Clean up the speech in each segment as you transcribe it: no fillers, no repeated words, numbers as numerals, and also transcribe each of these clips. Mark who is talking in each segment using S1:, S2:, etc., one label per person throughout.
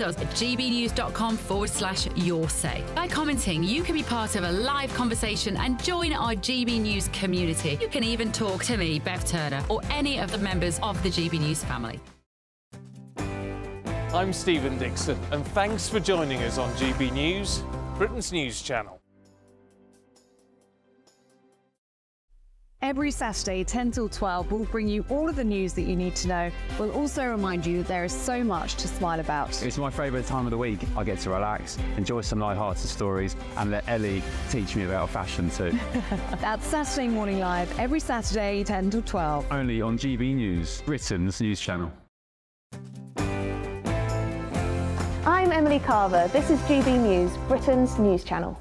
S1: Us at gbnews.com/your-say. By commenting, you can be part of a live conversation and join our GB News community. You can even talk to me, Bev Turner, or any of the members of the GB News family.
S2: I'm Stephen Dixon, and thanks for joining us on GB News, Britain's news channel.
S3: Every Saturday, 10 till 12, we'll bring you all of the news that you need to know. We'll also remind you that there is so much to smile about.
S4: It's my favourite time of the week. I get to relax, enjoy some light-hearted stories, and let Ellie teach me about fashion too.
S3: That's Saturday Morning Live, every Saturday, 10 till 12.
S4: Only on GB News, Britain's news channel.
S5: I'm Emily Carver. This is GB News, Britain's news channel.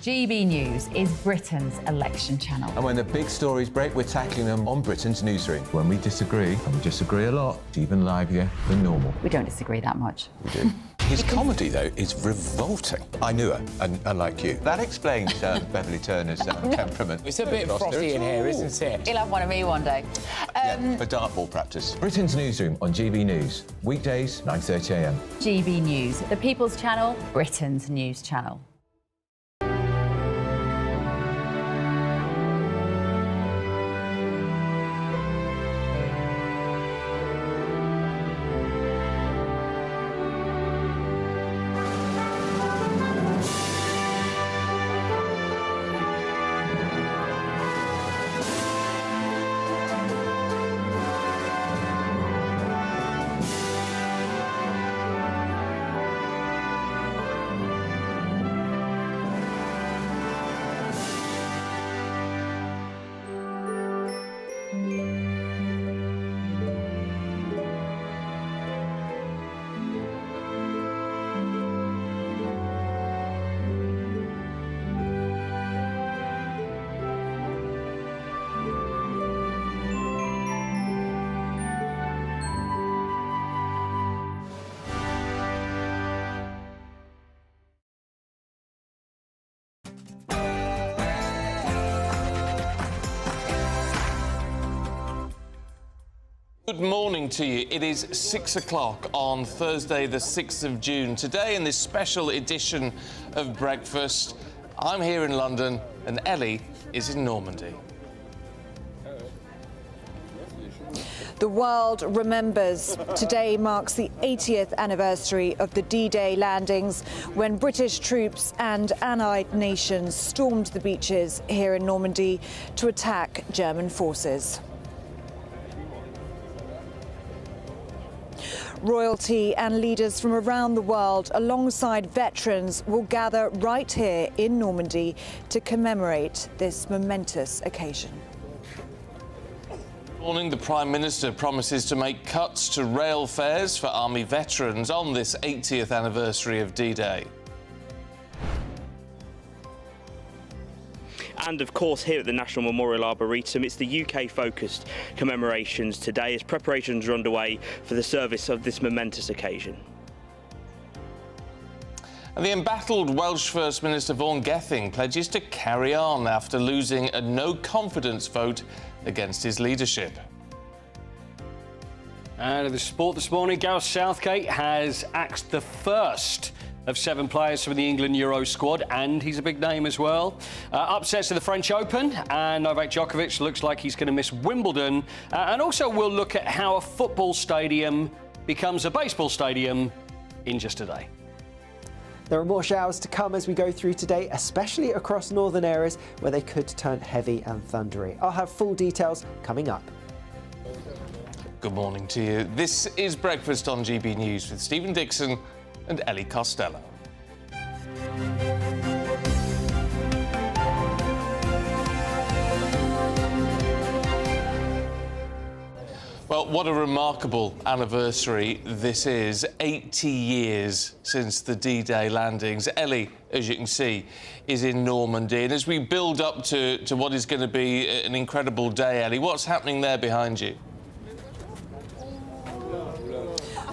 S6: GB News is Britain's election channel.
S7: And when the big stories break, we're tackling them on Britain's newsroom. When we disagree, and we disagree a lot, it's even livelier than normal.
S6: We don't disagree that much.
S7: We do. His comedy, though, is revolting. I knew her, and unlike you. That explains Beverly Turner's temperament.
S8: It's a bit frosty in here, isn't it?
S6: He'll have one of me one day.
S7: Yeah, for dartball practice. Britain's newsroom on GB News. Weekdays, 9:30 a.m.
S6: GB News, the People's Channel, Britain's news channel.
S2: Good morning to you. It is 6 o'clock on Thursday, the 6th of June. Today, in this special edition of Breakfast, I'm here in London and Ellie is in Normandy.
S9: The world remembers. Today marks the 80th anniversary of the D-Day landings, when British troops and allied nations stormed the beaches here in Normandy to attack German forces. Royalty and leaders from around the world, alongside veterans, will gather right here in Normandy to commemorate this momentous occasion.
S2: Morning, the Prime Minister promises to make cuts to rail fares for Army veterans on this 80th anniversary of D-Day.
S10: And of course, here at the National Memorial Arboretum, it's the UK-focused commemorations today as preparations are underway for the service of this momentous occasion.
S2: And the embattled Welsh First Minister Vaughan Gething pledges to carry on after losing a no-confidence vote against his leadership.
S11: And in the sport this morning, Gareth Southgate has axed the first of 7 players from the England Euro squad, and he's a big name as well. Upsets to the French Open, and Novak Djokovic looks like he's going to miss Wimbledon. And also we'll look at how a football stadium becomes a baseball stadium in just a day.
S12: There are more showers to come as we go through today, especially across northern areas where they could turn heavy and thundery. I'll have full details coming up.
S2: Good morning to you. This is Breakfast on GB News with Stephen Dixon and Ellie Costello. Well, what a remarkable anniversary this is. 80 years since the D-Day landings. Ellie, as you can see, is in Normandy. And as we build up to what is going to be an incredible day, Ellie, what's happening there behind you?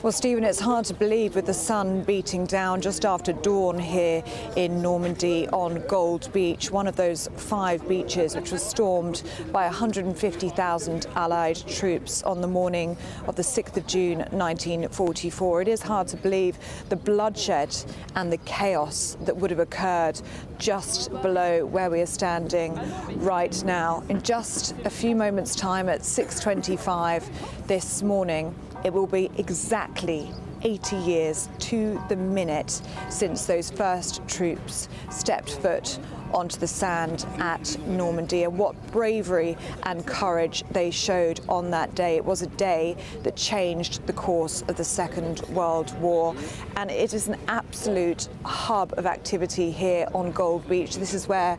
S9: Well, Stephen, it's hard to believe with the sun beating down just after dawn here in Normandy on Gold Beach, one of those 5 beaches which was stormed by 150,000 Allied troops on the morning of the 6th of June 1944. It is hard to believe the bloodshed and the chaos that would have occurred just below where we are standing right now. In just a few moments' time at 6:25 this morning, it will be exactly 80 years to the minute since those first troops stepped foot onto the sand at Normandy, and what bravery and courage they showed on that day. It was a day that changed the course of the Second World War, and it is an absolute hub of activity here on Gold Beach. This is where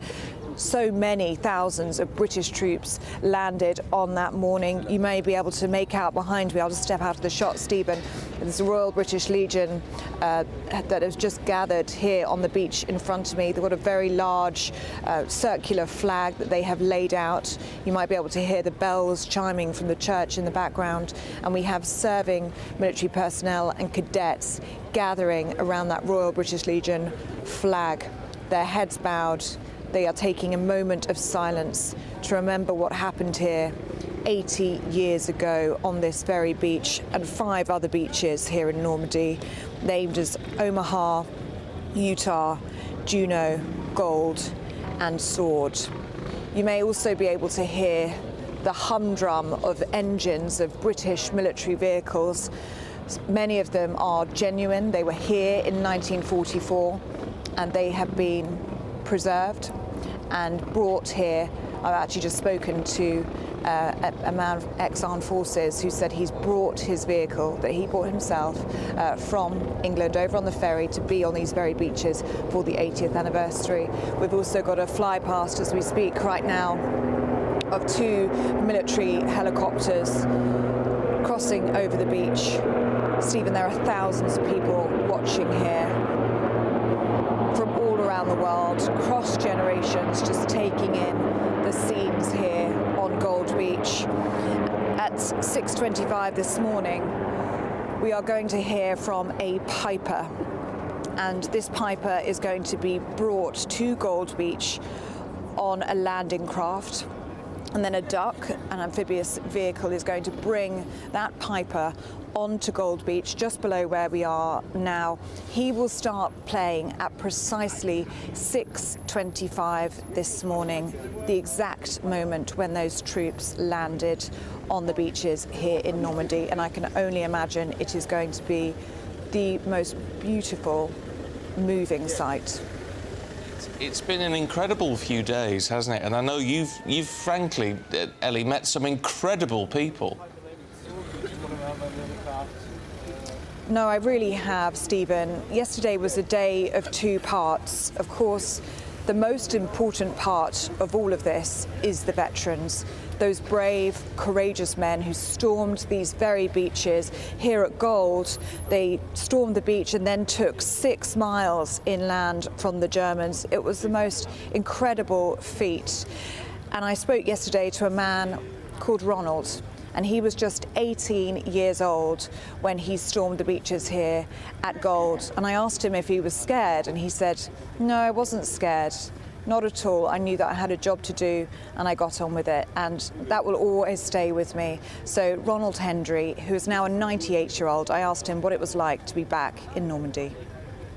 S9: so many thousands of British troops landed on that morning. You may be able to make out behind me, I'll just step out of the shot, Stephen, there's the Royal British Legion that has just gathered here on the beach in front of me. They've got a very large circular flag that they have laid out. You might be able to hear the bells chiming from the church in the background, and we have serving military personnel and cadets gathering around that Royal British Legion flag, their heads bowed. They are taking a moment of silence to remember what happened here 80 years ago on this very beach and 5 other beaches here in Normandy, named as Omaha, Utah, Juno, Gold and Sword. You may also be able to hear the humdrum of engines of British military vehicles. Many of them are genuine. They were here in 1944 and they have been preserved and brought here. I've actually just spoken to a man of ex-armed forces who said he's brought his vehicle that he bought himself from England over on the ferry to be on these very beaches for the 80th anniversary. We've also got a fly past as we speak right now of 2 military helicopters crossing over the beach. Stephen, there are thousands of people watching here from all around the world, cross generations, just taking in the scenes here on Gold Beach. At 6:25 this morning, we are going to hear from a piper, and this piper is going to be brought to Gold Beach on a landing craft, and then a duck, an amphibious vehicle, is going to bring that piper onto Gold Beach, just below where we are now. He will start playing at precisely 6:25 this morning, the exact moment when those troops landed on the beaches here in Normandy. And I can only imagine it is going to be the most beautiful, moving sight.
S2: It's been an incredible few days, hasn't it? And I know you've frankly, Ellie, met some incredible people.
S9: No, I really have, Stephen. Yesterday was a day of 2 parts. Of course, the most important part of all of this is the veterans, those brave, courageous men who stormed these very beaches here at Gold. They stormed the beach and then took 6 miles inland from the Germans. It was the most incredible feat. And I spoke yesterday to a man called Ronald, and he was just 18 years old when he stormed the beaches here at Gold. And I asked him if he was scared, and he said, no, I wasn't scared. Not at all. I knew that I had a job to do and I got on with it, and that will always stay with me. So Ronald Hendry, who is now a 98-year-old, I asked him what it was like to be back in Normandy.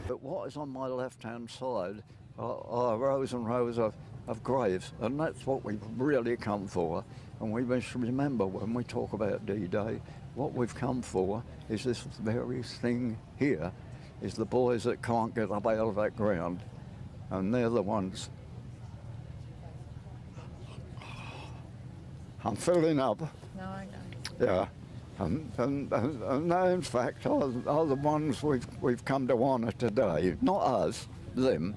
S13: But what is on my left-hand side are rows and rows of graves, and that's what we've really come for. And we must remember when we talk about D-Day, what we've come for is this very thing here, is the boys that can't get up out of that ground. And they're the ones. I'm filling up.
S6: No, I know.
S13: Yeah. And they, in fact, are the ones we've come to honour today. Not us, them.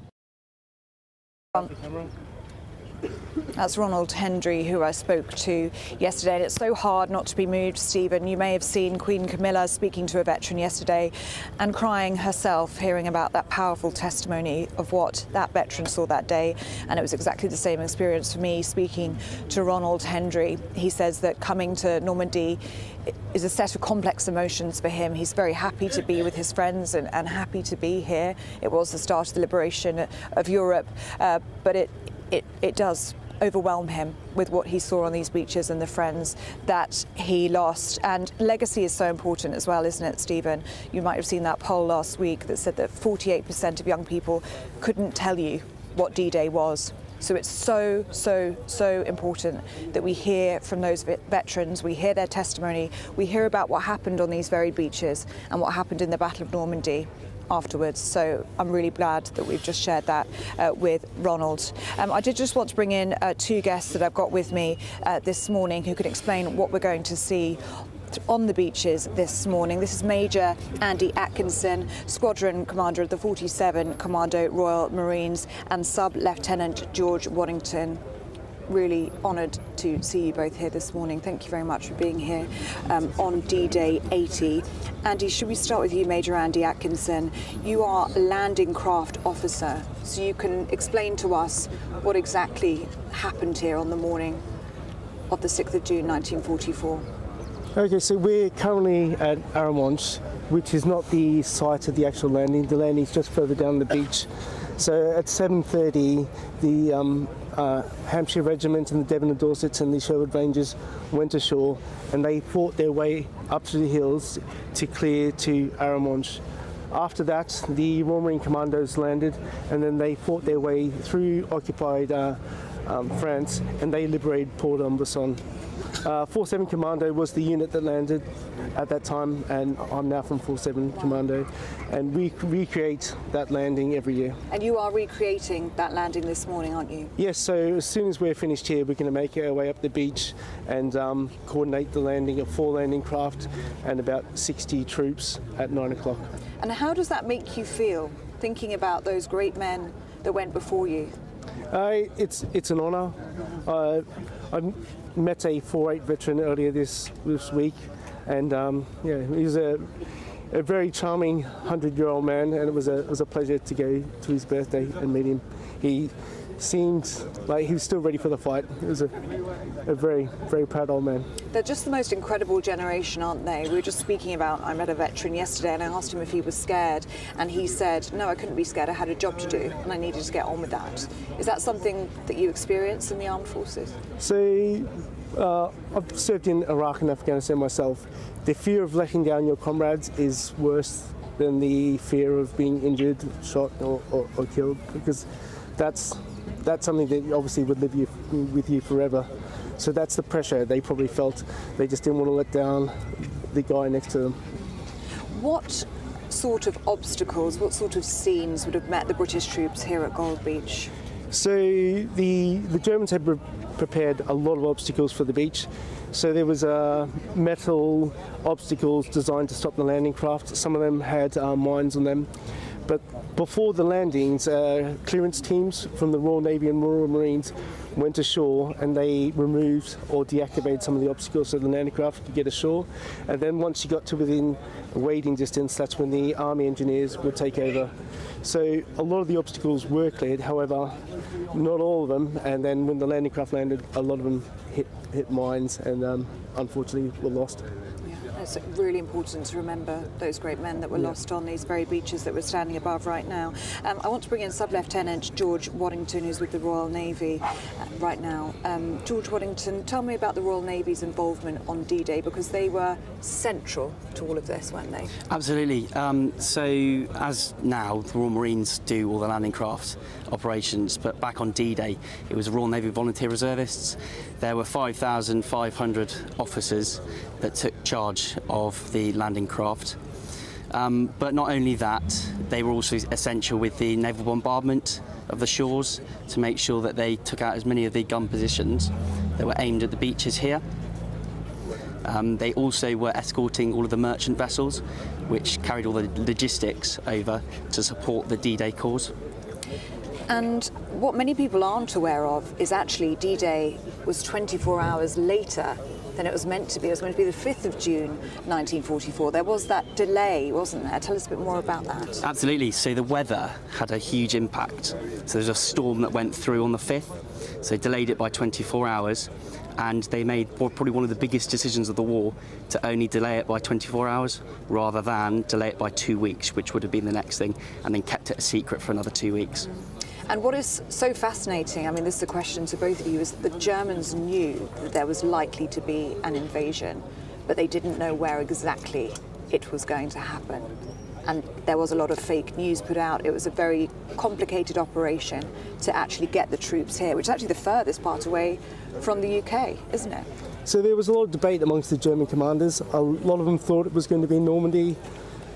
S9: That's Ronald Hendry, who I spoke to yesterday. And it's so hard not to be moved, Stephen. You may have seen Queen Camilla speaking to a veteran yesterday and crying herself, hearing about that powerful testimony of what that veteran saw that day. And it was exactly the same experience for me speaking to Ronald Hendry. He says that coming to Normandy is a set of complex emotions for him. He's very happy to be with his friends and happy to be here. It was the start of the liberation of Europe, but it does overwhelm him with what he saw on these beaches and the friends that he lost. And legacy is so important as well, isn't it, Stephen? You might have seen that poll last week that said that 48% of young people couldn't tell you what D-Day was. So it's so important that we hear from those veterans, we hear their testimony, we hear about what happened on these very beaches and what happened in the Battle of Normandy afterwards. So I'm really glad that we've just shared that with Ronald. I did just want to bring in two guests that I've got with me this morning who can explain what we're going to see on the beaches this morning. This is Major Andy Atkinson, Squadron Commander of the 47 Commando Royal Marines, and Sub-Lieutenant George Waddington. Really honoured to see you both here this morning. Thank you very much for being here on D-Day 80. Andy, should we start with you, Major Andy Atkinson? You are a landing craft officer, so you can explain to us what exactly happened here on the morning of the 6th of June 1944.
S14: Okay, so we're currently at Eamonn, which is not the site of the actual landing. The landing is just further down the beach. So at 7:30, the Hampshire Regiment and the Devon and Dorsets and the Sherwood Rangers went ashore, and they fought their way up to the hills to clear to Eamonn. After that, the Royal Marine Commandos landed, and then they fought their way through occupied France, and they liberated Port-en-Besson. 47 Commando was the unit that landed at that time, and I'm now from 47 Commando, and we recreate that landing every year.
S9: And you are recreating that landing this morning, aren't you?
S14: Yes, so as soon as we're finished here, we're going to make our way up the beach and coordinate the landing of 4 landing craft and about 60 troops at 9 o'clock.
S9: And how does that make you feel, thinking about those great men that went before you?
S14: It's an honour. I met a 4-8 veteran earlier this week, and he's a very charming 100-year-old man, and it was a pleasure to go to his birthday and meet him. He seemed like he was still ready for the fight. He was a very, very proud old man.
S9: They're just the most incredible generation, aren't they? We were just speaking about, I met a veteran yesterday and I asked him if he was scared, and he said, no, I couldn't be scared, I had a job to do and I needed to get on with that. Is that something that you experience in the armed forces?
S14: So I've served in Iraq and Afghanistan myself. The fear of letting down your comrades is worse than the fear of being injured, shot or killed, because that's something that obviously would live with you forever. So that's the pressure they probably felt. They just didn't want to let down the guy next to them.
S9: What sort of obstacles, what sort of scenes would have met the British troops here at Gold Beach?
S14: So the Germans had prepared a lot of obstacles for the beach. So there was metal obstacles designed to stop the landing craft. Some of them had mines on them. But before the landings, clearance teams from the Royal Navy and Royal Marines went ashore and they removed or deactivated some of the obstacles so the landing craft could get ashore. And then once you got to within wading distance, that's when the Army engineers would take over. So a lot of the obstacles were cleared, however, not all of them. And then when the landing craft landed, a lot of them hit mines and unfortunately were lost.
S9: It's really important to remember those great men that were lost on these very beaches that we're standing above right now. I want to bring in Sub-Lieutenant George Waddington, who's with the Royal Navy right now. George Waddington, tell me about the Royal Navy's involvement on D-Day, because they were central to all of this, weren't they?
S15: Absolutely. So as now, the Royal Marines do all the landing craft operations, but back on D-Day, it was the Royal Navy Volunteer Reservists. There were 5,500 officers that took charge of the landing craft. But not only that, they were also essential with the naval bombardment of the shores to make sure that they took out as many of the gun positions that were aimed at the beaches here. They also were escorting all of the merchant vessels, which carried all the logistics over to support the D-Day cause.
S9: And what many people aren't aware of is actually D-Day was 24 hours later than it was meant to be. It was meant to be the 5th of June 1944. There was that delay, wasn't there? Tell us a bit more about that.
S15: Absolutely. So the weather had a huge impact. So there's a storm that went through on the 5th, so delayed it by 24 hours. And they made probably one of the biggest decisions of the war to only delay it by 24 hours rather than delay it by 2 weeks, which would have been the next thing, and then kept it a secret for another 2 weeks.
S9: And what is so fascinating, I mean, this is a question to both of you, is that the Germans knew that there was likely to be an invasion, but they didn't know where exactly it was going to happen. And there was a lot of fake news put out. It was a very complicated operation to actually get the troops here, which is actually the furthest part away from the UK, isn't it?
S14: So there was a lot of debate amongst the German commanders. A lot of them thought it was going to be Normandy,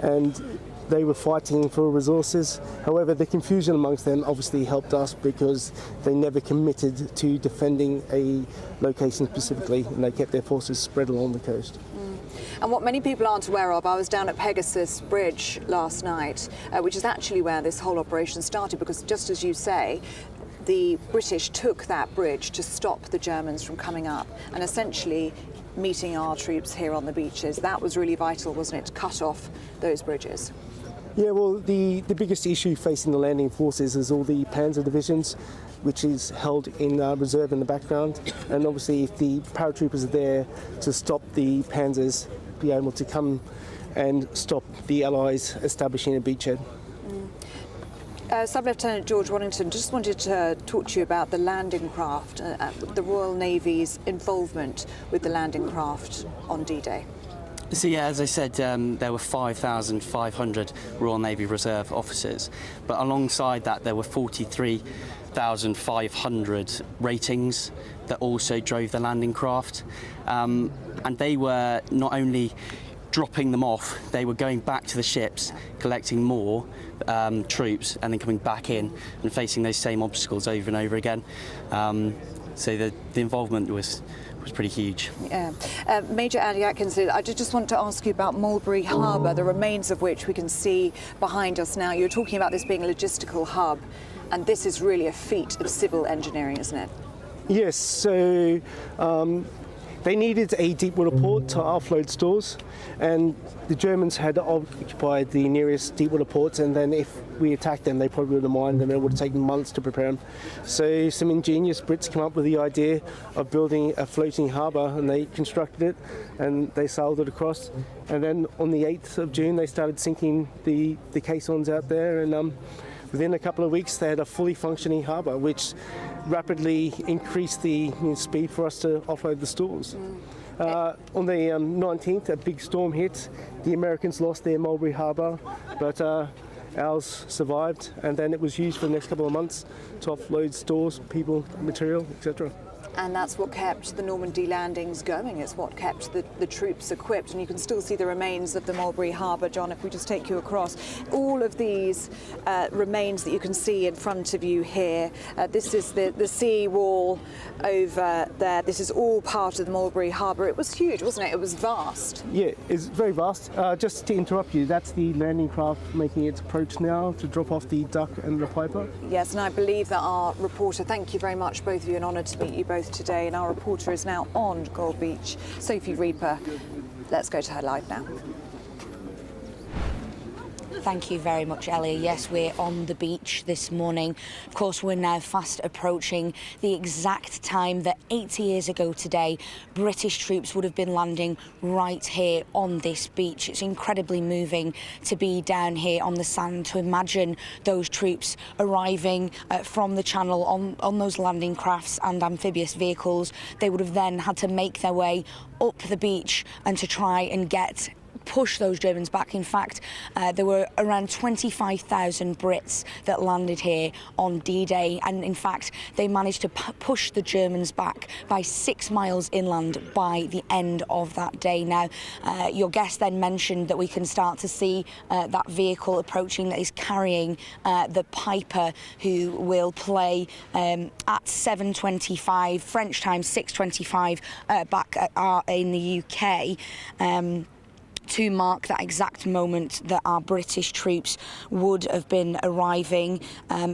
S14: and they were fighting for resources. However, the confusion amongst them obviously helped us because they never committed to defending a location specifically, and they kept their forces spread along the coast.
S9: And what many people aren't aware of, I was down at Pegasus Bridge last night, which is actually where this whole operation started, because just as you say, the British took that bridge to stop the Germans from coming up and essentially meeting our troops here on the beaches. That was really vital, wasn't it, to cut off those bridges?
S14: Yeah, well, the biggest issue facing the landing forces is all the Panzer divisions, which is held in reserve in the background. And obviously, if the paratroopers are there to stop the Panzers, be able to come and stop the Allies establishing a beachhead.
S9: Sub-Lieutenant George Waddington, just wanted to talk to you about the landing craft, the Royal Navy's involvement with the landing craft on D-Day.
S15: So yeah, as I said, there were 5,500 Royal Navy Reserve officers, but alongside that there were 43,500 ratings that also drove the landing craft, and they were not only dropping them off, they were going back to the ships, collecting more troops, and then coming back in and facing those same obstacles over and over again. So the involvement was pretty huge.
S9: Yeah. Major Andy Atkinson, I just want to ask you about Mulberry Harbour, the remains of which we can see behind us now. You're talking about this being a logistical hub, and this is really a feat of civil engineering, isn't it?
S14: Yes, so they needed a deep water port to offload stores, and the Germans had occupied the nearest deep water ports, and then if we attacked them, they probably would have mined them, and it would have taken months to prepare them. So some ingenious Brits came up with the idea of building a floating harbour, and they constructed it, and they sailed it across. And then on the 8th of June, they started sinking the caissons out there, and within a couple of weeks, they had a fully functioning harbour, which rapidly increased the speed for us to offload the stores. On the 19th, a big storm hit. The Americans lost their Mulberry Harbour, but ours survived, and then it was used for the next couple of months to offload stores, people, material, etc.
S9: And that's what kept the Normandy landings going. It's what kept the troops equipped. And you can still see the remains of the Mulberry Harbour, John, if we just take you across. All of these remains that you can see in front of you here. This is the sea wall over there. This is all part of the Mulberry Harbour. It was huge, wasn't it? It was vast.
S14: Yeah, it's very vast. Just to interrupt you, that's the landing craft making its approach now to drop off the Duck and the Piper.
S9: Yes, and I believe that our reporter, thank you very much, both of you, an honour to meet you both today, and our reporter is now on Gold Beach, Sophie Reaper. Let's go to her live now.
S16: Thank you very much, Ellie. Yes, we're on the beach this morning. Of course, we're now fast approaching the exact time that 80 years ago today, British troops would have been landing right here on this beach. It's incredibly moving to be down here on the sand, to imagine those troops arriving from the Channel on those landing crafts and amphibious vehicles. They would have then had to make their way up the beach and to try and push those Germans back. In fact, there were around 25,000 Brits that landed here on D-Day, and in fact they managed to push the Germans back by 6 miles inland by the end of that day. Now, your guest then mentioned that we can start to see that vehicle approaching that is carrying the Piper, who will play at 7:25 French time, 6:25 back in the UK. to mark that exact moment that our British troops would have been arriving.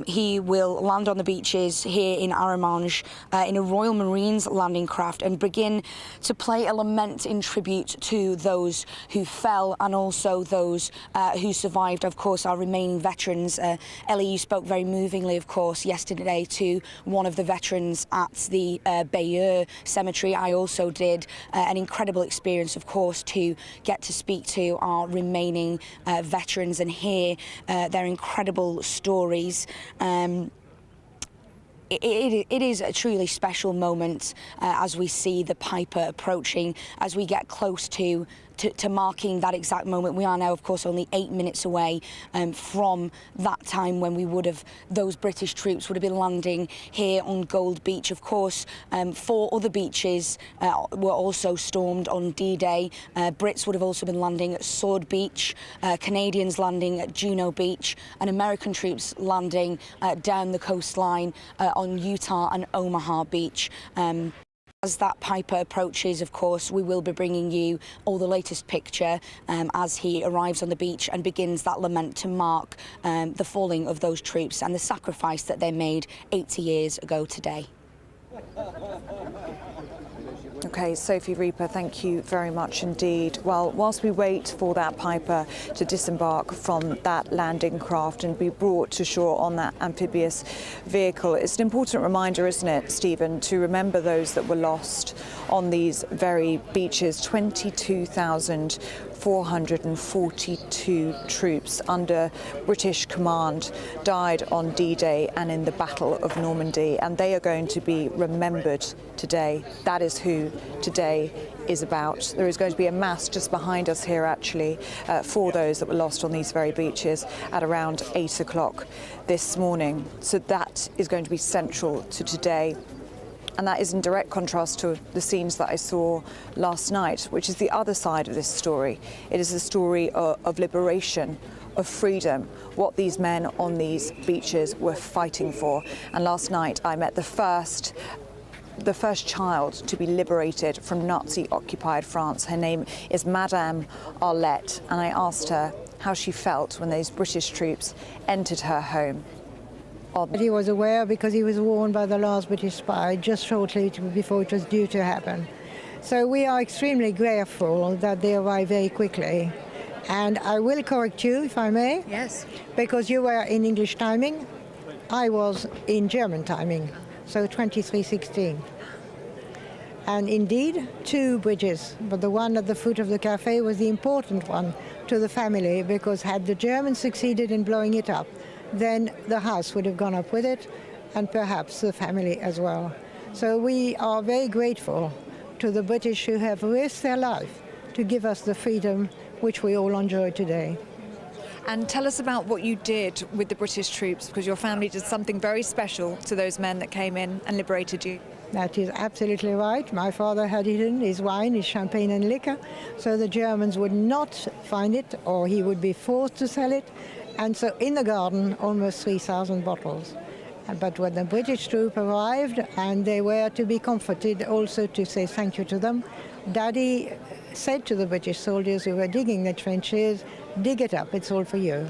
S16: He will land on the beaches here in Arromanches in a Royal Marines landing craft and begin to play a lament in tribute to those who fell and also those who survived. Of course, our remaining veterans. Ellie, you spoke very movingly, of course, yesterday to one of the veterans at the Bayeux Cemetery. I also did. An incredible experience, of course, to get to speak to our remaining veterans and hear their incredible stories. It is a truly special moment as we see the Piper approaching, as we get close to marking that exact moment. We are now, of course, only 8 minutes away from that time when those British troops would have been landing here on Gold Beach. Of course, 4 other beaches were also stormed on D-Day. Brits would have also been landing at Sword Beach, Canadians landing at Juno Beach, and American troops landing down the coastline on Utah and Omaha Beach. As that Piper approaches, of course, we will be bringing you all the latest picture as he arrives on the beach and begins that lament to mark the falling of those troops and the sacrifice that they made 80 years ago today.
S9: OK, Sophie Reaper, thank you very much indeed. Well, whilst we wait for that Piper to disembark from that landing craft and be brought to shore on that amphibious vehicle, it's an important reminder, isn't it, Stephen, to remember those that were lost on these very beaches. 22,442 troops under British command died on D-Day and in the Battle of Normandy, and they are going to be remembered today. That is who today is about. There is going to be a mass just behind us here, actually, for those that were lost on these very beaches at around 8 o'clock this morning. So that is going to be central to today. And that is in direct contrast to the scenes that I saw last night, which is the other side of this story. It is the story of liberation, of freedom, what these men on these beaches were fighting for. And last night I met the first child to be liberated from Nazi-occupied France. Her name is Madame Arlette, and I asked her how she felt when those British troops entered her home.
S17: He was aware because he was warned by the last British spy just shortly before it was due to happen. So we are extremely grateful that they arrived very quickly. And I will correct you, if I may.
S16: Yes.
S17: Because you were in English timing, I was in German timing, so 23:16. And indeed, 2 bridges, but the one at the foot of the cafe was the important one to the family, because had the Germans succeeded in blowing it up, then the house would have gone up with it, and perhaps the family as well. So we are very grateful to the British who have risked their life to give us the freedom which we all enjoy today.
S9: And tell us about what you did with the British troops, because your family did something very special to those men that came in and liberated you.
S17: That is absolutely right. My father had hidden his wine, his champagne and liquor, so the Germans would not find it, or he would be forced to sell it. And so in the garden, almost 3,000 bottles. But when the British troop arrived, and they were to be comforted, also to say thank you to them, Daddy said to the British soldiers who were digging the trenches, dig it up, it's all for you.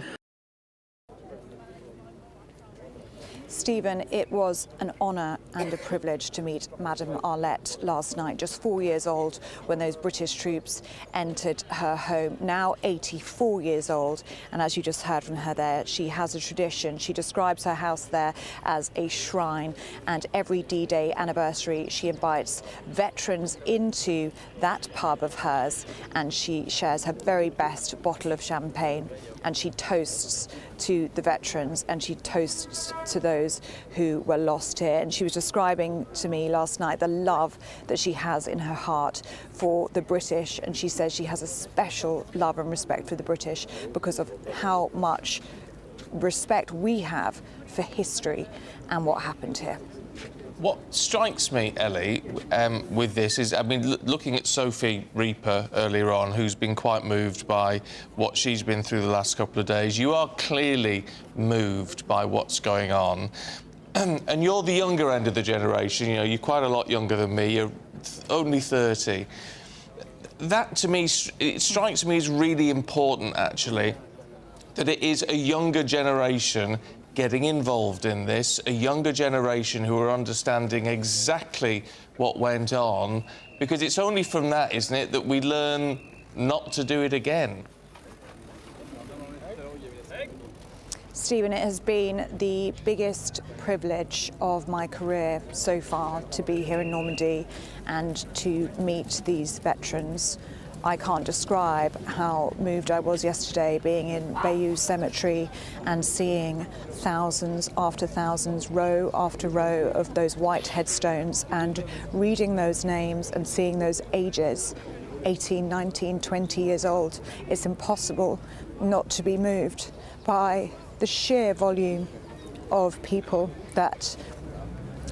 S9: Stephen, it was an honour and a privilege to meet Madame Arlette last night, just 4 years old when those British troops entered her home, now 84 years old. And as you just heard from her there, she has a tradition. She describes her house there as a shrine, and every D-Day anniversary she invites veterans into that pub of hers, and she shares her very best bottle of champagne, and she toasts to the veterans, and she toasts to those who were lost here. And she was describing to me last night the love that she has in her heart for the British, and she says she has a special love and respect for the British because of how much respect we have for history and what happened here.
S2: What strikes me, Ellie, with this is, I mean, looking at Sophie Reaper earlier on, who's been quite moved by what she's been through the last couple of days, you are clearly moved by what's going on. And you're the younger end of the generation, you know, you're quite a lot younger than me, you're only 30. that to me, it strikes me as really important, actually, that it is a younger generation getting involved in this, a younger generation who are understanding exactly what went on, because it's only from that, isn't it, that we learn not to do it again.
S9: Stephen, it has been the biggest privilege of my career so far to be here in Normandy and to meet these veterans. I can't describe how moved I was yesterday being in Bayeux Cemetery and seeing thousands after thousands, row after row of those white headstones and reading those names and seeing those ages, 18, 19, 20 years old. It's impossible not to be moved by the sheer volume of people that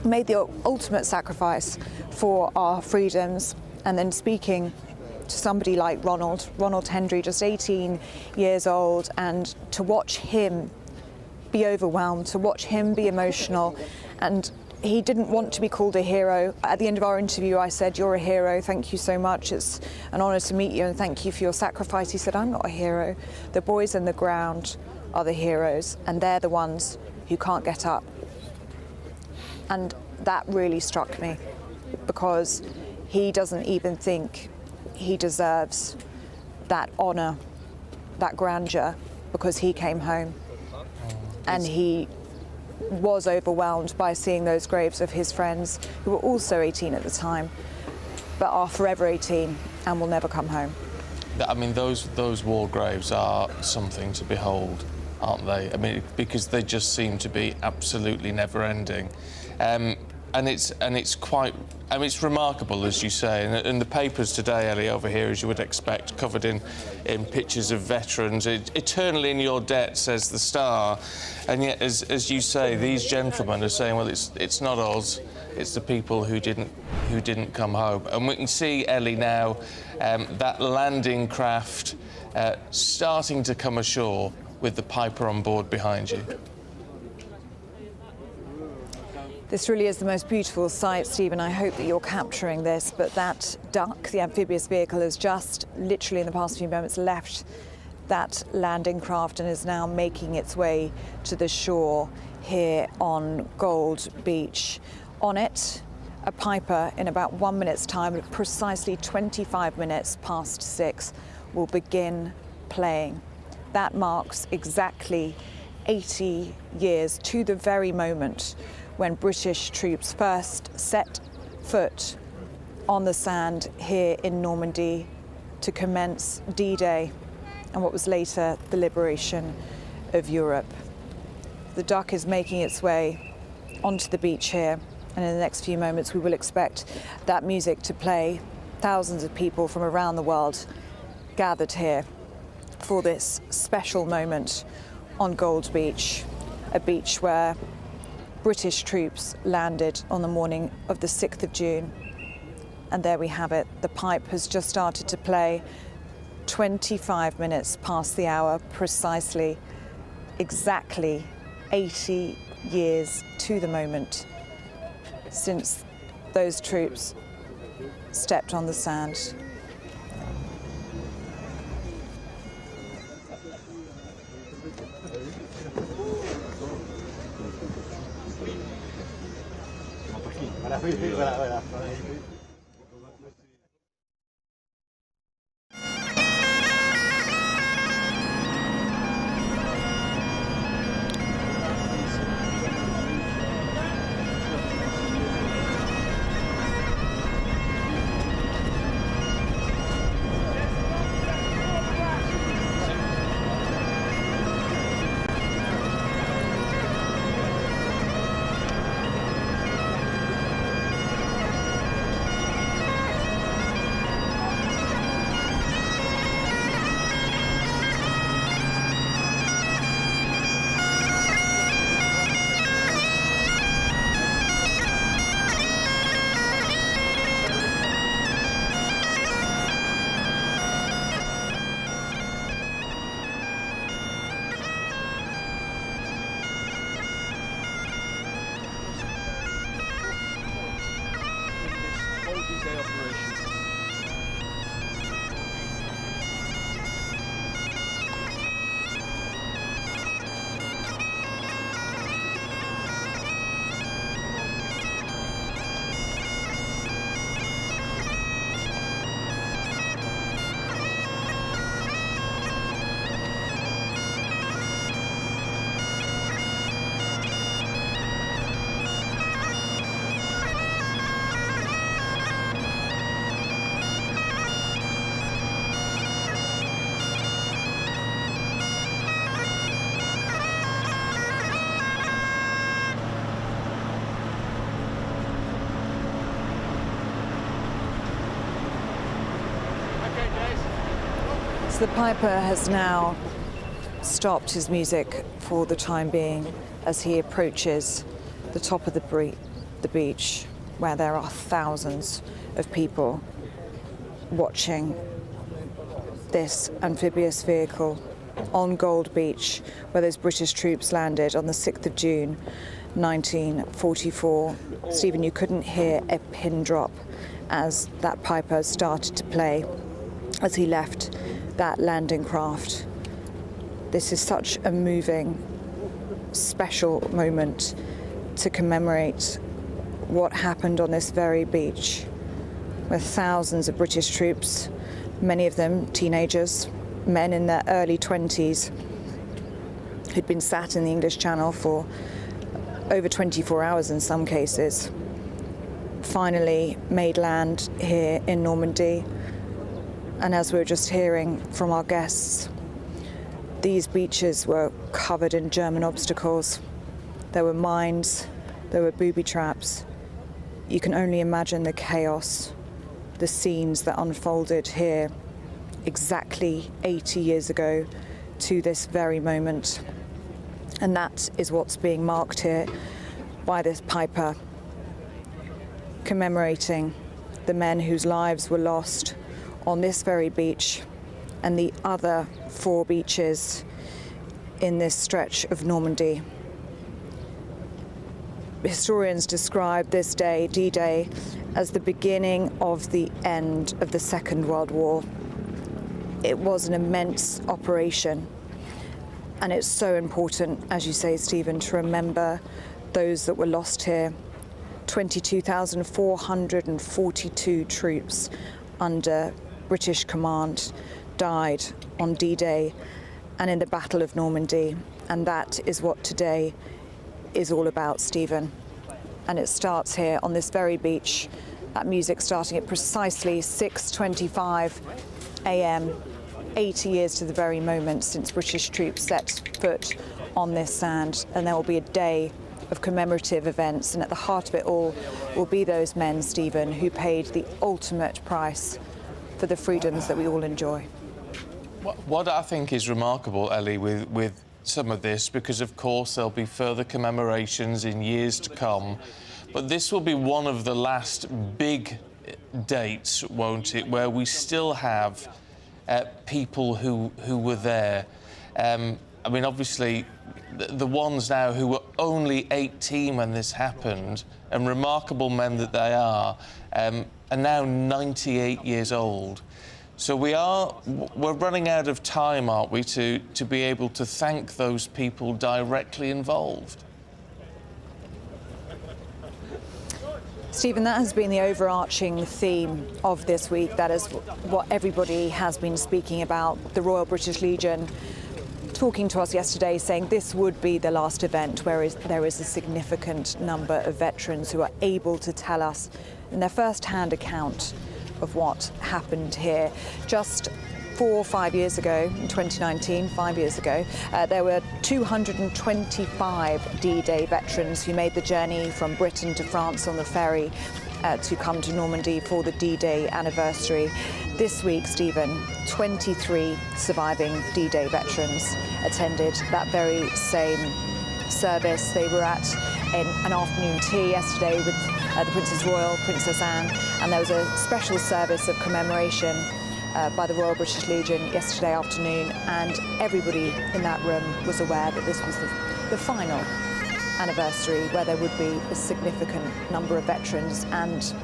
S9: made the ultimate sacrifice for our freedoms. And then speaking to somebody like Ronald Hendry, just 18 years old, and to watch him be overwhelmed, to watch him be emotional. And he didn't want to be called a hero. At the end of our interview, I said, "You're a hero, thank you so much. It's an honour to meet you and thank you for your sacrifice." He said, "I'm not a hero. The boys in the ground are the heroes, and they're the ones who can't get up." And that really struck me, because he doesn't even think he deserves that honour, that grandeur, because he came home. And he was overwhelmed by seeing those graves of his friends who were also 18 at the time, but are forever 18 and will never come home.
S2: I mean, those war graves are something to behold, aren't they? I mean, because they just seem to be absolutely never-ending, and it's quite. I mean, it's remarkable, as you say, and the papers today, Ellie, over here, as you would expect, covered in pictures of veterans. Eternally in your debt, says the Star, and yet, as you say, these gentlemen are saying, well, it's not us, it's the people who didn't come home. And we can see, Ellie, now that landing craft starting to come ashore with the Piper on board behind you.
S9: This really is the most beautiful sight, Stephen. I hope that you're capturing this, but that duck, the amphibious vehicle, has just literally in the past few moments left that landing craft and is now making its way to the shore here on Gold Beach. On it, a Piper in about 1 minute's time, at precisely 25 minutes past 6, will begin playing. That marks exactly 80 years to the very moment when British troops first set foot on the sand here in Normandy to commence D-Day and what was later the liberation of Europe. The duck is making its way onto the beach here, and in the next few moments we will expect that music to play. Thousands of people from around the world gathered here for this special moment on Gold Beach, a beach where British troops landed on the morning of the 6th of June. And there we have it. The pipe has just started to play 25 minutes past the hour, precisely, exactly 80 years to the moment since those troops stepped on the sand. So the piper has now stopped his music for the time being as he approaches the top of the beach, where there are thousands of people watching this amphibious vehicle on Gold Beach, where those British troops landed on the 6th of June 1944. Stephen, you couldn't hear a pin drop as that piper started to play as he left that landing craft. This is such a moving, special moment to commemorate what happened on this very beach, where thousands of British troops, many of them teenagers, men in their early 20s, who'd been sat in the English Channel for over 24 hours in some cases, finally made land here in Normandy. And as we were just hearing from our guests, these beaches were covered in German obstacles. There were mines, there were booby traps. You can only imagine the chaos, the scenes that unfolded here exactly 80 years ago to this very moment. And that is what's being marked here by this piper, commemorating the men whose lives were lost on this very beach and the other 4 beaches in this stretch of Normandy. Historians describe this day, D-Day, as the beginning of the end of the Second World War. It was an immense operation, and it's so important, as you say, Stephen, to remember those that were lost here. 22,442 troops under British command died on D-Day and in the Battle of Normandy, and that is what today is all about, Stephen. And it starts here on this very beach, that music starting at precisely 6:25 a.m., 80 years to the very moment since British troops set foot on this sand. And there will be a day of commemorative events, and at the heart of it all will be those men, Stephen, who paid the ultimate price for the freedoms that we all enjoy.
S2: What I think is remarkable, Ellie, with some of this, because of course there'll be further commemorations in years to come, but this will be one of the last big dates, won't it, where we still have people who were there. I mean, obviously, the ones now who were only 18 when this happened, and remarkable men that they are now 98 years old. So we're running out of time, aren't we, to be able to thank those people directly involved?
S9: Stephen, that has been the overarching theme of this week. That is what everybody has been speaking about. The Royal British Legion talking to us yesterday, saying this would be the last event where there is a significant number of veterans who are able to tell us in their first-hand account of what happened here. Just 4 or 5 years ago, in 2019, 5 years ago, there were 225 D-Day veterans who made the journey from Britain to France on the ferry to come to Normandy for the D-Day anniversary. This week, Stephen, 23 surviving D-Day veterans attended that very same service. They were at an afternoon tea yesterday with the Princess Royal, Princess Anne, and there was a special service of commemoration by the Royal British Legion yesterday afternoon, and everybody in that room was aware that this was the final anniversary where there would be a significant number of veterans, and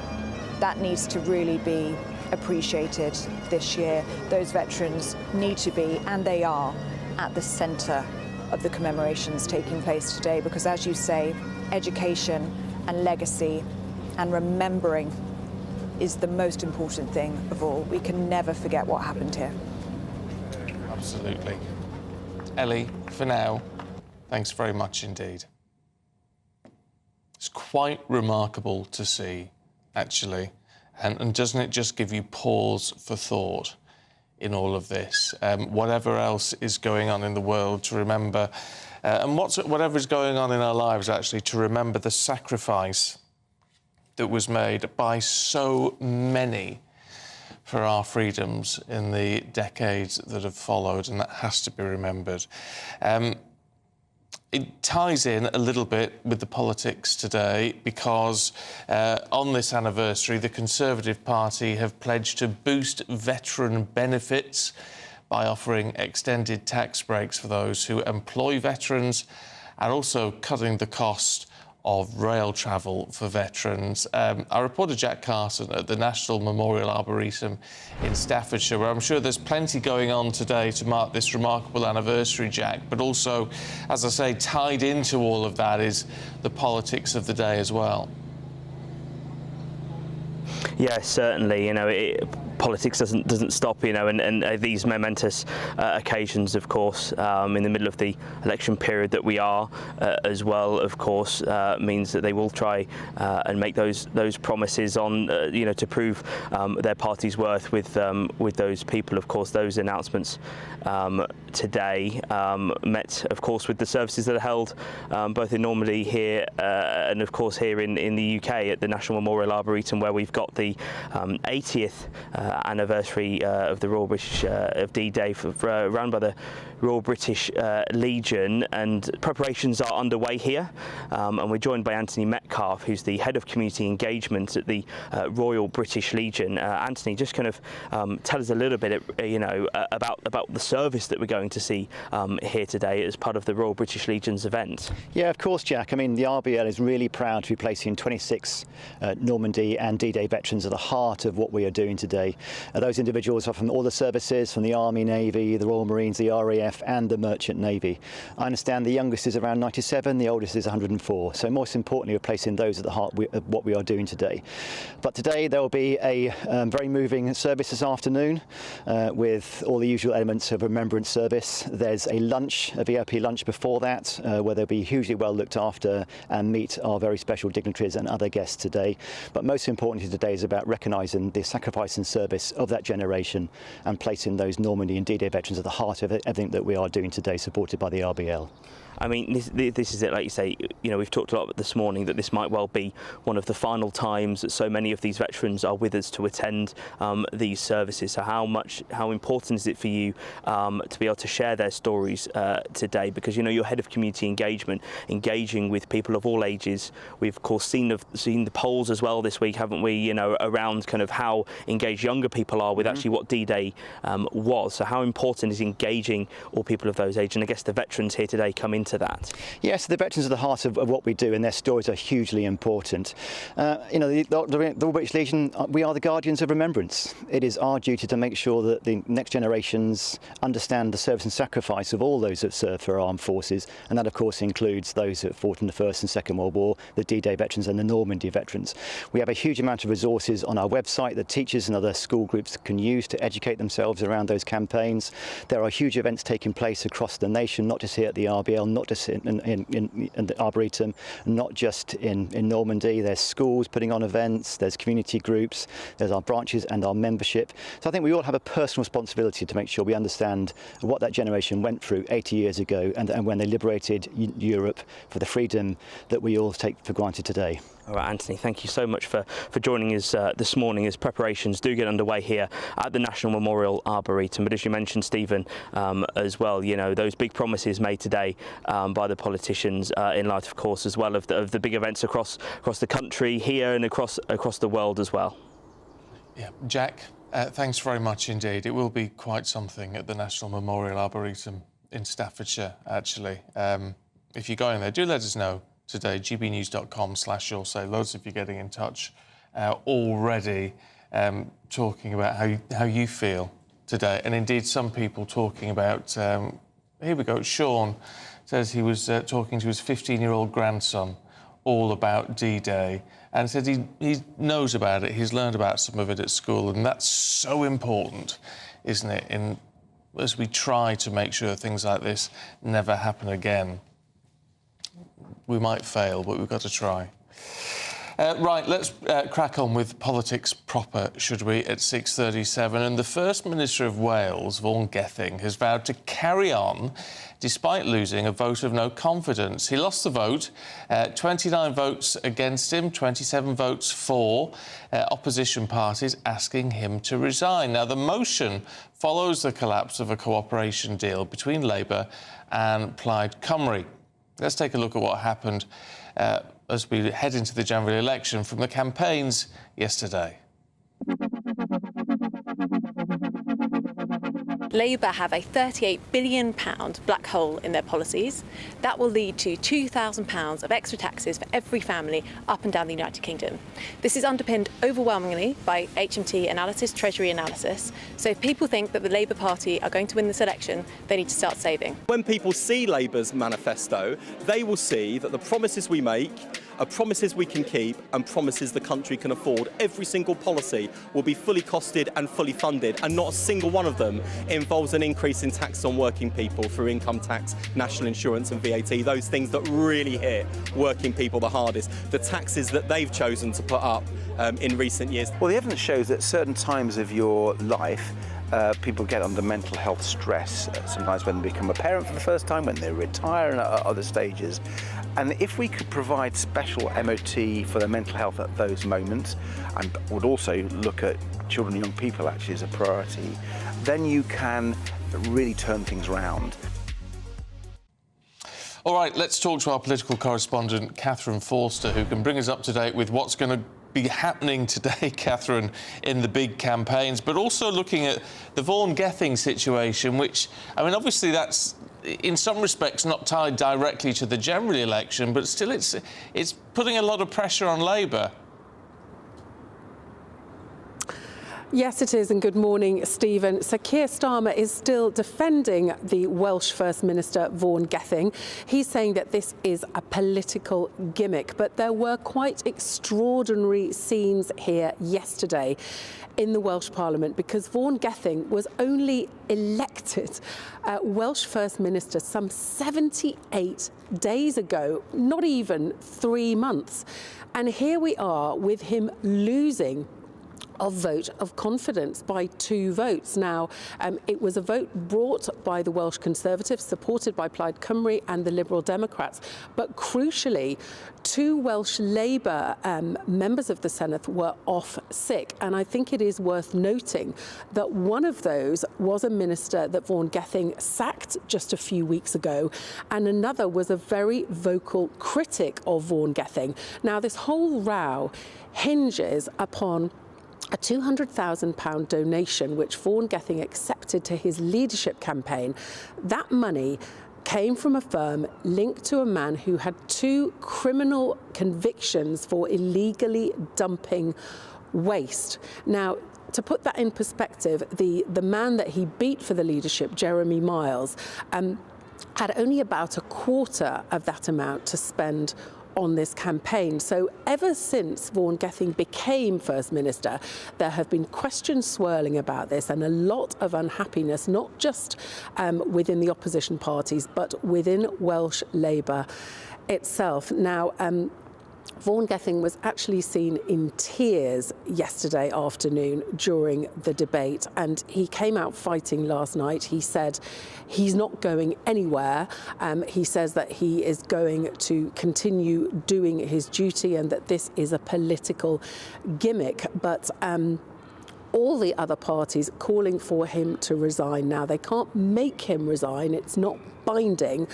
S9: that needs to really be appreciated this year. Those veterans need to be, and they are, at the centre of the commemorations taking place today, because, as you say, education and legacy and remembering is the most important thing of all. We can never forget what happened here.
S2: Absolutely. Ellie, for now, thanks very much indeed. It's quite remarkable to see, actually, and doesn't it just give you pause for thought in all of this? Whatever else is going on in the world, to remember, and whatever is going on in our lives, actually, to remember the sacrifice that was made by so many for our freedoms in the decades that have followed, and that has to be remembered. It ties in a little bit with the politics today because on this anniversary, the Conservative Party have pledged to boost veteran benefits by offering extended tax breaks for those who employ veterans and also cutting the cost of rail travel for veterans. Our reporter Jack Carson at the National Memorial Arboretum in Staffordshire, where I'm sure there's plenty going on today to mark this remarkable anniversary, Jack, but also, as I say, tied into all of that is the politics of the day as well.
S10: Yeah, certainly. Politics doesn't stop, and these momentous occasions, of course, in the middle of the election period that we are, as well, of course, means that they will try and make those promises on, to prove their party's worth with those people. Of course, those announcements today met, of course, with the services that are held both in Normandy here and, of course, here in the UK at the National Memorial Arboretum, where we've got the 80th anniversary of the Royal British of D-Day run by the Royal British Legion, and preparations are underway here, and we're joined by Anthony Metcalfe, who's the Head of Community Engagement at the Royal British Legion. Anthony, just kind of tell us a little bit, about the service that we're going to see here today as part of the Royal British Legion's event.
S18: Yeah, of course, Jack. I mean, the RBL is really proud to be placing 26 Normandy and D-Day veterans at the heart of what we are doing today. Those individuals are from all the services, from the Army, Navy, the Royal Marines, the RAF and the Merchant Navy. I understand the youngest is around 97, the oldest is 104. So most importantly, we're placing those at the heart of what we are doing today. But today there will be a very moving service this afternoon with all the usual elements of remembrance service. There's a lunch, a VIP lunch before that, where they'll be hugely well looked after and meet our very special dignitaries and other guests today. But most importantly today is about recognising the sacrifice and service of that generation and placing those Normandy and D-Day veterans at the heart of everything that we are doing today, supported by the RBL.
S10: I mean, this is it, like you say, we've talked a lot this morning that this might well be one of the final times that so many of these veterans are with us to attend these services. So how important is it for you to be able to share their stories today? Because, you're Head of Community Engagement, engaging with people of all ages. We've, of course, seen the polls as well this week, haven't we, around kind of how engaged younger people are with actually what D-Day was. So how important is engaging all people of those ages? And I guess the veterans here today come into that.
S18: Yes, the veterans are the heart of what we do, and their stories are hugely important. The Royal British Legion, we are the guardians of remembrance. It is our duty to make sure that the next generations understand the service and sacrifice of all those that serve for our armed forces, and that of course includes those that fought in the First and Second World War, the D-Day veterans and the Normandy veterans. We have a huge amount of resources on our website that teachers and other school groups can use to educate themselves around those campaigns. There are huge events taking place across the nation, not just here at the RBL, not just in the Arboretum, not just in Normandy. There's schools putting on events, there's community groups, there's our branches and our membership. So I think we all have a personal responsibility to make sure we understand what that generation went through 80 years ago and when they liberated Europe for the freedom that we all take for granted today.
S10: All right, Anthony, thank you so much for joining us this morning as preparations do get underway here at the National Memorial Arboretum. But as you mentioned, Stephen, as well, those big promises made today by the politicians in light, of course, as well of the big events across the country here and across the world as well.
S2: Yeah, Jack, thanks very much indeed. It will be quite something at the National Memorial Arboretum in Staffordshire, actually. If you're going there, do let us know today, gbnews.com/you'll say. Loads of you getting in touch already, talking about how you feel today, and indeed some people talking about, here we go, Sean says he was talking to his 15-year-old grandson all about D-Day and said he knows about it, he's learned about some of it at school, and that's so important, isn't it, as we try to make sure things like this never happen again. We might fail, but we've got to try. Right, let's crack on with politics proper, should we, at 6:37. And the First Minister of Wales, Vaughan Gething, has vowed to carry on despite losing a vote of no confidence. He lost the vote, 29 votes against him, 27 votes for, opposition parties asking him to resign. Now, the motion follows the collapse of a cooperation deal between Labour and Plaid Cymru. Let's take a look at what happened as we head into the general election from the campaigns yesterday.
S19: Labour have a £38 billion black hole in their policies. That will lead to £2,000 of extra taxes for every family up and down the United Kingdom. This is underpinned overwhelmingly by HMT analysis, Treasury analysis. So if people think that the Labour Party are going to win this election, they need to start saving.
S20: When people see Labour's manifesto, they will see that the promises we make are promises we can keep and promises the country can afford. Every single policy will be fully costed and fully funded, and not a single one of them involves an increase in tax on working people through income tax, national insurance and VAT, those things that really hit working people the hardest, the taxes that they've chosen to put up in recent years.
S21: Well, the evidence shows that certain times of your life people get under mental health stress, sometimes when they become a parent for the first time, when they retire, and at other stages. And if we could provide special MOT for their mental health at those moments, and would also look at children and young people actually as a priority, then you can really turn things round.
S2: All right, let's talk to our political correspondent, Catherine Forster, who can bring us up to date with what's going to be happening today, Catherine, in the big campaigns, but also looking at the Vaughan Gething situation, which, I mean, obviously that's in some respects not tied directly to the general election, but still it's putting a lot of pressure on Labour.
S22: Yes, it is, and good morning, Stephen. So Keir Starmer is still defending the Welsh First Minister, Vaughan Gething. He's saying that this is a political gimmick, but there were quite extraordinary scenes here yesterday in the Welsh Parliament, because Vaughan Gething was only elected Welsh First Minister some 78 days ago, not even 3 months. And here we are with him losing a vote of confidence by 2 votes. Now, it was a vote brought by the Welsh Conservatives, supported by Plaid Cymru and the Liberal Democrats. But crucially, 2 Welsh Labour members of the Senedd were off sick. And I think it is worth noting that one of those was a minister that Vaughan Gething sacked just a few weeks ago, and another was a very vocal critic of Vaughan Gething. Now, this whole row hinges upon a £200,000 donation which Vaughan Gething accepted to his leadership campaign. That money came from a firm linked to a man who had 2 criminal convictions for illegally dumping waste. Now, to put that in perspective, the man that he beat for the leadership, Jeremy Miles, had only about a quarter of that amount to spend on this campaign. So ever since Vaughan Gething became First Minister, there have been questions swirling about this and a lot of unhappiness, not just within the opposition parties, but within Welsh Labour itself. Now, Vaughan Gething was actually seen in tears yesterday afternoon during the debate, and he came out fighting last night. He said he's not going anywhere. He says that he is going to continue doing his duty and that this is a political gimmick. But all the other parties calling for him to resign now. They can't make him resign. It's not binding,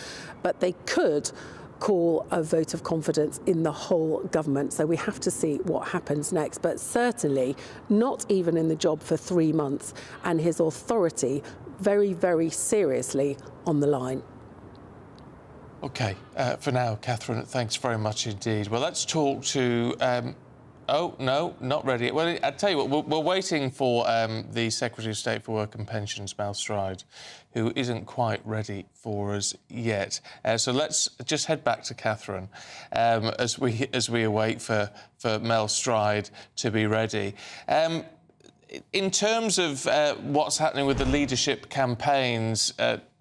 S22: but they could call a vote of confidence in the whole government. So we have to see what happens next, but certainly not even in the job for 3 months, and his authority very, very seriously on the line.
S2: OK, for now, Catherine, thanks very much indeed. Well, let's talk to... oh, no, not ready. Well, I tell you what, we're waiting for the Secretary of State for Work and Pensions, Mel Stride, who isn't quite ready for us yet. So let's just head back to Catherine as we await for Mel Stride to be ready. in terms of what's happening with the leadership campaigns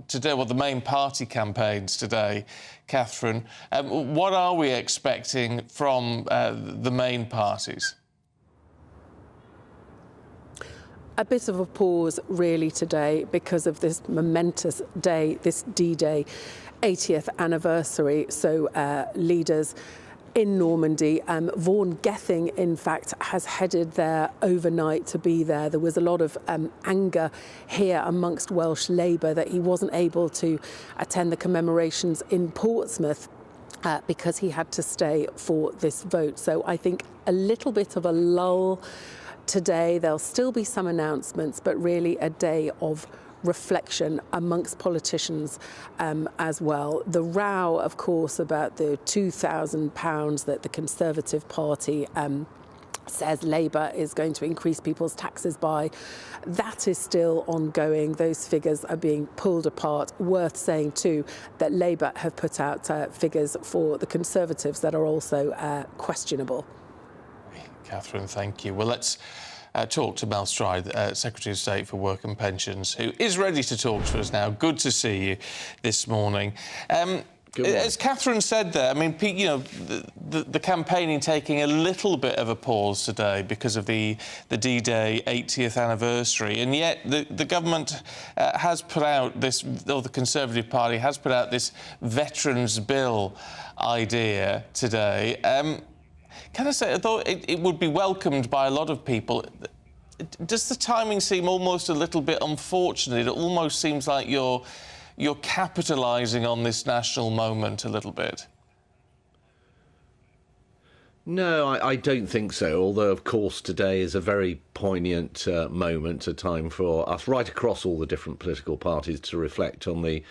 S2: today, well, the main party campaigns today, Catherine, what are we expecting from the main parties?
S22: A bit of a pause, really, today because of this momentous day, this D-Day 80th anniversary. So leaders in Normandy, Vaughan Gething, in fact, has headed there overnight to be there. There was a lot of anger here amongst Welsh Labour that he wasn't able to attend the commemorations in Portsmouth because he had to stay for this vote. So I think a little bit of a lull today. There'll still be some announcements, but really a day of reflection amongst politicians as well. The row, of course, about the £2,000 that the Conservative Party says Labour is going to increase people's taxes by, that is still ongoing. Those figures are being pulled apart. Worth saying too that Labour have put out figures for the Conservatives that are also questionable.
S2: Catherine, thank you. Well, let's talk to Mel Stride, Secretary of State for Work and Pensions, who is ready to talk to us now. Good to see you this morning. As Catherine said there, I mean, you know, the campaigning taking a little bit of a pause today because of the D-Day 80th anniversary, and yet the government has put out this, or the Conservative Party has put out this Veterans Bill idea today. Can I say, although it would be welcomed by a lot of people, does the timing seem almost a little bit unfortunate? It almost seems like you're capitalising on this national moment a little bit.
S1: No, I don't think so, although, of course, today is a very poignant moment, a time for us right across all the different political parties to reflect on the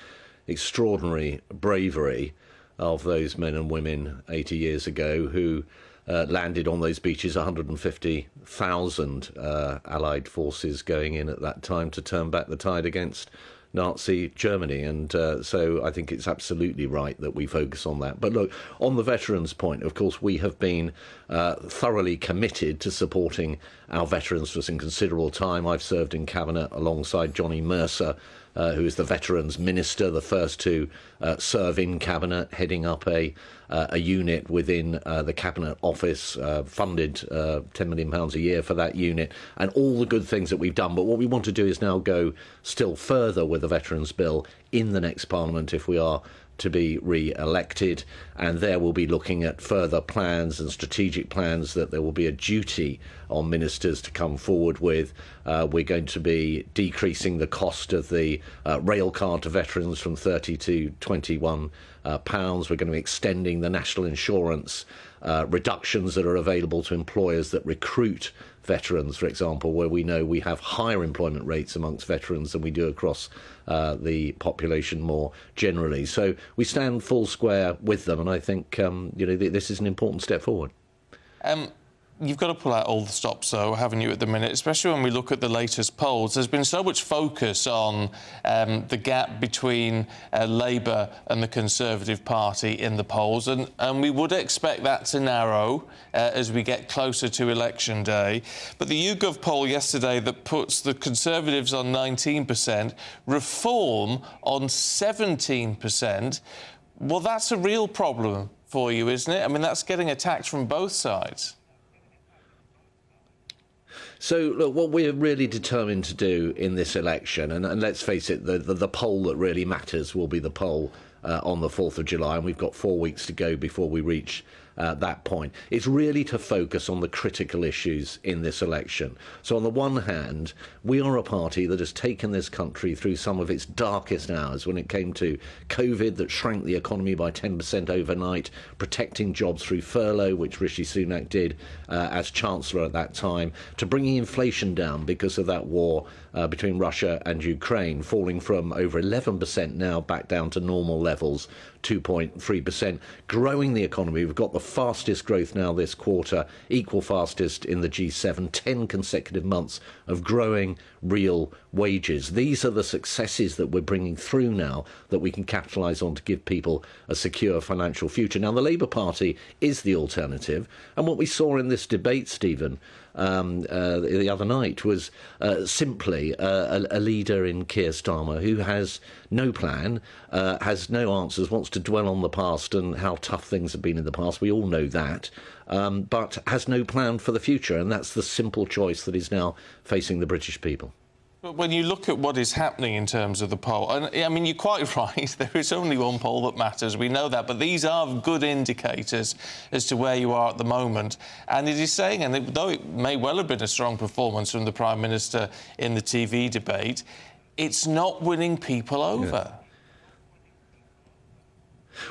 S1: extraordinary bravery of those men and women 80 years ago who landed on those beaches, 150,000 Allied forces going in at that time to turn back the tide against Nazi Germany. And so I think it's absolutely right that we focus on that. But look, on the veterans point, of course, we have been thoroughly committed to supporting our veterans for some considerable time. I've served in Cabinet alongside Johnny Mercer, who is the Veterans Minister, the first to serve in Cabinet, heading up a unit within the Cabinet Office, funded £10 million a year for that unit, and all the good things that we've done. But what we want to do is now go still further with the Veterans Bill in the next Parliament if we are to be re-elected, and there we'll be looking at further plans and strategic plans that there will be a duty on ministers to come forward with. We're going to be decreasing the cost of the rail card to veterans from £30 to £21. We're going to be extending the national insurance reductions that are available to employers that recruit veterans, for example, where we know we have higher employment rates amongst veterans than we do across the population more generally. So we stand full square with them, and I think this is an important step forward.
S2: You've got to pull out all the stops, though, haven't you, at the minute, especially when we look at the latest polls. There's been so much focus on the gap between Labour and the Conservative Party in the polls, and we would expect that to narrow as we get closer to election day. But the YouGov poll yesterday that puts the Conservatives on 19%, Reform on 17%, well, that's a real problem for you, isn't it? I mean, that's getting attacked from both sides.
S1: So, look, what we're really determined to do in this election, and let's face it, the poll that really matters will be the poll on the 4th of July, and we've got 4 weeks to go before we reach that point. It's really to focus on the critical issues in this election. So on the one hand, we are a party that has taken this country through some of its darkest hours when it came to COVID that shrank the economy by 10% overnight, protecting jobs through furlough, which Rishi Sunak did as Chancellor at that time, to bringing inflation down because of that war between Russia and Ukraine, falling from over 11% now back down to normal levels, 2.3%, growing the economy. We've got the fastest growth now this quarter, equal fastest in the G7, 10 consecutive months of growing real wages. These are the successes that we're bringing through now that we can capitalise on to give people a secure financial future. Now, the Labour Party is the alternative, and what we saw in this debate, Stephen, the other night was simply a leader in Keir Starmer who has no plan, has no answers, wants to dwell on the past and how tough things have been in the past. We all know that, but has no plan for the future, and that's the simple choice that is now facing the British people.
S2: But when you look at what is happening in terms of the poll, and I mean, you're quite right, there is only one poll that matters, we know that, but these are good indicators as to where you are at the moment. And it is saying, and though it may well have been a strong performance from the Prime Minister in the TV debate, it's not winning people over.
S1: Yeah.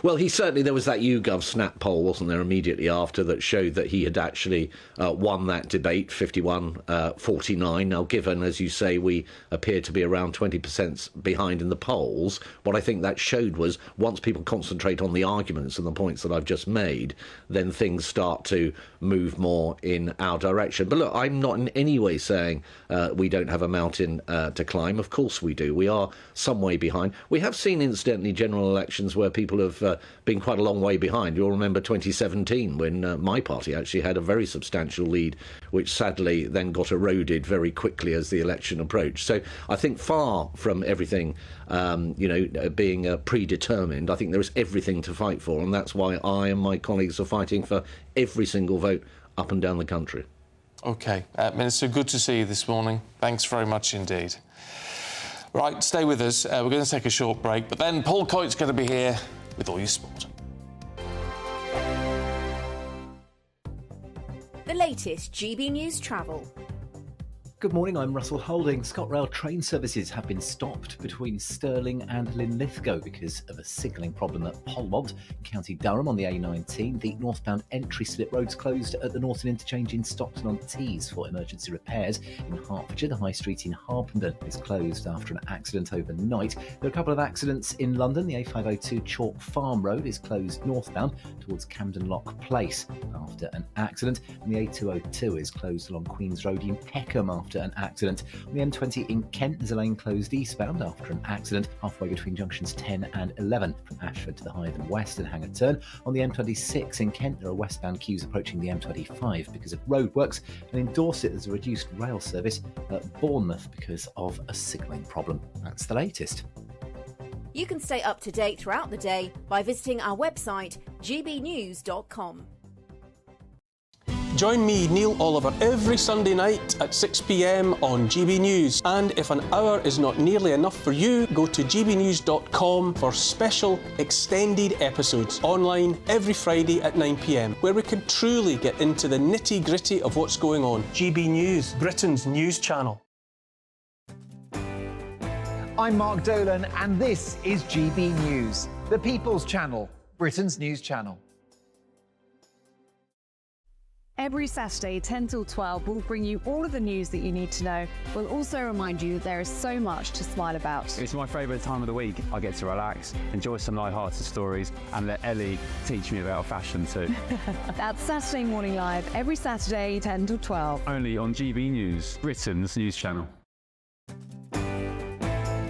S1: Well, there was that YouGov Snap poll, wasn't there, immediately after, that showed that he had actually won that debate, 51-49. Now, given, as you say, we appear to be around 20% behind in the polls, what I think that showed was once people concentrate on the arguments and the points that I've just made, then things start to move more in our direction. But look, I'm not in any way saying we don't have a mountain to climb. Of course we do. We are some way behind. We have seen, incidentally, general elections where people have been quite a long way behind. You'll remember 2017 when my party actually had a very substantial lead, which sadly then got eroded very quickly as the election approached. So I think far from everything being predetermined, I think there is everything to fight for, and that's why I and my colleagues are fighting for every single vote up and down the country.
S2: OK. Minister, good to see you this morning. Thanks very much indeed. Right, stay with us. We're going to take a short break, but then Paul Coyte's going to be here with all your sport.
S3: The latest GB News travel.
S4: Good morning, I'm Russell Holding. ScotRail train services have been stopped between Stirling and Linlithgow because of a signalling problem at Polmont, County Durham on the A19. The northbound entry slip road's closed at the Norton Interchange in Stockton-on-Tees for emergency repairs. In Hertfordshire, the High Street in Harpenden is closed after an accident overnight. There are a couple of accidents in London. The A502 Chalk Farm Road is closed northbound towards Camden Lock Place after an accident, and the A202 is closed along Queen's Road in Peckham after an accident. On the M20 in Kent, there's a lane closed eastbound after an accident halfway between junctions 10 and 11 from Ashford to the Hythe West and Hanger Turn. On the M26 in Kent, there are westbound queues approaching the M25 because of roadworks, and in Dorset there's a reduced rail service at Bournemouth because of a signalling problem. That's the latest.
S3: You can stay up to date throughout the day by visiting our website gbnews.com.
S20: Join me, Neil Oliver, every Sunday night at 6 p.m. on GB News. And if an hour is not nearly enough for you, go to gbnews.com for special extended episodes online every Friday at 9 p.m, where we can truly get into the nitty-gritty of what's going on. GB News, Britain's news channel.
S23: I'm Mark Dolan, and this is GB News, the People's Channel, Britain's news channel.
S24: Every Saturday, 10 till 12, we'll bring you all of the news that you need to know. We'll also remind you that there is so much to smile about.
S25: It's my favourite time of the week. I get to relax, enjoy some light-hearted stories, and let Ellie teach me about fashion too.
S24: That's Saturday Morning Live, every Saturday, 10 till 12.
S25: Only on GB News, Britain's news channel.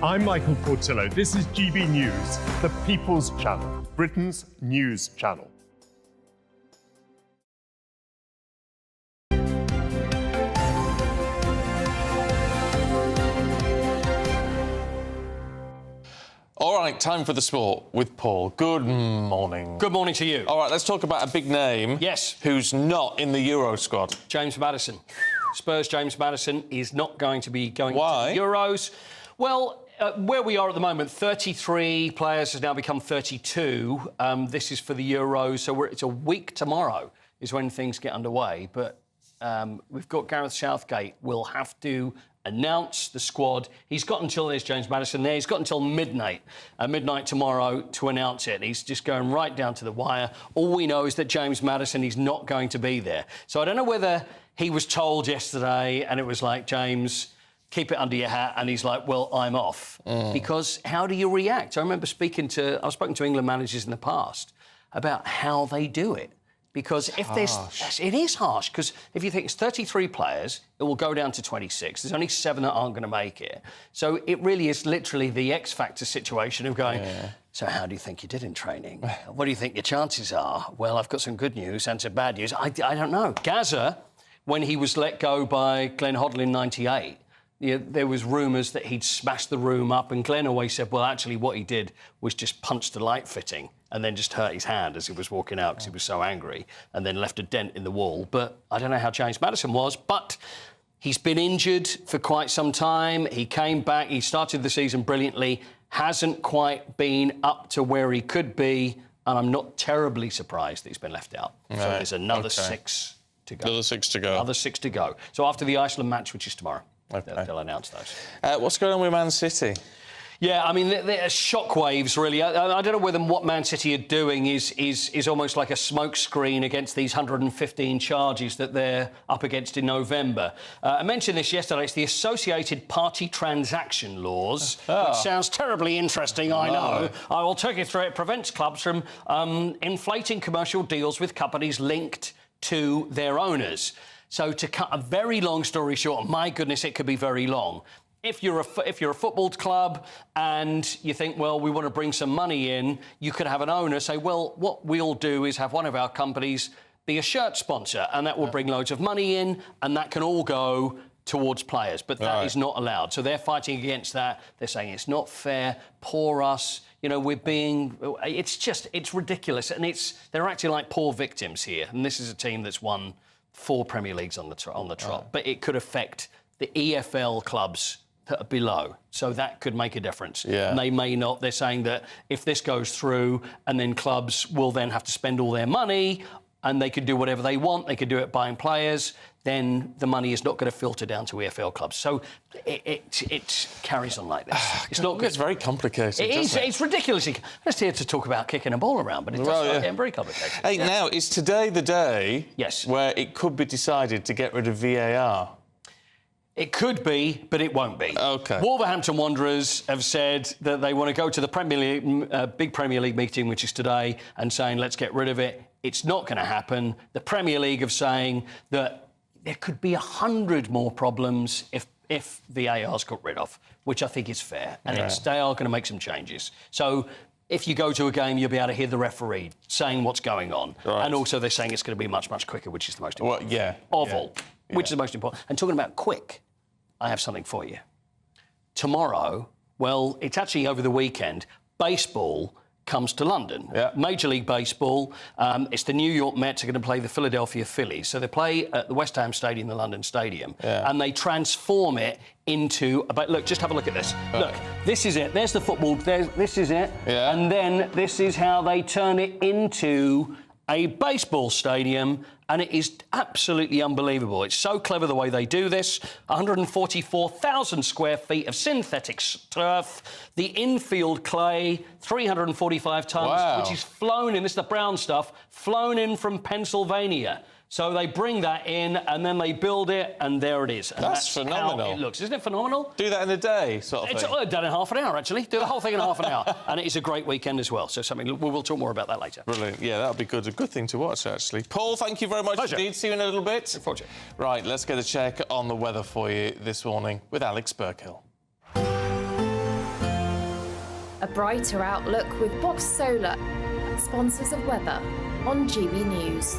S26: I'm Michael Portillo. This is GB News, the People's Channel, Britain's news channel.
S2: All right, time for the sport with Paul. Good morning.
S11: Good morning to you.
S2: All right, let's talk about a big name.
S11: Yes.
S2: Who's not in the Euro squad.
S11: James Maddison. Spurs' James Maddison is not going to be going
S2: Why?
S11: to the Euros. Well, where we are at the moment, 33 players has now become 32. This is for the Euros, so it's a week tomorrow is when things get underway. But we've got Gareth Southgate. We'll have to announce the squad. He's got until there's James Maddison there. He's got until midnight tomorrow to announce it. He's just going right down to the wire. All we know is that James Maddison is not going to be there. So I don't know whether he was told yesterday and it was like, James, keep it under your hat, and he's like, well, I'm off. Because how do you react? I remember I've spoken to England managers in the past about how they do it. Because if it is harsh, because if you think it's 33 players, it will go down to 26. There's only 7 that aren't going to make it. So it really is literally the X Factor situation of going, so how do you think you did in training? What do you think your chances are? Well, I've got some good news and some bad news. I don't know. Gaza when he was let go by Glenn Hoddle in '98. There was rumours that he'd smashed the room up, and Glenn always said, well, actually what he did was just punch the light fitting and then just hurt his hand as he was walking out because he was so angry, and then left a dent in the wall. But I don't know how James Maddison was, but he's been injured for quite some time. He came back, he started the season brilliantly, hasn't quite been up to where he could be, and I'm not terribly surprised that he's been left out.
S2: Right.
S11: So there's another 6 to go.
S2: Another 6 to go.
S11: Another 6 to go. So after the Iceland match, which is tomorrow, they'll announce those.
S2: What's going on with Man City?
S11: Yeah, I mean, they're shockwaves, really. I don't know whether what Man City are doing is almost like a smokescreen against these 115 charges that they're up against in November. I mentioned this yesterday. It's the Associated Party Transaction Laws, which sounds terribly interesting, I know. I will take you through it. It prevents clubs from inflating commercial deals with companies linked to their owners. So to cut a very long story short, my goodness, it could be very long. If you're a football club and you think, well, we want to bring some money in, you could have an owner say, well, what we'll do is have one of our companies be a shirt sponsor, and that will bring loads of money in, and that can all go towards players. But that is not allowed. So they're fighting against that. They're saying it's not fair, poor us. You know, it's ridiculous. And they're acting like poor victims here. And this is a team that's won 4 Premier Leagues on the trot. But it could affect the EFL clubs that are below. So that could make a difference.
S2: Yeah.
S11: And they may not. They're saying that if this goes through and then clubs will then have to spend all their money and they could do whatever they want, they could do it buying players, then the money is not going to filter down to EFL clubs. So it carries on like this. It's not good.
S2: It's very complicated, doesn't it?
S11: It's ridiculous. I'm just here to talk about kicking a ball around, but it does start getting very complicated.
S2: Hey, now, is today the day where it could be decided to get rid of VAR?
S11: It could be, but it won't be.
S2: OK.
S11: Wolverhampton Wanderers have said that they want to go to the Premier League, big Premier League meeting, which is today, and saying, let's get rid of it. It's not going to happen. The Premier League are saying that there could be 100 more problems if VAR's got rid of, which I think is fair. And they are going to make some changes. So if you go to a game, you'll be able to hear the referee saying what's going on. Right. And also they're saying it's going to be much, much quicker, which is the most important. Which is the most important. And talking about quick, I have something for you. Tomorrow, well, it's actually over the weekend, baseball comes to London. Major League Baseball. It's the New York Mets are going to play the Philadelphia Phillies. So they play at the West Ham Stadium, the London Stadium, and they transform it into... But look, just have a look at this. Look, this is it. There's the football. This is it. And then this is how they turn it into a baseball stadium, and it is absolutely unbelievable. It's so clever the way they do this. 144,000 square feet of synthetic turf, the infield clay, 345 tonnes, which is flown in, this is the brown stuff, flown in from Pennsylvania. So they bring that in and then they build it, and there it is. And
S2: that's phenomenal.
S11: How it looks. Isn't it phenomenal?
S2: Do that in a day, sort of
S11: thing. It's done in half an hour, actually. Do the whole thing in half an hour. And it is a great weekend as well. So we'll talk more about that later.
S2: Brilliant. Yeah, that'll be good. A good thing to watch, actually. Paul, thank you very much indeed. See you in a little bit.
S11: Look forward to it.
S2: Right, let's get a check on the weather for you this morning with Alex Burkill.
S5: A brighter outlook with Box Solar, sponsors of weather on GB News.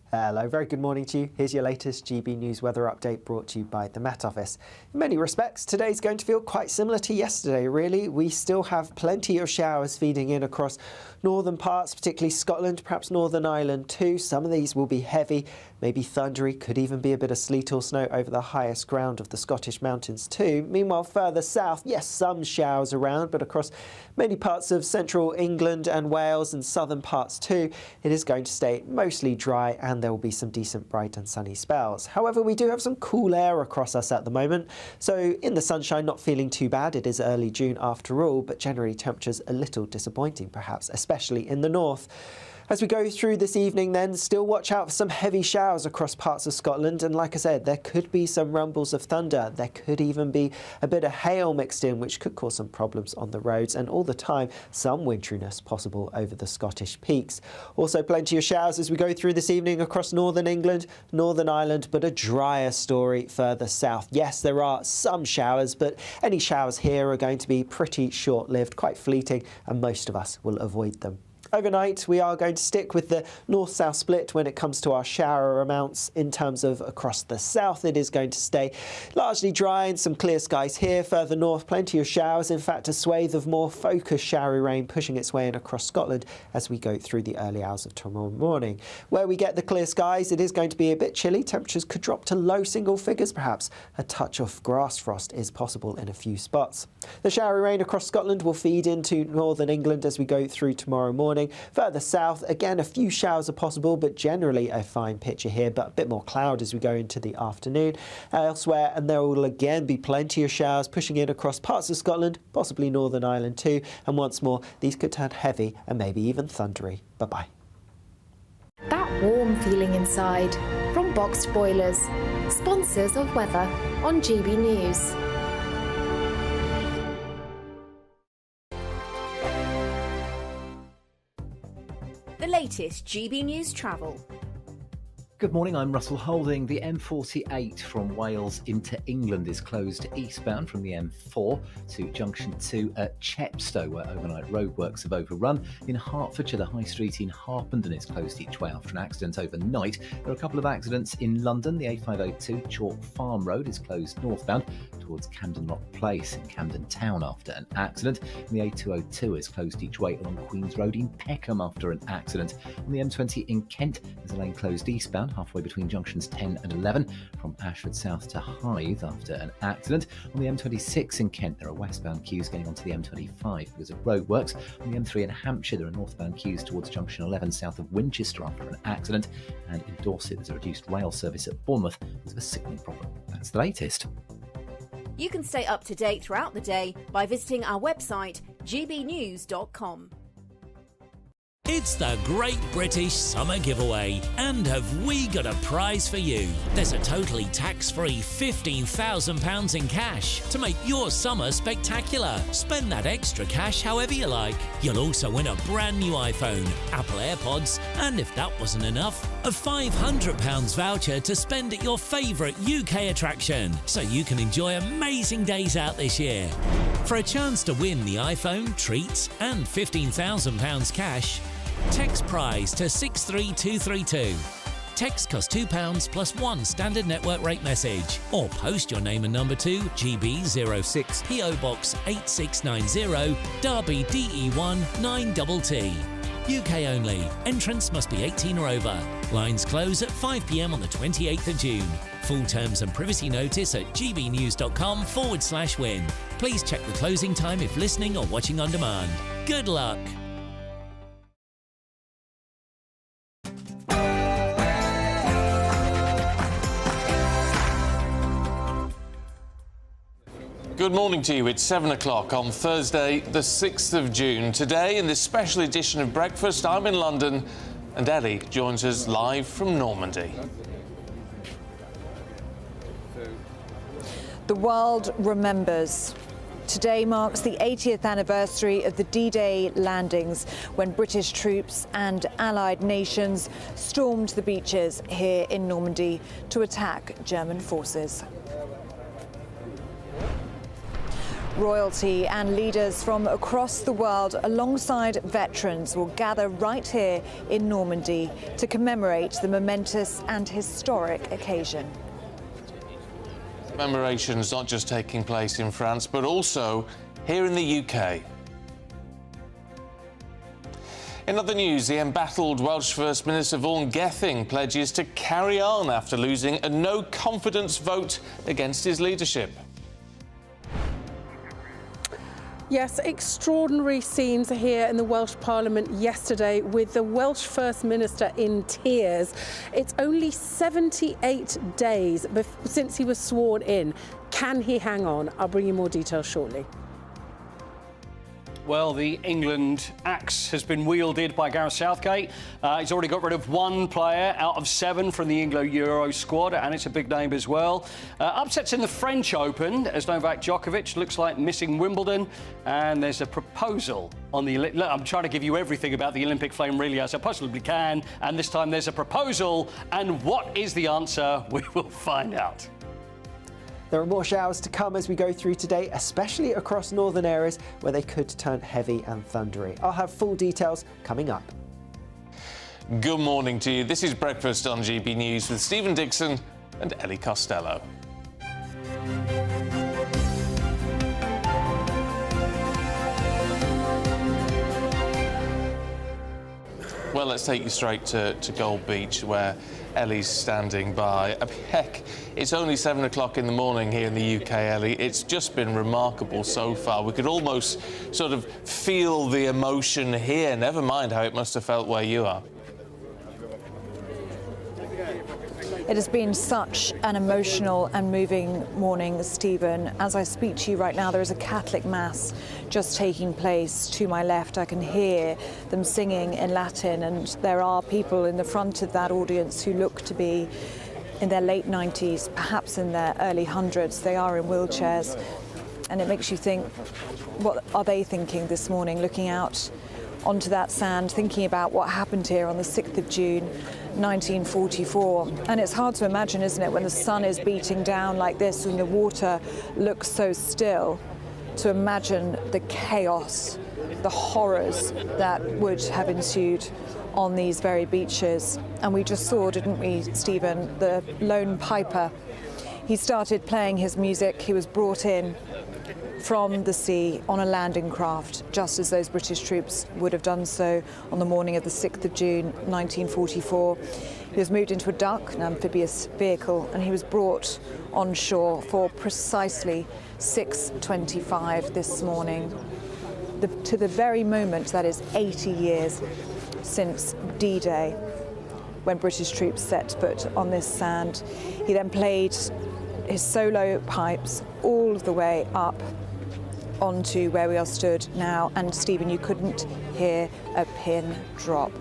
S6: Hello, very good morning to you. Here's your latest GB News weather update brought to you by the Met Office. In many respects, today's going to feel quite similar to yesterday, really. We still have plenty of showers feeding in across northern parts, particularly Scotland, perhaps Northern Ireland too. Some of these will be heavy, maybe thundery, could even be a bit of sleet or snow over the highest ground of the Scottish mountains too. Meanwhile, further south, yes, some showers around, but across many parts of central England and Wales and southern parts too, it is going to stay mostly dry, and there will be some decent bright and sunny spells. However, we do have some cool air across us at the moment, so in the sunshine, not feeling too bad. It is early June after all, but generally temperatures a little disappointing perhaps, especially in the north. As we go through this evening then, still watch out for some heavy showers across parts of Scotland, and like I said, there could be some rumbles of thunder. There could even be a bit of hail mixed in, which could cause some problems on the roads, and all the time some winteriness possible over the Scottish peaks. Also plenty of showers as we go through this evening across northern England, Northern Ireland, but a drier story further south. Yes, there are some showers, but any showers here are going to be pretty short-lived, quite fleeting, and most of us will avoid them. Overnight, we are going to stick with the north-south split when it comes to our shower amounts. In terms of across the south, it is going to stay largely dry and some clear skies here. Further north, plenty of showers. In fact, a swathe of more focused showery rain pushing its way in across Scotland as we go through the early hours of tomorrow morning. Where we get the clear skies, it is going to be a bit chilly. Temperatures could drop to low single figures, perhaps. A touch of grass frost is possible in a few spots. The showery rain across Scotland will feed into northern England as we go through tomorrow morning. Further south, again, a few showers are possible, but generally a fine picture here, but a bit more cloud as we go into the afternoon. Elsewhere, and there will again be plenty of showers pushing in across parts of Scotland, possibly Northern Ireland too. And once more, these could turn heavy and maybe even thundery. Bye-bye.
S5: That warm feeling inside from Boxed Boilers, sponsors of weather on GB News.
S3: The latest GB News travel.
S4: Good morning, I'm Russell Holding. The M48 from Wales into England is closed eastbound from the M4 to junction 2 at Chepstow, where overnight roadworks have overrun. In Hertfordshire, the High Street in Harpenden is closed each way after an accident overnight. There are a couple of accidents in London. The A502 Chalk Farm Road is closed northbound towards Camden Lock Place in Camden Town after an accident. And the A202 is closed each way along Queen's Road in Peckham after an accident. On the M20 in Kent, there's a lane closed eastbound halfway between junctions 10 and 11 from Ashford South to Hythe after an accident. On the M26 in Kent, there are westbound queues getting onto the M25 because of roadworks. On the M3 in Hampshire, there are northbound queues towards junction 11 south of Winchester after an accident. And in Dorset, there's a reduced rail service at Bournemouth because of a signalling problem. That's the latest.
S3: You can stay up to date throughout the day by visiting our website gbnews.com.
S7: It's the Great British Summer Giveaway, and have we got a prize for you? There's a totally tax-free £15,000 in cash to make your summer spectacular. Spend that extra cash however you like. You'll also win a brand new iPhone, Apple AirPods, and if that wasn't enough, a £500 voucher to spend at your favourite UK attraction, so you can enjoy amazing days out this year. For a chance to win the iPhone, treats, and £15,000 cash, text prize to 63232. Text costs £2 plus one standard network rate message, or post your name and number to GB06 PO Box 8690 Derby DE1 9TT. UK only. Entrance must be 18 or over. Lines close at 5 p.m. on the 28th of June. Full terms and privacy notice at gbnews.com/win. Please check the closing time if listening or watching on demand. Good luck.
S2: Good morning to you. It's 7 o'clock on Thursday, the 6th of June. Today, in this special edition of Breakfast, I'm in London and Ellie joins us live from Normandy.
S9: The world remembers. Today marks the 80th anniversary of the D-Day landings, when British troops and Allied nations stormed the beaches here in Normandy to attack German forces. Royalty and leaders from across the world alongside veterans will gather right here in Normandy to commemorate the momentous and historic occasion.
S2: Commemorations not just taking place in France, but also here in the UK. In other news, the embattled Welsh First Minister Vaughan Gething pledges to carry on after losing a no-confidence vote against his leadership.
S22: Yes, extraordinary scenes here in the Welsh Parliament yesterday with the Welsh First Minister in tears. It's only 78 days since he was sworn in. Can he hang on? I'll bring you more details shortly.
S11: Well, the England axe has been wielded by Gareth Southgate. He's already got rid of one player out of 7 from the Euro squad, and it's a big name as well. Upsets in the French Open, as Novak Djokovic looks like missing Wimbledon, and there's a proposal on the... Look, I'm trying to give you everything about the Olympic flame really as I possibly can, and this time there's a proposal, and what is the answer? We will find out.
S6: There are more showers to come as we go through today, especially across northern areas where they could turn heavy and thundery. I'll have full details coming up.
S2: Good morning to you. This is Breakfast on GB News with Stephen Dixon and Ellie Costello. Well, let's take you straight to Gold Beach, where Ellie's standing by. I mean, heck, it's only 7 o'clock in the morning here in the UK, Ellie. It's just been remarkable so far. We could almost sort of feel the emotion here, never mind how it must have felt where you are.
S9: It has been such an emotional and moving morning, Stephen. As I speak to you right now, there is a Catholic Mass just taking place to my left. I can hear them singing in Latin, and there are people in the front of that audience who look to be in their late 90s, perhaps in their early hundreds. They are in wheelchairs, and it makes you think, what are they thinking this morning, looking out onto that sand, thinking about what happened here on the 6th of June, 1944. And it's hard to imagine, isn't it, when the sun is beating down like this and the water looks so still, to imagine the chaos, the horrors that would have ensued on these very beaches. And we just saw, didn't we, Stephen, the lone piper. He started playing his music. He was brought in from the sea on a landing craft, just as those British troops would have done so on the morning of the 6th of June 1944. He was moved into a duck, an amphibious vehicle, and he was brought on shore for precisely 6:25 this morning, to the very moment, that is 80 years since D-Day, when British troops set foot on this sand. He then played his solo pipes all the way up onto where we are stood now, and Stephen, you couldn't hear a pin drop.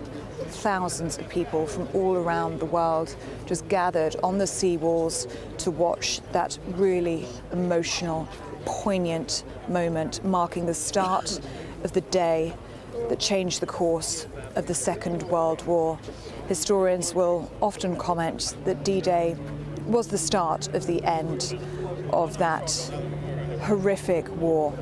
S9: Thousands of people from all around the world just gathered on the sea walls to watch that really emotional, poignant moment, marking the start of the day that changed the course of the Second World War. Historians will often comment that D-Day was the start of the end of that horrific war.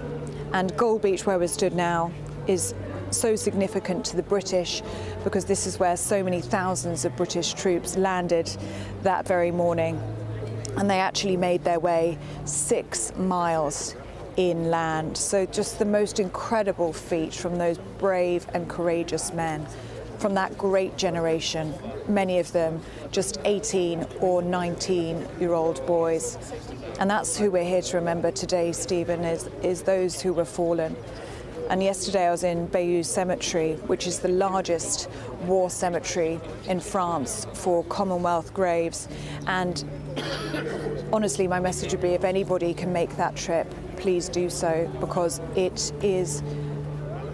S9: And Gold Beach, where we stood now, is so significant to the British because this is where so many thousands of British troops landed that very morning. And they actually made their way 6 miles inland. So just the most incredible feat from those brave and courageous men from that great generation, many of them just 18 or 19-year-old boys. And that's who we're here to remember today, Stephen, is those who were fallen. And yesterday I was in Bayeux Cemetery, which is the largest war cemetery in France for Commonwealth graves. And honestly, my message would be, if anybody can make that trip, please do so, because it is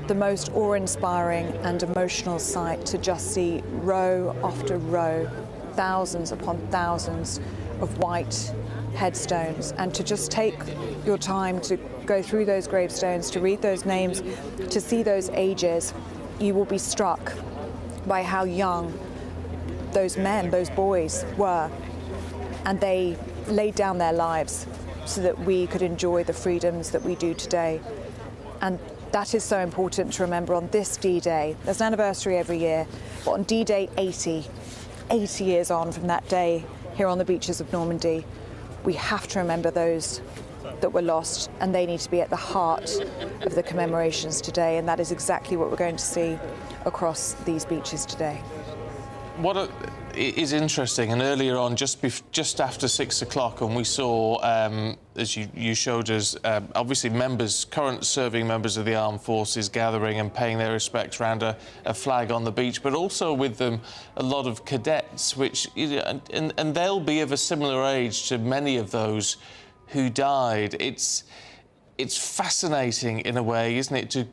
S9: the most awe-inspiring and emotional sight to just see row after row, thousands upon thousands of white headstones, and to just take your time to go through those gravestones, to read those names, to see those ages. You will be struck by how young those men, those boys were, and they laid down their lives so that we could enjoy the freedoms that we do today. And that is so important to remember on this D-Day. There's an anniversary every year, but on D-Day 80 years on from that day here on the beaches of Normandy, we have to remember those that were lost, and they need to be at the heart of the commemorations today, and that is exactly what we're going to see across these beaches today.
S2: What is interesting, and earlier on, just after 6 o'clock, and we saw, as you showed us, obviously current serving members of the armed forces gathering and paying their respects around a flag on the beach, but also with them a lot of cadets, which, and they'll be of a similar age to many of those who died. It's fascinating in a way, isn't it,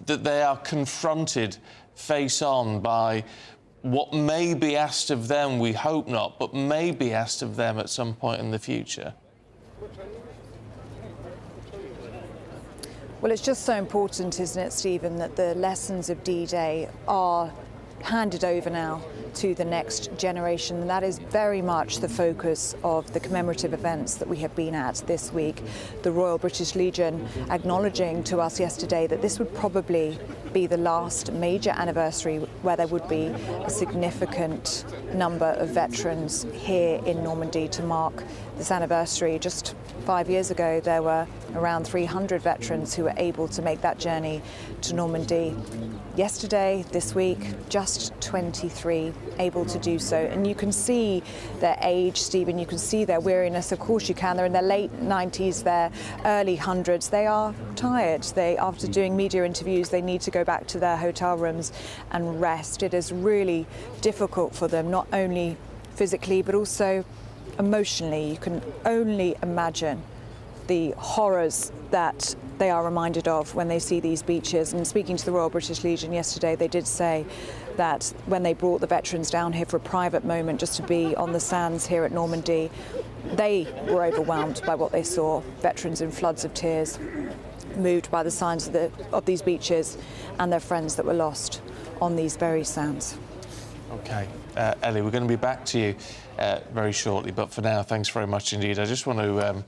S2: that they are confronted face on by what may be asked of them, we hope not, but may be asked of them at some point in the future.
S9: Well, it's just so important, isn't it, Stephen, that the lessons of D-Day are handed over now to the next generation. And that is very much the focus of the commemorative events that we have been at this week. The Royal British Legion acknowledging to us yesterday that this would probably be the last major anniversary where there would be a significant number of veterans here in Normandy to mark this anniversary. Just 5 years ago, there were around 300 veterans who were able to make that journey to Normandy. Yesterday, this week, just 23 able to do so. And you can see their age, Stephen, you can see their weariness. Of course you can. They're in their late 90s, their early hundreds. They are tired. After doing media interviews, they need to go back to their hotel rooms and rest. It is really difficult for them, not only physically, but also emotionally. You can only imagine the horrors that they are reminded of when they see these beaches. And speaking to the Royal British Legion yesterday, they did say that when they brought the veterans down here for a private moment just to be on the sands here at Normandy, they were overwhelmed by what they saw. Veterans in floods of tears, moved by the signs of these beaches and their friends that were lost on these very sands.
S2: OK. Ellie, we're going to be back to you very shortly, but for now, thanks very much indeed. I just want to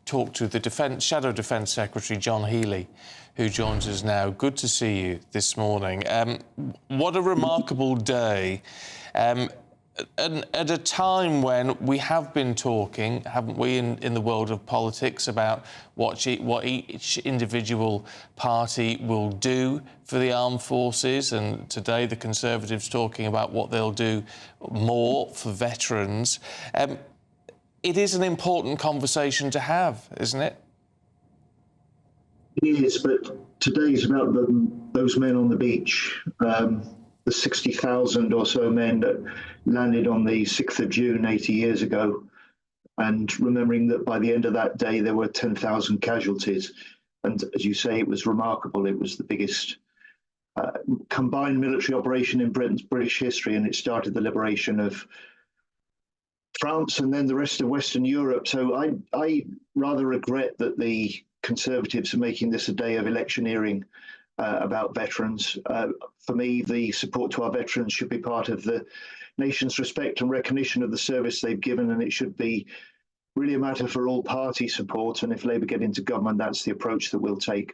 S2: talk to the Shadow Defence Secretary, John Healey, who joins us now. Good to see you this morning. What a remarkable day. And at a time when we have been talking, haven't we, in the world of politics about what each individual party will do for the armed forces, and today the Conservatives talking about what they'll do more for veterans. It is an important conversation to have, isn't it?
S8: It is, but today's about those men on the beach, the 60,000 or so men that landed on the 6th of June 80 years ago, and remembering that by the end of that day there were 10,000 casualties. And as you say, it was remarkable. It was the biggest combined military operation in British history, and it started the liberation of France and then the rest of Western Europe. So I rather regret that the Conservatives are making this a day of electioneering about veterans. For me, the support to our veterans should be part of the nation's respect and recognition of the service they've given, and it should be really a matter for all party support. And if Labour get into government, that's the approach that we'll take.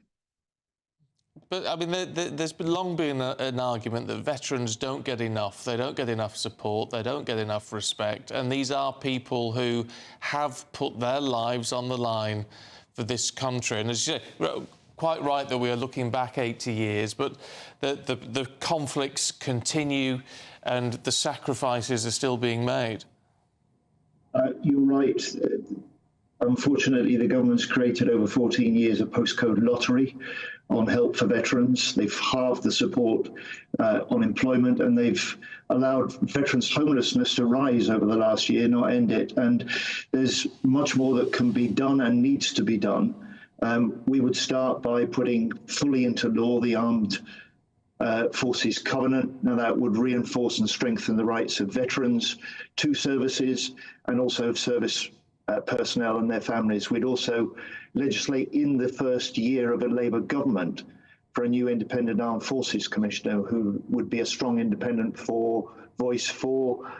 S2: But, I mean, there's long been an argument that veterans don't get enough. They don't get enough support. They don't get enough respect. And these are people who have put their lives on the line for this country. And as you say, quite right that we are looking back 80 years, but the conflicts continue and the sacrifices are still being made.
S8: You're right. Unfortunately, the government's created over 14 years a postcode lottery on help for veterans. They've halved the support on employment, and they've allowed veterans' homelessness to rise over the last year, not end it. And there's much more that can be done and needs to be done. We would start by putting fully into law the Armed Forces Covenant. Now, that would reinforce and strengthen the rights of veterans to services and also of service personnel and their families. We'd also legislate in the first year of a Labour government for a new independent Armed Forces Commissioner who would be a strong independent voice for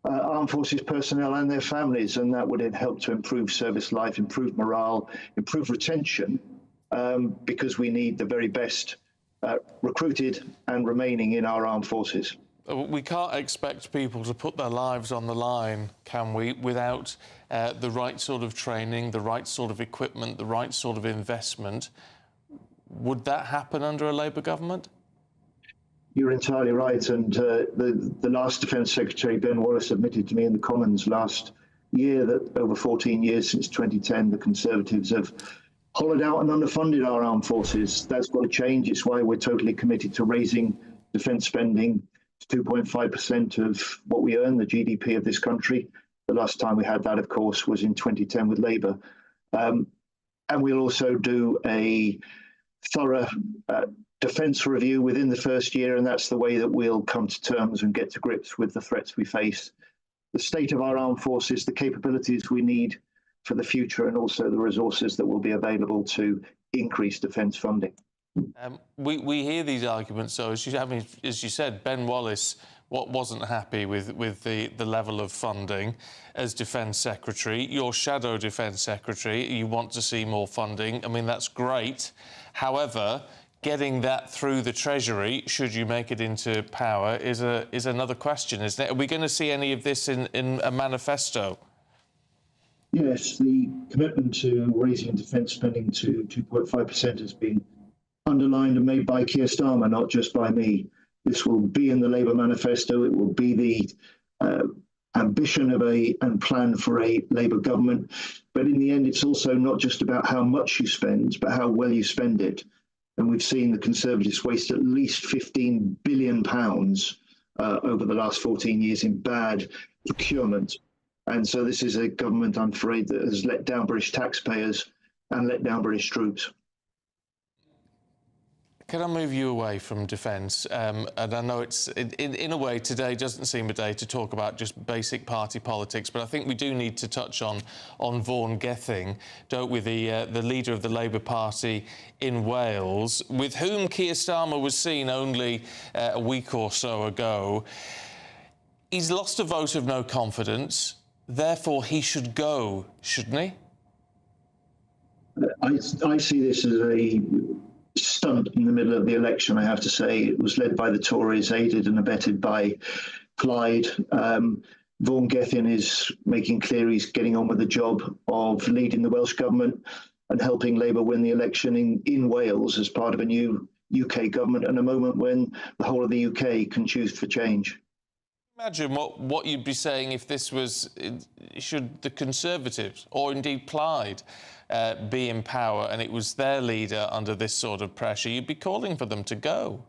S8: Armed Forces personnel and their families, and that would help to improve service life, improve morale, improve retention, because we need the very best recruited and remaining in our armed forces.
S2: We can't expect people to put their lives on the line, can we, without the right sort of training, the right sort of equipment, the right sort of investment. Would that happen under a Labour government?
S8: You're entirely right. And the last Defence Secretary, Ben Wallace, admitted to me in the Commons last year that over 14 years since 2010, the Conservatives have hollowed out and underfunded our armed forces. That's got to change. It's why we're totally committed to raising defence spending to 2.5% of what we earn, the GDP of this country. The last time we had that, of course, was in 2010 with Labour. And we'll also do a thorough defence review within the first year, and that's the way that we'll come to terms and get to grips with the threats we face, the state of our armed forces, the capabilities we need for the future, and also the resources that will be available to increase defence funding.
S2: We hear these arguments, though, as you said, Ben Wallace wasn't happy with the level of funding as Defence Secretary. Your shadow Defence Secretary, you want to see more funding. I mean, that's great. However, getting that through the Treasury, should you make it into power, is another question, isn't it? Are we going to see any of this in a manifesto?
S8: Yes, the commitment to raising defence spending to 2.5% has been underlined and made by Keir Starmer, not just by me. This will be in the Labour manifesto. It will be the ambition of and plan for a Labour government. But in the end, it's also not just about how much you spend, but how well you spend it. And we've seen the Conservatives waste at least £15 billion over the last 14 years in bad procurement. And so this is a government, I'm afraid, that has let down British taxpayers and let down British troops.
S2: Can I move you away from defence? And I know it's, in a way, today doesn't seem a day to talk about just basic party politics, but I think we do need to touch on Vaughan Gething, don't we, the leader of the Labour Party in Wales, with whom Keir Starmer was seen only a week or so ago. He's lost a vote of no confidence, therefore he should go, shouldn't he?
S8: I see this as a stunt in the middle of the election, I have to say. It was led by the Tories, aided and abetted by Plaid. Vaughan Gething is making clear he's getting on with the job of leading the Welsh government and helping Labour win the election in Wales as part of a new UK government, and a moment when the whole of the UK can choose for change.
S2: Imagine what you'd be saying if this was, should the Conservatives, or indeed Plaid, be in power and it was their leader under this sort of pressure. You'd be calling for them to go.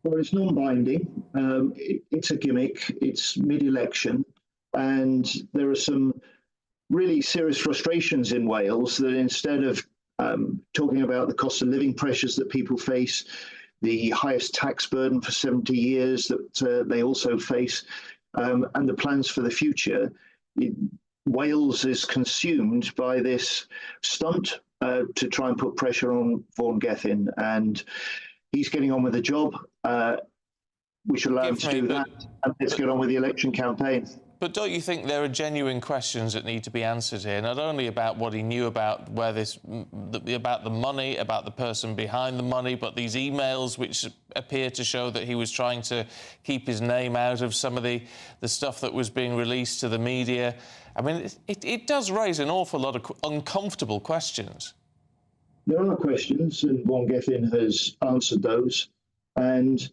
S8: Well, it's non-binding. It's a gimmick. It's mid-election. And there are some really serious frustrations in Wales that instead of talking about the cost of living pressures that people face, the highest tax burden for 70 years that they also face, and the plans for the future, Wales is consumed by this stunt to try and put pressure on Vaughan Gething, and he's getting on with the job. We should allow him to do that, and let's get on with the election campaign.
S2: But don't you think there are genuine questions that need to be answered here, not only about what he knew about about the money, about the person behind the money, but these emails which appear to show that he was trying to keep his name out of some of the stuff that was being released to the media. I mean, it does raise an awful lot of uncomfortable questions.
S8: There are questions, and Vaughan Gething has answered those. And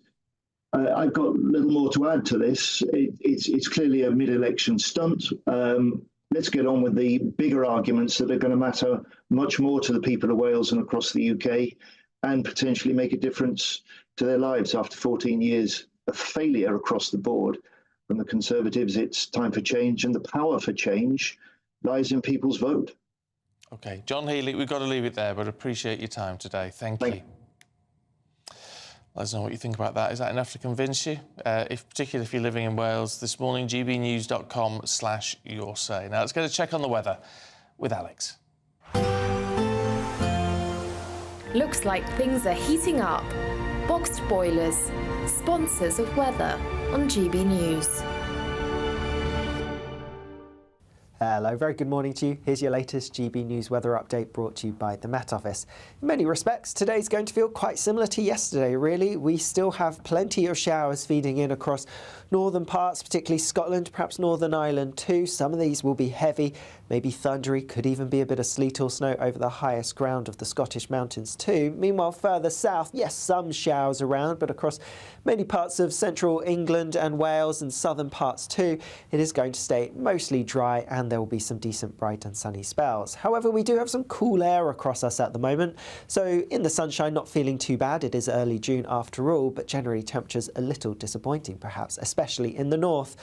S8: I've got little more to add to this. It's clearly a mid-election stunt. Let's get on with the bigger arguments that are going to matter much more to the people of Wales and across the UK, and potentially make a difference to their lives after 14 years of failure across the board. From the Conservatives, it's time for change, and the power for change lies in people's vote.
S2: OK, John Healy, we've got to leave it there, but appreciate your time today. Thank you. Let us know what you think about that. Is that enough to convince you? Particularly if you're living in Wales, this morning, gbnews.com/yoursay. Now, let's get a check on the weather with Alex.
S5: Looks like things are heating up. Boxed boilers, sponsors of weather on GB News.
S6: Hello, very good morning to you. Here's your latest GB News weather update brought to you by the Met Office. In many respects, today's going to feel quite similar to yesterday, really. We still have plenty of showers feeding in across northern parts, particularly Scotland, perhaps Northern Ireland too. Some of these will be heavy, maybe thundery, could even be a bit of sleet or snow over the highest ground of the Scottish mountains too. Meanwhile, further south, yes, some showers around, but across many parts of central England and Wales and southern parts too, it is going to stay mostly dry, and there will be some decent bright and sunny spells. However, we do have some cool air across us at the moment, so in the sunshine, not feeling too bad. It is early June after all, but generally temperatures a little disappointing perhaps, especially in the north.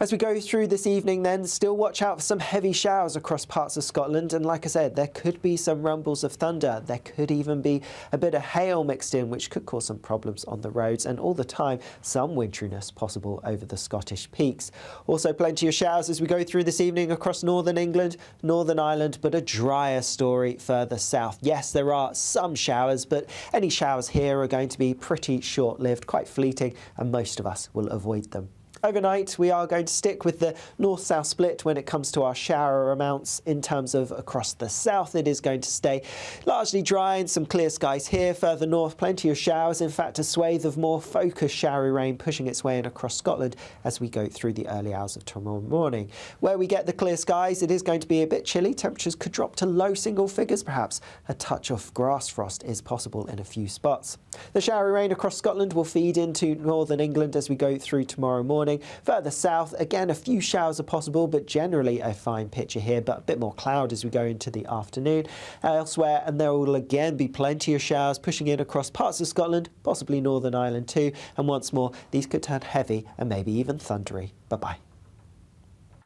S6: As we go through this evening then, still watch out for some heavy showers across parts of Scotland, and like I said, there could be some rumbles of thunder. There could even be a bit of hail mixed in, which could cause some problems on the roads, and all the time some winteriness possible over the Scottish peaks. Also plenty of showers as we go through this evening across northern England, Northern Ireland, but a drier story further south. Yes, there are some showers, but any showers here are going to be pretty short-lived, quite fleeting, and most of us will avoid them. Overnight, we are going to stick with the north-south split when it comes to our shower amounts. In terms of across the south, it is going to stay largely dry and some clear skies here. Further north, plenty of showers. In fact, a swathe of more focused showery rain pushing its way in across Scotland as we go through the early hours of tomorrow morning. Where we get the clear skies, it is going to be a bit chilly. Temperatures could drop to low single figures, perhaps. A touch of grass frost is possible in a few spots. The showery rain across Scotland will feed into northern England as we go through tomorrow morning. Further south, again, a few showers are possible, but generally a fine picture here, but a bit more cloud as we go into the afternoon. Elsewhere, and there will again be plenty of showers pushing in across parts of Scotland, possibly Northern Ireland too, and once more, these could turn heavy and maybe even thundery. Bye-bye.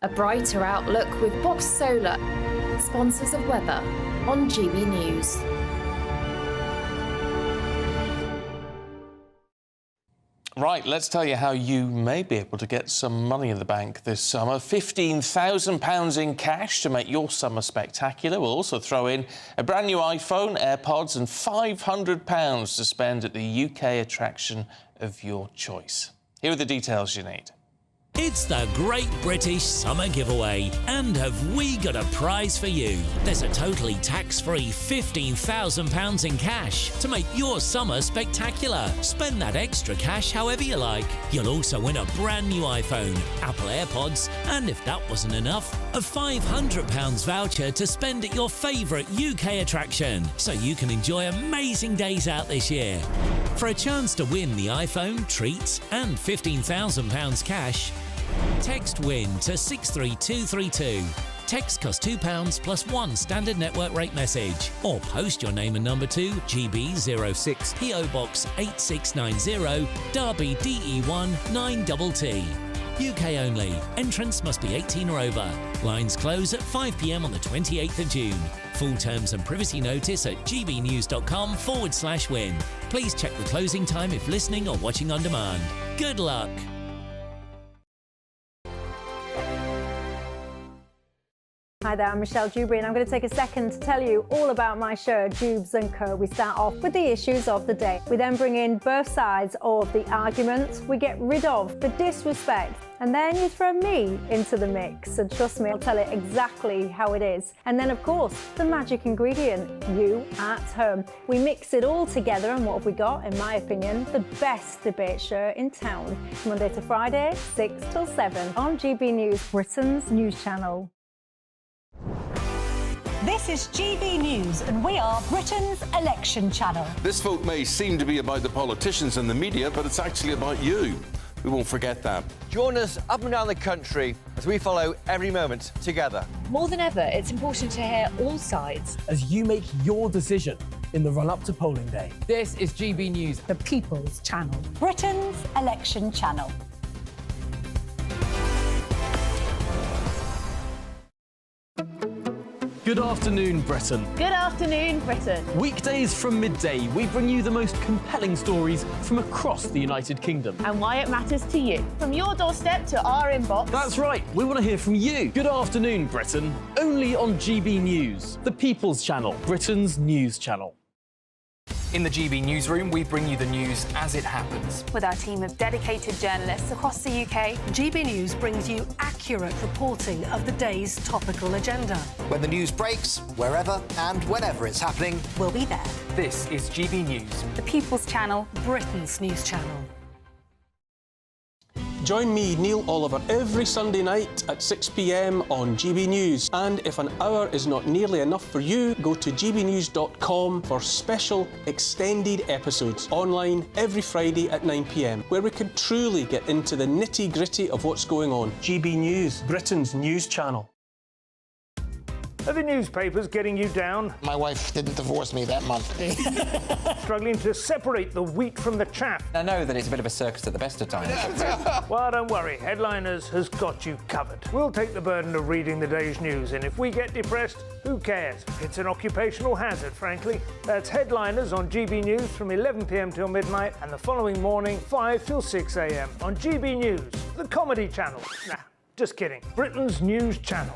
S5: A brighter outlook with Box Solar, sponsors of weather on GB News.
S2: Right, let's tell you how you may be able to get some money in the bank this summer. £15,000 in cash to make your summer spectacular. We'll also throw in a brand new iPhone, AirPods and £500 to spend at the UK attraction of your choice. Here are the details you need.
S7: It's the Great British Summer Giveaway, and have we got a prize for you? There's a totally tax-free £15,000 in cash to make your summer spectacular. Spend that extra cash however you like. You'll also win a brand new iPhone, Apple AirPods, and if that wasn't enough, a £500 voucher to spend at your favourite UK attraction, so you can enjoy amazing days out this year. For a chance to win the iPhone, treats, and £15,000 cash, text WIN to 63232. Text costs £2 plus one standard network rate message. Or post your name and number to GB06 PO Box 8690 Derby DE1 9TT. UK only. Entrance must be 18 or over. Lines close at 5 p.m. on the 28th of June. Full terms and privacy notice at gbnews.com/win. Please check the closing time if listening or watching on demand. Good luck.
S12: Hi there, I'm Michelle Dewberry and I'm going to take a second to tell you all about my show, Dubes & Co. We start off with the issues of the day. We then bring in both sides of the argument. We get rid of the disrespect. And then you throw me into the mix. And trust me, I'll tell it exactly how it is. And then, of course, the magic ingredient, you at home. We mix it all together and what have we got, in my opinion, the best debate show in town. Monday to Friday, 6 till 7 on GB News, Britain's news channel.
S13: This is GB News and we are Britain's election channel.
S14: This vote may seem to be about the politicians and the media, but it's actually about you. We won't forget that.
S15: Join us up and down the country as we follow every moment together.
S16: More than ever, it's important to hear all sides
S17: as you make your decision in the run-up to polling day.
S16: This is GB News,
S13: the People's Channel. Britain's election channel.
S17: Good afternoon, Britain.
S27: Good afternoon, Britain.
S17: Weekdays from midday, we bring you the most compelling stories from across the United Kingdom.
S27: And why it matters to you. From your doorstep to our inbox.
S17: That's right, we want to hear from you. Good afternoon, Britain. Only on GB News, the People's Channel, Britain's news channel.
S28: In the GB Newsroom, we bring you the news as it happens.
S29: With our team of dedicated journalists across the UK,
S30: GB News brings you accurate reporting of the day's topical agenda.
S31: When the news breaks, wherever and whenever it's happening,
S30: we'll be there.
S28: This is GB News,
S29: the People's Channel,
S30: Britain's news channel.
S32: Join me, Neil Oliver, every Sunday night at 6 p.m. on GB News. And if an hour is not nearly enough for you, go to gbnews.com for special extended episodes online every Friday at 9 p.m, where we can truly get into the nitty-gritty of what's going on. GB News, Britain's news channel.
S1: Are the newspapers getting you down?
S3: My wife didn't divorce me that month.
S1: Struggling to separate the wheat from the chaff?
S4: I know that it's a bit of a circus at the best of times.
S1: Well, don't worry, Headliners has got you covered. We'll take the burden of reading the day's news, and if we get depressed, who cares? It's an occupational hazard, frankly. That's Headliners on GB News from 11 p.m. till midnight, and the following morning, 5 till 6 a.m. on GB News, the comedy channel. Nah, just kidding. Britain's news channel.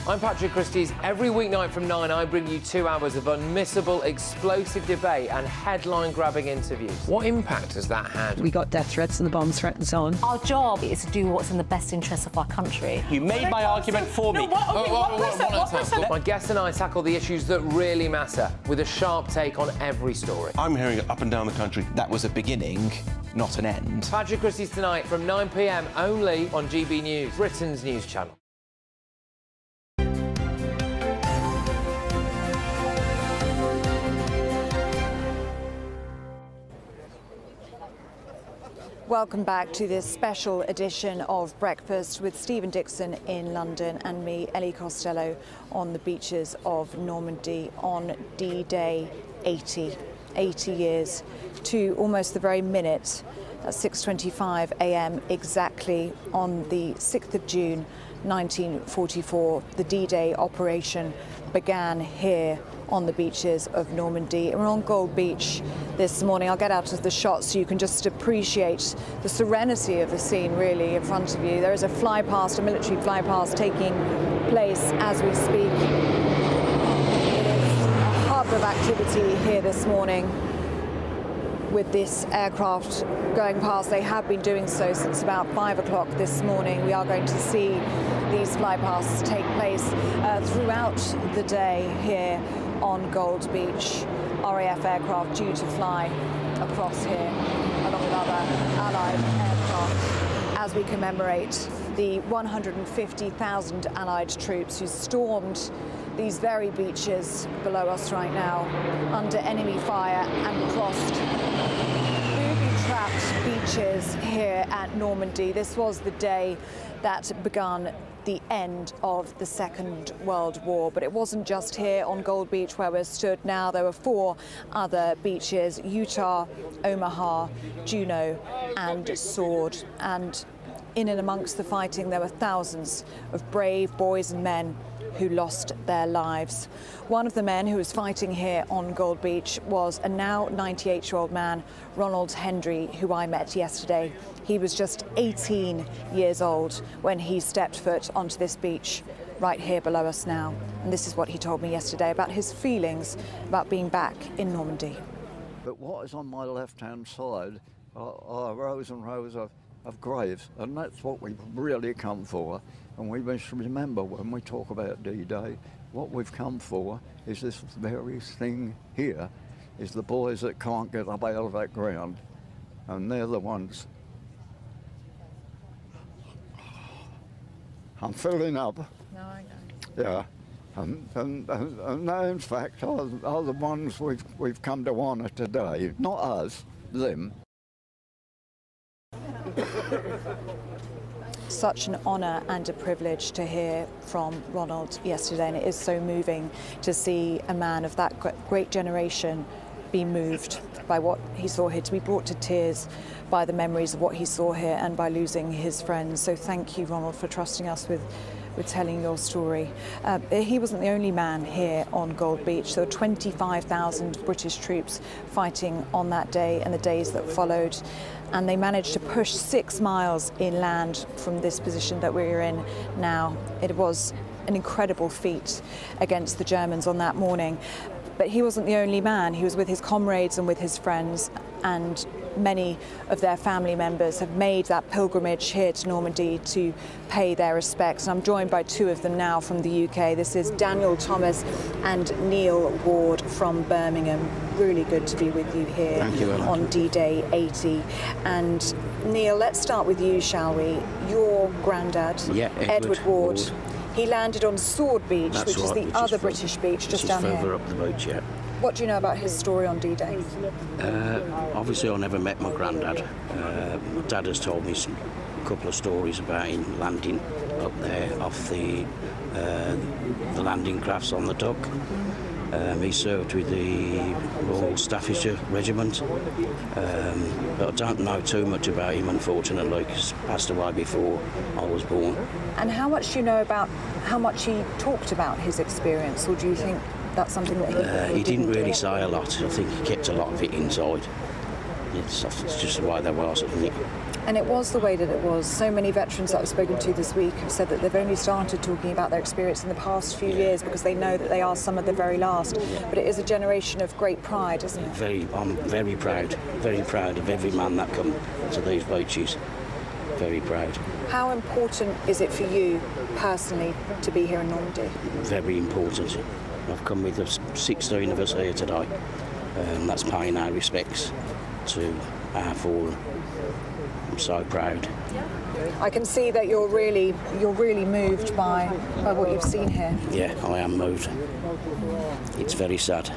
S10: I'm Patrick Christie's. Every weeknight from 9, I bring you 2 hours of unmissable, explosive debate and headline-grabbing interviews. What impact has that had?
S18: We got death threats and the bomb threats on.
S30: Our job is to do what's in the best interest of our country.
S4: You made my argument for me.
S10: My guest and I tackle the issues that really matter, with a sharp take on every story.
S14: I'm hearing it up and down the country.
S4: That was a beginning, not an end.
S10: Patrick Christie's tonight from 9 p.m. only on GB News, Britain's news channel.
S9: Welcome back to this special edition of Breakfast with Stephen Dixon in London and me, Ellie Costello, on the beaches of Normandy on D-Day 80 years to almost the very minute at 6:25 a.m. exactly on the 6th of June 1944. The D-Day operation began here on the beaches of Normandy. We're on Gold Beach this morning. I'll get out of the shot so you can just appreciate the serenity of the scene really in front of you. There is a flypast, a military flypast taking place as we speak. It is a hub of activity here this morning with this aircraft going past. They have been doing so since about 5 o'clock this morning. We are going to see these flypasts take place throughout the day here on Gold Beach. RAF aircraft due to fly across here along with other Allied aircraft as we commemorate the 150,000 Allied troops who stormed these very beaches below us right now under enemy fire and crossed booby-trapped beaches here at Normandy. This was the day that began the end of the Second World War. But it wasn't just here on Gold Beach where we're stood now. There were 4 other beaches: Utah, Omaha, Juneau and Sword. And in and amongst the fighting there were thousands of brave boys and men who lost their lives. One of the men who was fighting here on Gold Beach was a now 98-year-old man, Ronald Hendry, who I met yesterday. He was just 18 years old when he stepped foot onto this beach right here below us now. And this is what he told me yesterday about his feelings about being back in Normandy.
S19: But what is on my left-hand side are rows and rows of graves, and that's what we've really come for. And we must remember when we talk about D-Day, what we've come for is this very thing here, is the boys that can't get up out of that ground. And they're the ones. I'm filling up.
S9: No, I know.
S19: Yeah. And they, in fact, are the ones we've come to honour today. Not us, them.
S9: Such an honour and a privilege to hear from Ronald yesterday, and it is so moving to see a man of that great generation be moved by what he saw here, to be brought to tears by the memories of what he saw here and by losing his friends. So thank you, Ronald, for trusting us with telling your story. He wasn't the only man here on Gold Beach. There were 25,000 British troops fighting on that day and the days that followed. And they managed to push 6 miles inland from this position that we're in now. It was an incredible feat against the Germans on that morning. But he wasn't the only man. He was with his comrades and with his friends, and many of their family members have made that pilgrimage here to Normandy to pay their respects. And I'm joined by 2 of them now from the UK. This is Daniel Thomas and Neil Ward from Birmingham. Really good to be with you here on D-Day 80. And Neil, let's start with you, shall we? Your granddad, Edward Ward. He landed on Sword Beach, which is the other British beach just down here.
S20: Further up the boat, yeah.
S9: What do you know about his story on D-Day?
S20: Obviously, I never met my granddad. My dad has told me a couple of stories about him landing up there off the the landing crafts on the dock. He served with the Royal Staffordshire Regiment, but I don't know too much about him, unfortunately, because he passed away before I was born.
S9: And how much do you know about how much he talked about his experience, or do you think that's something that
S20: he didn't really say a lot. I think he kept a lot of it inside. It's just the way they was, isn't it?
S9: And it was the way that it was. So many veterans that I've spoken to this week have said that they've only started talking about their experience in the past few years because they know that they are some of the very last. But it is a generation of great pride, isn't it?
S20: I'm very proud of every man that come to these beaches. Very proud.
S9: How important is it for you personally to be here in Normandy?
S20: Very important. I've come with the 16 of us here today, and that's paying our respects to our fallen. I'm so proud.
S9: I can see that you're really moved by what you've seen here.
S20: Yeah, I am moved. It's very sad.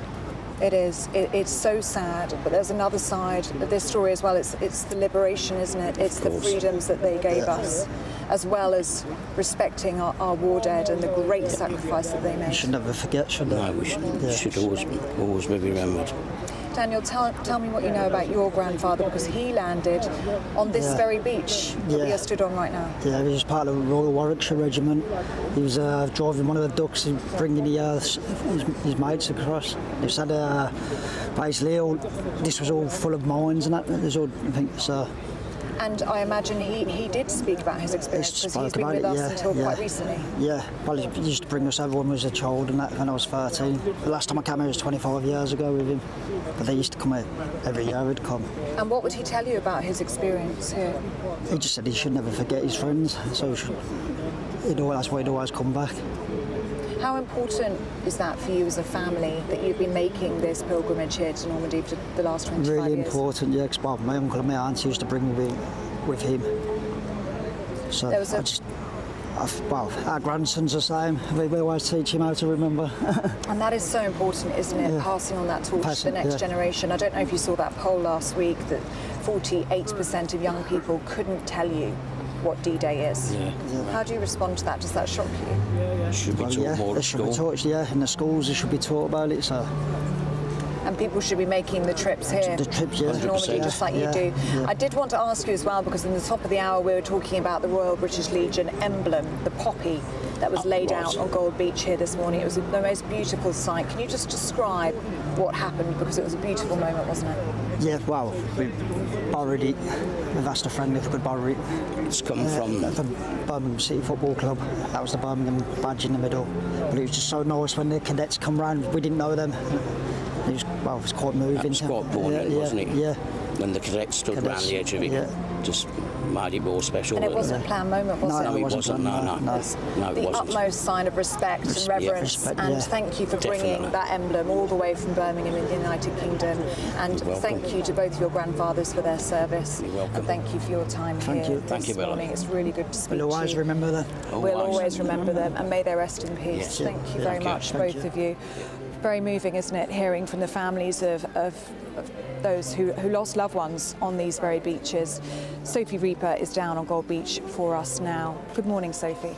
S9: It is. It's so sad, but there's another side of this story as well. It's the liberation, isn't it? It's the freedoms that they gave us, as well as respecting our war dead and the great sacrifice that they made.
S19: We should never forget, should we?
S20: No, we should always be remembered.
S9: Daniel, tell me what you know about your grandfather, because he landed on this very beach that we are stood on right now.
S2: Yeah, he was part of the Royal Warwickshire Regiment. He was driving one of the ducks and bringing his mates across. They said basically this was all full of mines and that. There's all, I think so.
S9: And I imagine he did speak about his experience because he's been with us until quite recently.
S2: Yeah, well, he used to bring us over when I was a child and that when I was 13. The last time I came here was 25 years ago with him. But they used to come here every year, he'd come.
S9: And what would he tell you about his experience here?
S2: He just said he should never forget his friends, so that's why he'd always come back.
S9: How important is that for you as a family, that you've been making this pilgrimage here to Normandy for the last 25 years?
S2: Really important, yeah, because my uncle and my aunt used to bring me with him. So our grandson's the same. We always teach him how to remember.
S9: And that is so important, isn't it? Yeah. Passing on that torch to the next generation. I don't know if you saw that poll last week that 48% of young people couldn't tell you what D-Day is.
S20: Yeah.
S9: How do you respond to that? Does that shock you?
S20: Should be taught more at school.
S2: In the schools they should be taught about it. So.
S9: And people should be making the trips here to Normandy, just like you do.
S2: Yeah.
S9: I did want to ask you as well, because in the top of the hour we were talking about the Royal British Legion emblem, the poppy that was laid out on Gold Beach here this morning. It was the most beautiful sight. Can you just describe what happened? Because it was a beautiful moment, wasn't it?
S2: Yeah, well, we borrowed it. We've asked a friend if we could borrow it.
S20: It's come from
S2: the Birmingham City Football Club. That was the Birmingham badge in the middle. But it was just so nice when the cadets come round. We didn't know them. It was quite moving.
S20: That was quite poignant, wasn't it?
S2: Yeah.
S20: When the cadets stood round the edge of it, just made it more special.
S9: And it wasn't a planned moment, was it?
S20: No, it wasn't. No, it wasn't.
S9: The utmost sign of respect and reverence. And thank you for bringing that emblem all the way from Birmingham in the United Kingdom. And thank you to both your grandfathers for their service.
S20: You're welcome.
S9: And thank you for your time here this morning. It's really good to speak to you.
S2: We'll always remember them.
S9: We'll always remember them, and may they rest in peace.
S2: Yes.
S9: Thank you very much, both of you. Very moving, isn't it, hearing from the families of those who lost loved ones on these very beaches. Sophie Reaper is down on Gold Beach for us now. Good morning, Sophie.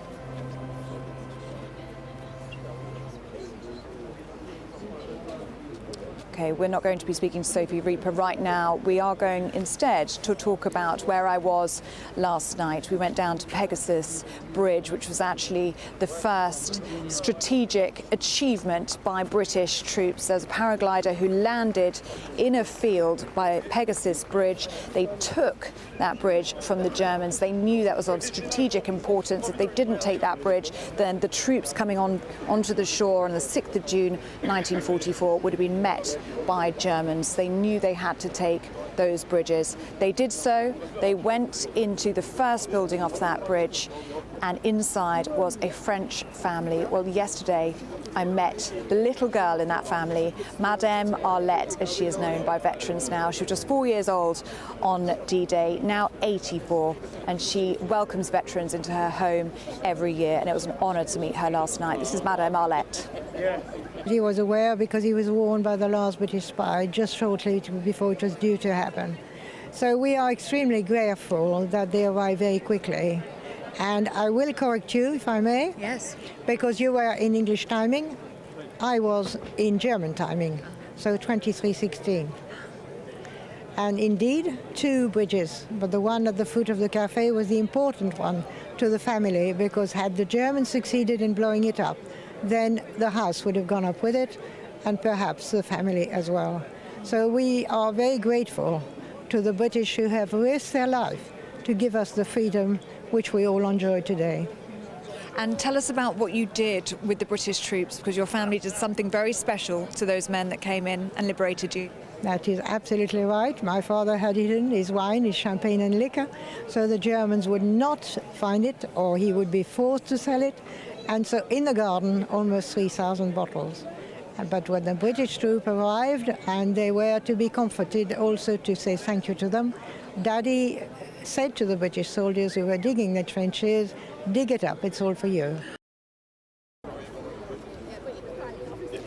S9: Okay, we're not going to be speaking to Sophie Reaper right now. We are going instead to talk about where I was last night. We went down to Pegasus Bridge, which was actually the first strategic achievement by British troops. There's a paraglider who landed in a field by Pegasus Bridge. They took that bridge from the Germans. They knew that was of strategic importance. If they didn't take that bridge, then the troops coming onto the shore on the 6th of June 1944 would have been met by Germans. They knew they had to take those bridges. They did so. They went into the first building off that bridge, and inside was a French family. Well, yesterday I met the little girl in that family, Madame Arlette, as she is known by veterans now. She was just 4 years old on D-Day, now 84, and she welcomes veterans into her home every year, and it was an honour to meet her last night. This is Madame Arlette.
S5: He was aware because he was warned by the last British spy just shortly before it was due to happen. So we are extremely grateful that they arrived very quickly. And I will correct you, if I may.
S9: Yes.
S5: Because you were in English timing. I was in German timing, so 23:16. And indeed, 2 bridges, but the one at the foot of the cafe was the important one to the family, because had the Germans succeeded in blowing it up, then the house would have gone up with it, and perhaps the family as well. So we are very grateful to the British who have risked their life to give us the freedom which we all enjoy today.
S9: And tell us about what you did with the British troops, because your family did something very special to those men that came in and liberated you.
S5: That is absolutely right. My father had hidden his wine, his champagne and liquor, so the Germans would not find it, or he would be forced to sell it. And so in the garden, almost 3,000 bottles. But when the British troop arrived, and they were to be comforted also to say thank you to them, Daddy said to the British soldiers who were digging the trenches, dig it up, it's all for you.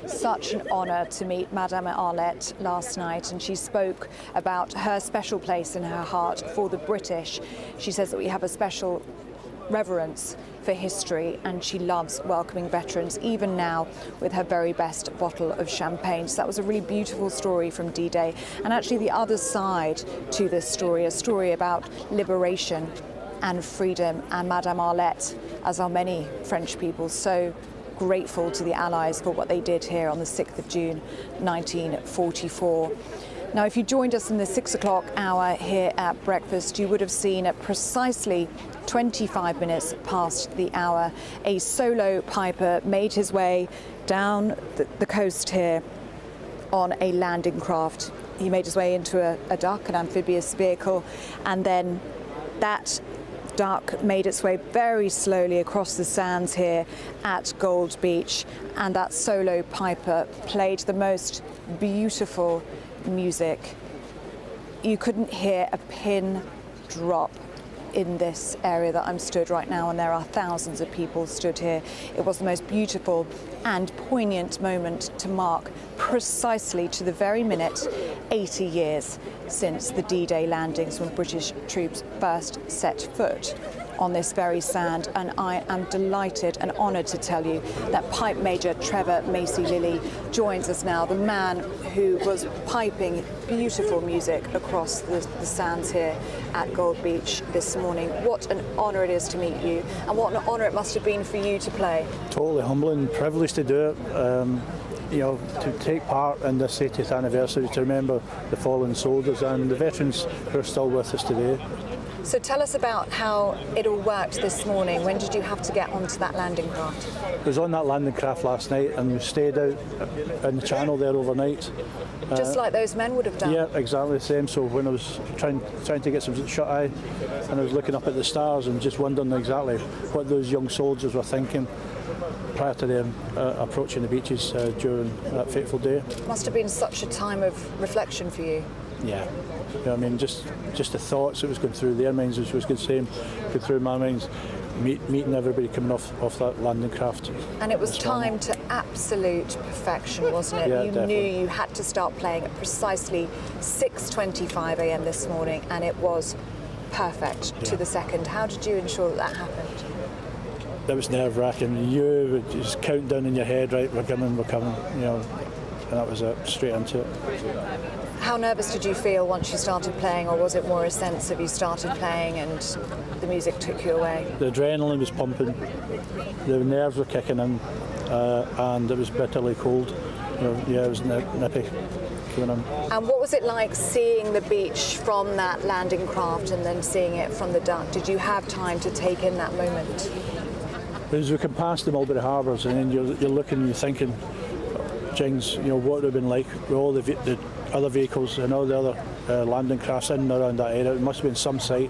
S9: Such an honour to meet Madame Arlette last night, and she spoke about her special place in her heart for the British. She says that we have a special reverence for history, and she loves welcoming veterans, even now with her very best bottle of champagne. So that was a really beautiful story from D-Day. And actually the other side to this story, a story about liberation and freedom, and Madame Arlette, as are many French people, so grateful to the Allies for what they did here on the 6th of June 1944. Now, if you joined us in the 6 o'clock hour here at breakfast, you would have seen at precisely 25 minutes past the hour, a solo piper made his way down the coast here on a landing craft. He made his way into a duck, an amphibious vehicle, and then that duck made its way very slowly across the sands here at Gold Beach, and that solo piper played the most beautiful music. You couldn't hear a pin drop in this area that I'm stood right now, and there are thousands of people stood here. It was the most beautiful and poignant moment to mark precisely to the very minute 80 years since the D-Day landings, when British troops first set foot on this very sand. And I am delighted and honoured to tell you that Pipe Major Trevor Macy-Lilly joins us now, the man who was piping beautiful music across the sands here at Gold Beach this morning. What an honour it is to meet you, and what an honour it must have been for you to play.
S6: Totally humbling, privileged to do it. You know, to take part in this 80th anniversary, to remember the fallen soldiers and the veterans who are still with us today.
S9: So tell us about how it all worked this morning. When did you have to get onto that landing craft?
S6: I was on that landing craft last night, and we stayed out in the channel there overnight.
S9: Just like those men would have done?
S6: Yeah, exactly the same. So when I was trying to get some shut-eye, and I was looking up at the stars and just wondering exactly what those young soldiers were thinking prior to them approaching the beaches during that fateful day.
S9: Must have been such a time of reflection for you.
S6: Yeah, you know, I mean, just the thoughts that was going through their minds, which was going through my minds, meeting everybody coming off that landing craft.
S9: And it was timed to absolute perfection, wasn't it?
S6: Yeah,
S9: you
S6: definitely.
S9: knew you had to start playing at precisely 6:25 a.m. this morning, and it was perfect to the second. How did you ensure that happened?
S6: It was nerve-wracking. You would just count down in your head, right, we're coming, you know, and that was it, straight into it.
S9: How nervous did you feel once you started playing, or was it more a sense of you started playing and the music took you away?
S6: The adrenaline was pumping, the nerves were kicking in, and it was bitterly cold. You know, yeah, it was nippy coming in.
S9: And what was it like seeing the beach from that landing craft and then seeing it from the duck? Did you have time to take in that moment?
S6: As we come past the Mulberry Harbours, and then you're looking and you're thinking, Jings, you know, what it would have been like with all the other vehicles and all the other landing crafts in and around that area. It must have been some sight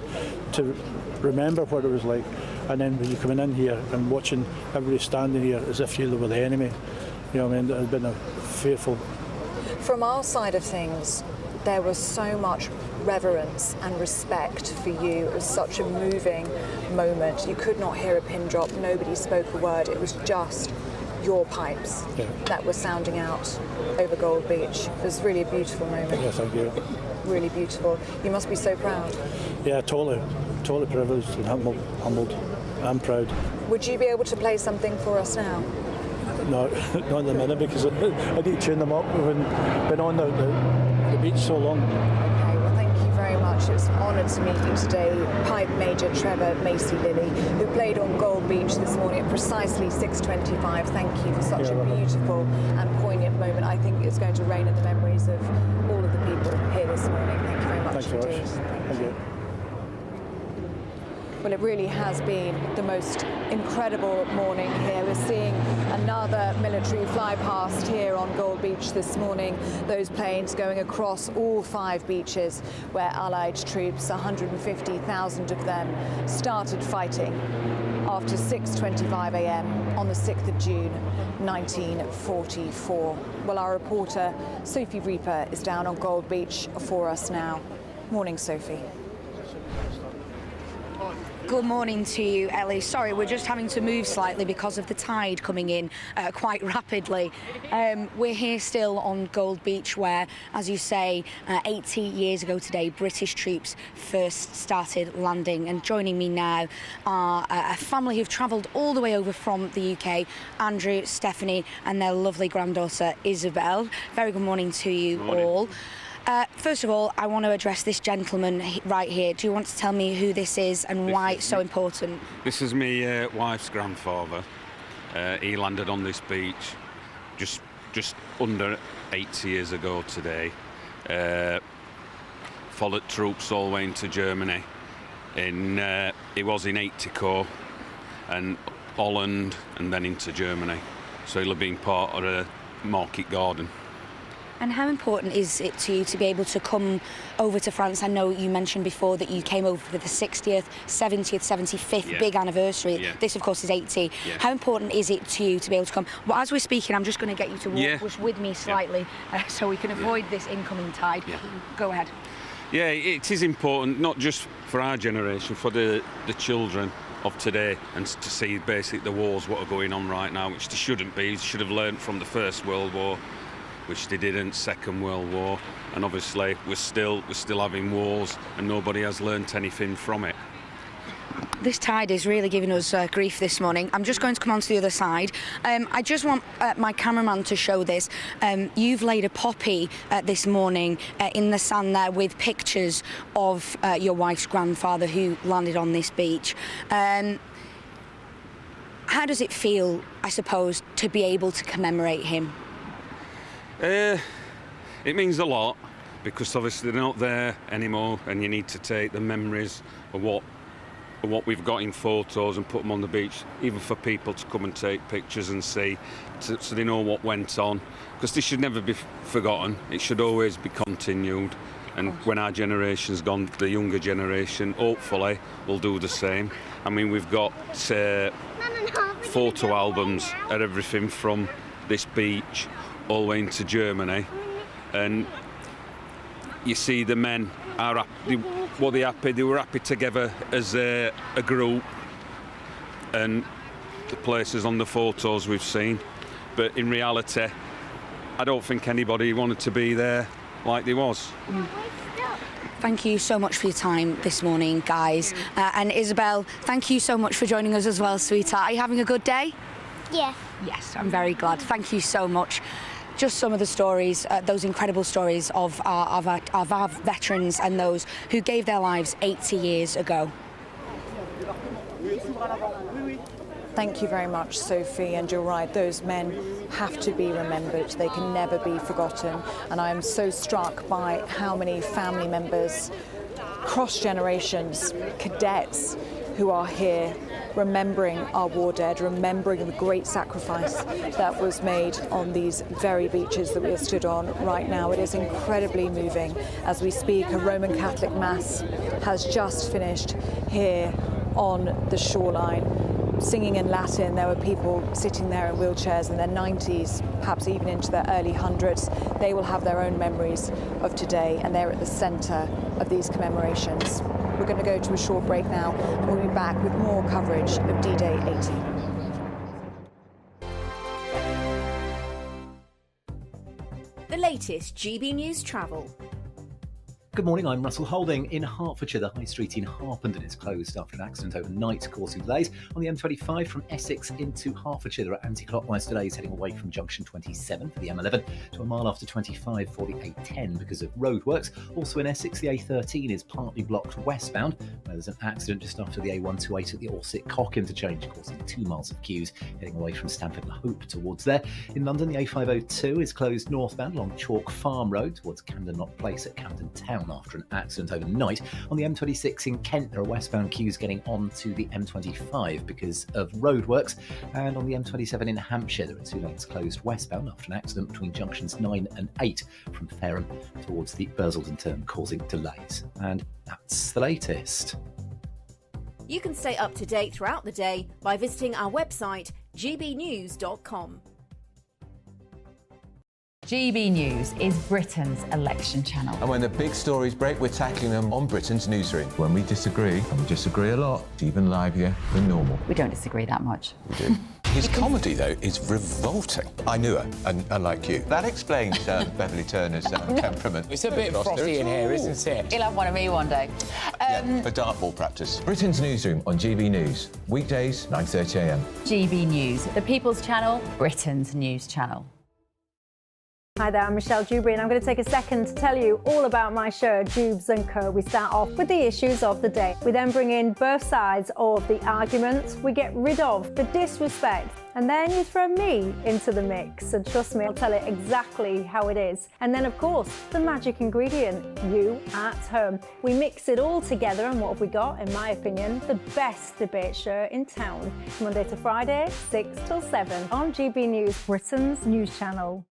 S6: to remember what it was like. And then when you're coming in here and watching everybody standing here as if you were the enemy, you know, I mean, it had been a fearful.
S9: From our side of things, there was so much reverence and respect for you. It was such a moving moment. You could not hear a pin drop. Nobody spoke a word. It was just your pipes that were sounding out over Gold Beach. It was really a beautiful moment.
S6: Yeah, thank you.
S9: Really beautiful. You must be so proud.
S6: Yeah, totally privileged and humbled. I'm proud.
S9: Would you be able to play something for us now?
S6: No, not in the minute, because I need to tune them up. We've been on the beach so long.
S9: Okay, well, thank you very much. It was an honour to meet you today, Pipe Major Trevor Macy-Lilly, who played on Gold Beach this morning at precisely 6:25. Thank you for such a beautiful and poignant moment. I think it's going to reign in the memories of all of the people here this morning. Thank you very much.
S6: Thanks very
S9: indeed.
S6: much. Thank you.
S9: Well, it really has been the most incredible morning here. We're seeing another military fly past here on Gold Beach this morning. Those planes going across all 5 beaches where Allied troops, 150,000 of them, started fighting after 6:25 a.m. on the 6th of June, 1944. Well, our reporter, Sophie Reaper, is down on Gold Beach for us now. Morning, Sophie.
S7: Good morning to you, Ellie. Sorry, we're just having to move slightly because of the tide coming in quite rapidly. We're here still on Gold Beach where, as you say, 80 years ago today, British troops first started landing. And joining me now are a family who've travelled all the way over from the UK, Andrew, Stephanie and their lovely granddaughter, Isabel. Very good morning to you all. First of all, I want to address this gentleman right here. Do you want to tell me who this is and why it's so important?
S8: This is my wife's grandfather. He landed on this beach just under 80 years ago today. Followed troops all the way into Germany. He was in Eamonn and Holland and then into Germany. So he'll have been part of the Market Garden.
S7: And how important is it to you to be able to come over to France? I know you mentioned before that you came over for the 60th, 70th, 75th big anniversary.
S8: Yeah.
S7: This, of course, is 80.
S8: Yeah.
S7: How important is it to you to be able to come? Well, as we're speaking, I'm just going to get you to walk with me slightly so we can avoid this incoming tide.
S8: Yeah.
S7: Go ahead.
S8: Yeah, it is important, not just for our generation, for the children of today, and to see basically the wars what are going on right now, which they shouldn't be. They should have learned from the First World War, which they didn't, Second World War, and obviously we're still having wars and nobody has learnt anything from it.
S7: This tide is really giving us grief this morning. I'm just going to come on to the other side. I just want my cameraman to show this. You've laid a poppy this morning in the sand there with pictures of your wife's grandfather who landed on this beach. How does it feel, I suppose, to be able to commemorate him?
S8: It means a lot, because obviously they're not there anymore, and you need to take the memories of what we've got in photos and put them on the beach, even for people to come and take pictures and see, so they know what went on, because this should never be forgotten. It should always be continued, and when our generation's gone, the younger generation hopefully will do the same. I mean, we've got photo albums of everything from this beach all the way into Germany, and you see the men are happy. Were they happy? They were happy together as a group, and the places on the photos we've seen. But in reality, I don't think anybody wanted to be there like they was.
S7: Thank you so much for your time this morning, guys. And Isabel, thank you so much for joining us as well, sweetheart. Are you having a good day?
S11: Yeah.
S7: Yes, I'm very glad. Thank you so much. Just some of the stories, those incredible stories of our veterans and those who gave their lives 80 years ago.
S9: Thank you very much, Sophie, and you're right, those men have to be remembered. They can never be forgotten, and I am so struck by how many family members, cross generations, cadets who are here remembering our war dead, remembering the great sacrifice that was made on these very beaches that we are stood on right now. It is incredibly moving. As we speak, a Roman Catholic Mass has just finished here on the shoreline. Singing in Latin, there were people sitting there in wheelchairs in their 90s, perhaps even into their early hundreds. They will have their own memories of today, and they're at the centre of these commemorations. We're going to go to a short break now, and we'll be back with more coverage of D-Day 80.
S13: The latest GB News travel.
S11: Good morning, I'm Russell Holding. In Hertfordshire, the High Street in Harpenden is closed after an accident overnight, causing delays. On the M25 from Essex into Hertfordshire, there are anti-clockwise delays heading away from junction 27 for the M11 to a mile after 25 for the A10 because of roadworks. Also in Essex, the A13 is partly blocked westbound, where there's an accident just after the A128 at the Orsett Cock interchange, causing 2 miles of queues heading away from Stamford Le Hope towards there. In London, the A502 is closed northbound along Chalk Farm Road towards Camden Knott Place at Camden Town after an accident overnight. On the M26 in Kent, there are westbound queues getting onto the M25 because of roadworks. And on the M27 in Hampshire, there are 2 lanes closed westbound after an accident between junctions 9 and 8 from Fareham towards the Bursaldon turn, causing delays. And that's the latest.
S12: You can stay up to date throughout the day by visiting our website, gbnews.com.
S15: GB News is Britain's election channel.
S16: And when the big stories break, we're tackling them on Britain's newsroom. When we disagree, and we disagree a lot, it's even livelier than normal.
S15: We don't disagree that much.
S16: We do.
S14: His comedy, though, is revolting. I knew her, and unlike you. That explains Beverly Turner's temperament.
S10: It's a bit frothy in here, isn't it?
S15: He'll have one of me one day.
S14: For dartball practice.
S16: Britain's newsroom on GB News. Weekdays, 9:30 a.m.
S15: GB News, the People's Channel, Britain's news channel.
S17: Hi there, I'm Michelle Dewberry and I'm going to take a second to tell you all about my show, Dubes & Co. We start off with the issues of the day. We then bring in both sides of the arguments. We get rid of the disrespect. And then you throw me into the mix. And trust me, I'll tell it exactly how it is. And then, of course, the magic ingredient, you at home. We mix it all together and what have we got, in my opinion, the best debate show in town. Monday to Friday, 6 till 7 on GB News, Britain's news channel.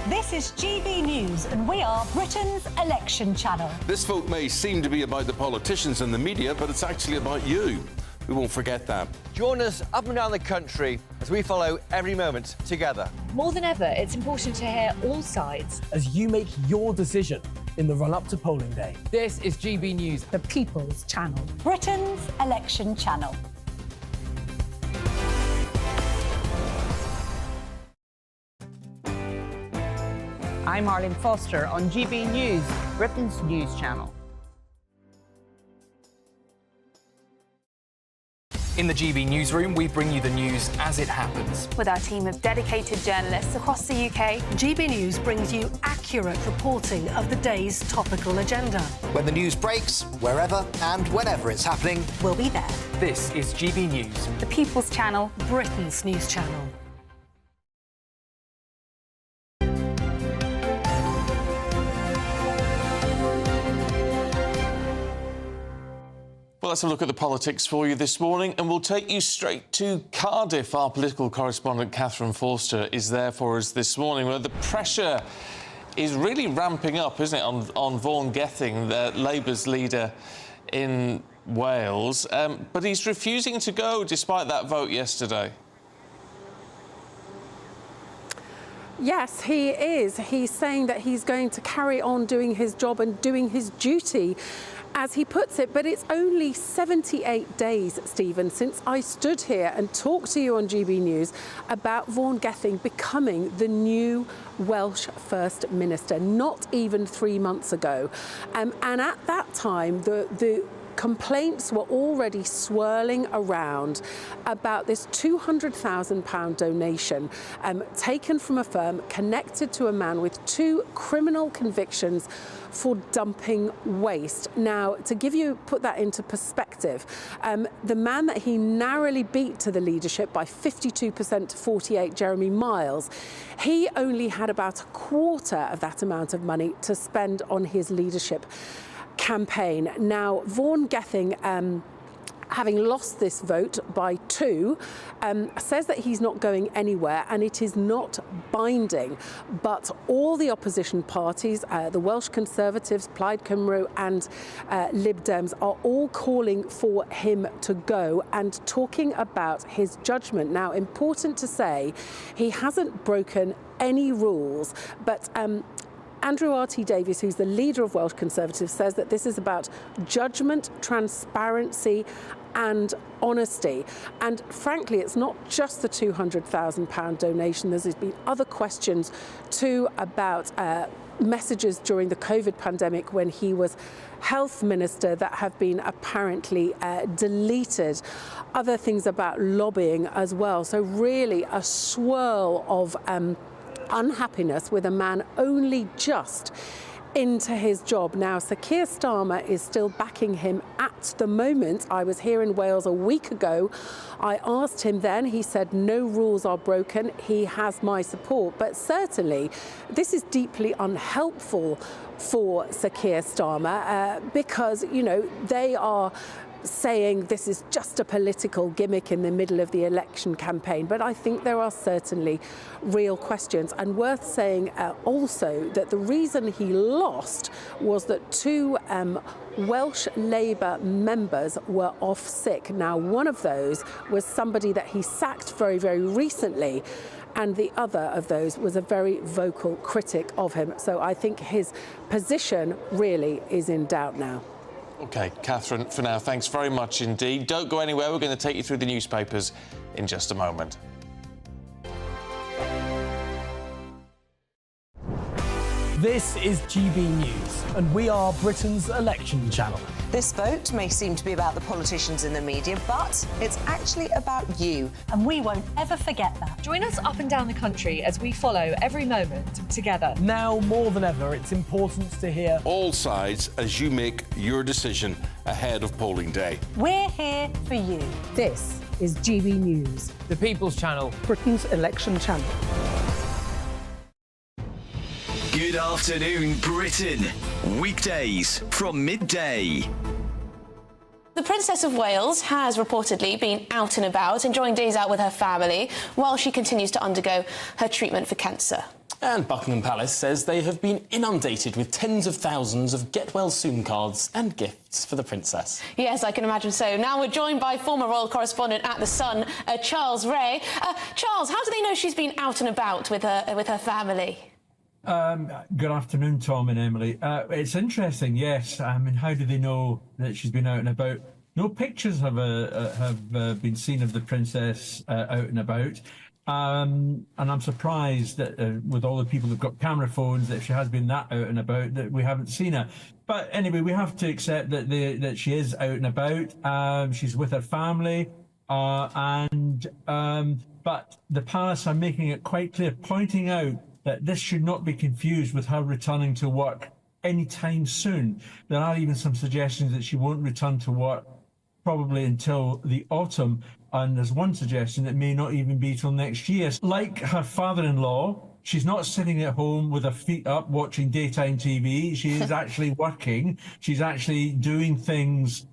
S13: This is GB News and we are Britain's election channel.
S14: This vote may seem to be about the politicians and the media, but it's actually about you. We won't forget that.
S21: Join us up and down the country as we follow every moment together.
S15: More than ever, it's important to hear all sides
S22: as you make your decision in the run-up to polling day.
S10: This is GB News,
S13: the People's Channel. Britain's election channel.
S18: I'm Arlene Foster on GB News, Britain's news channel.
S28: In the GB newsroom, we bring you the news as it happens.
S29: With our team of dedicated journalists across the UK,
S30: GB News brings you accurate reporting of the day's topical agenda.
S31: When the news breaks, wherever and whenever it's happening,
S30: we'll be there.
S28: This is GB News,
S29: the People's Channel,
S30: Britain's news channel.
S14: Well, let's have a look at the politics for you this morning, and we'll take you straight to Cardiff. Our political correspondent, Catherine Forster, is there for us this morning, where the pressure is really ramping up, isn't it, on Vaughan Gething, the Labour's leader in Wales. But he's refusing to go despite that vote yesterday.
S23: Yes, he is. He's saying that he's going to carry on doing his job and doing his duty, as he puts it, but it's only 78 days, Stephen, since I stood here and talked to you on GB News about Vaughan Gething becoming the new Welsh First Minister, not even 3 months ago. And at that time, the complaints were already swirling around about this £200,000 donation taken from a firm connected to a man with 2 criminal convictions for dumping waste. Now, to put that into perspective, the man that he narrowly beat to the leadership by 52% to 48, Jeremy Miles, he only had about a quarter of that amount of money to spend on his leadership campaign. Now, Vaughan Gething, having lost this vote by 2, says that he's not going anywhere and it is not binding. But all the opposition parties, the Welsh Conservatives, Plaid Cymru and Lib Dems, are all calling for him to go and talking about his judgment. Now, important to say, he hasn't broken any rules, but Andrew R.T. Davies, who's the leader of Welsh Conservatives, says that this is about judgment, transparency and honesty. And frankly, it's not just the £200,000 donation. There's been other questions too about messages during the COVID pandemic when he was health minister that have been apparently deleted. Other things about lobbying as well. So really a swirl of unhappiness with a man only just into his job. Now, Sir Keir Starmer is still backing him at the moment. I was here in Wales a week ago. I asked him then, he said no rules are broken. He has my support. But certainly this is deeply unhelpful for Sir Keir Starmer because, you know, they are saying this is just a political gimmick in the middle of the election campaign. But I think there are certainly real questions. And worth saying also that the reason he lost was that two Welsh Labour members were off sick. Now, one of those was somebody that he sacked very, very recently, and the other of those was a very vocal critic of him. So I think his position really is in doubt now.
S14: OK, Catherine, for now, thanks very much indeed. Don't go anywhere. We're going to take you through the newspapers in just a moment.
S22: This is GB News, and we are Britain's election channel.
S1: This vote may seem to be about the politicians in the media, but it's actually about you.
S13: And we won't ever forget that.
S2: Join us up and down the country as we follow every moment together.
S22: Now more than ever, it's important to hear
S3: all sides as you make your decision ahead of polling day.
S13: We're here for you.
S23: This is GB News,
S10: The People's Channel,
S23: Britain's election channel.
S4: Good afternoon, Britain. Weekdays from midday.
S5: The Princess of Wales has reportedly been out and about, enjoying days out with her family, while she continues to undergo her treatment for cancer.
S19: And Buckingham Palace says they have been inundated with tens of thousands of get well soon cards and gifts for the princess.
S5: Yes, I can imagine so. Now we're joined by former royal correspondent at The Sun, Charles Ray. Charles, how do they know she's been out and about with her family?
S20: Good afternoon, Tom and Emily. It's interesting, yes. I mean, how do they know that she's been out and about? No pictures have been seen of the princess out and about. And I'm surprised that with all the people who've got camera phones, that if she has been that out and about, that we haven't seen her. But anyway, we have to accept that that she is out and about. She's with her family. But the palace are making it quite clear, pointing out that this should not be confused with her returning to work anytime soon. There are even some suggestions that she won't return to work probably until the autumn, and there's one suggestion that may not even be till next year. Like her father-in-law, she's not sitting at home with her feet up watching daytime TV. She is actually working. She's actually doing things.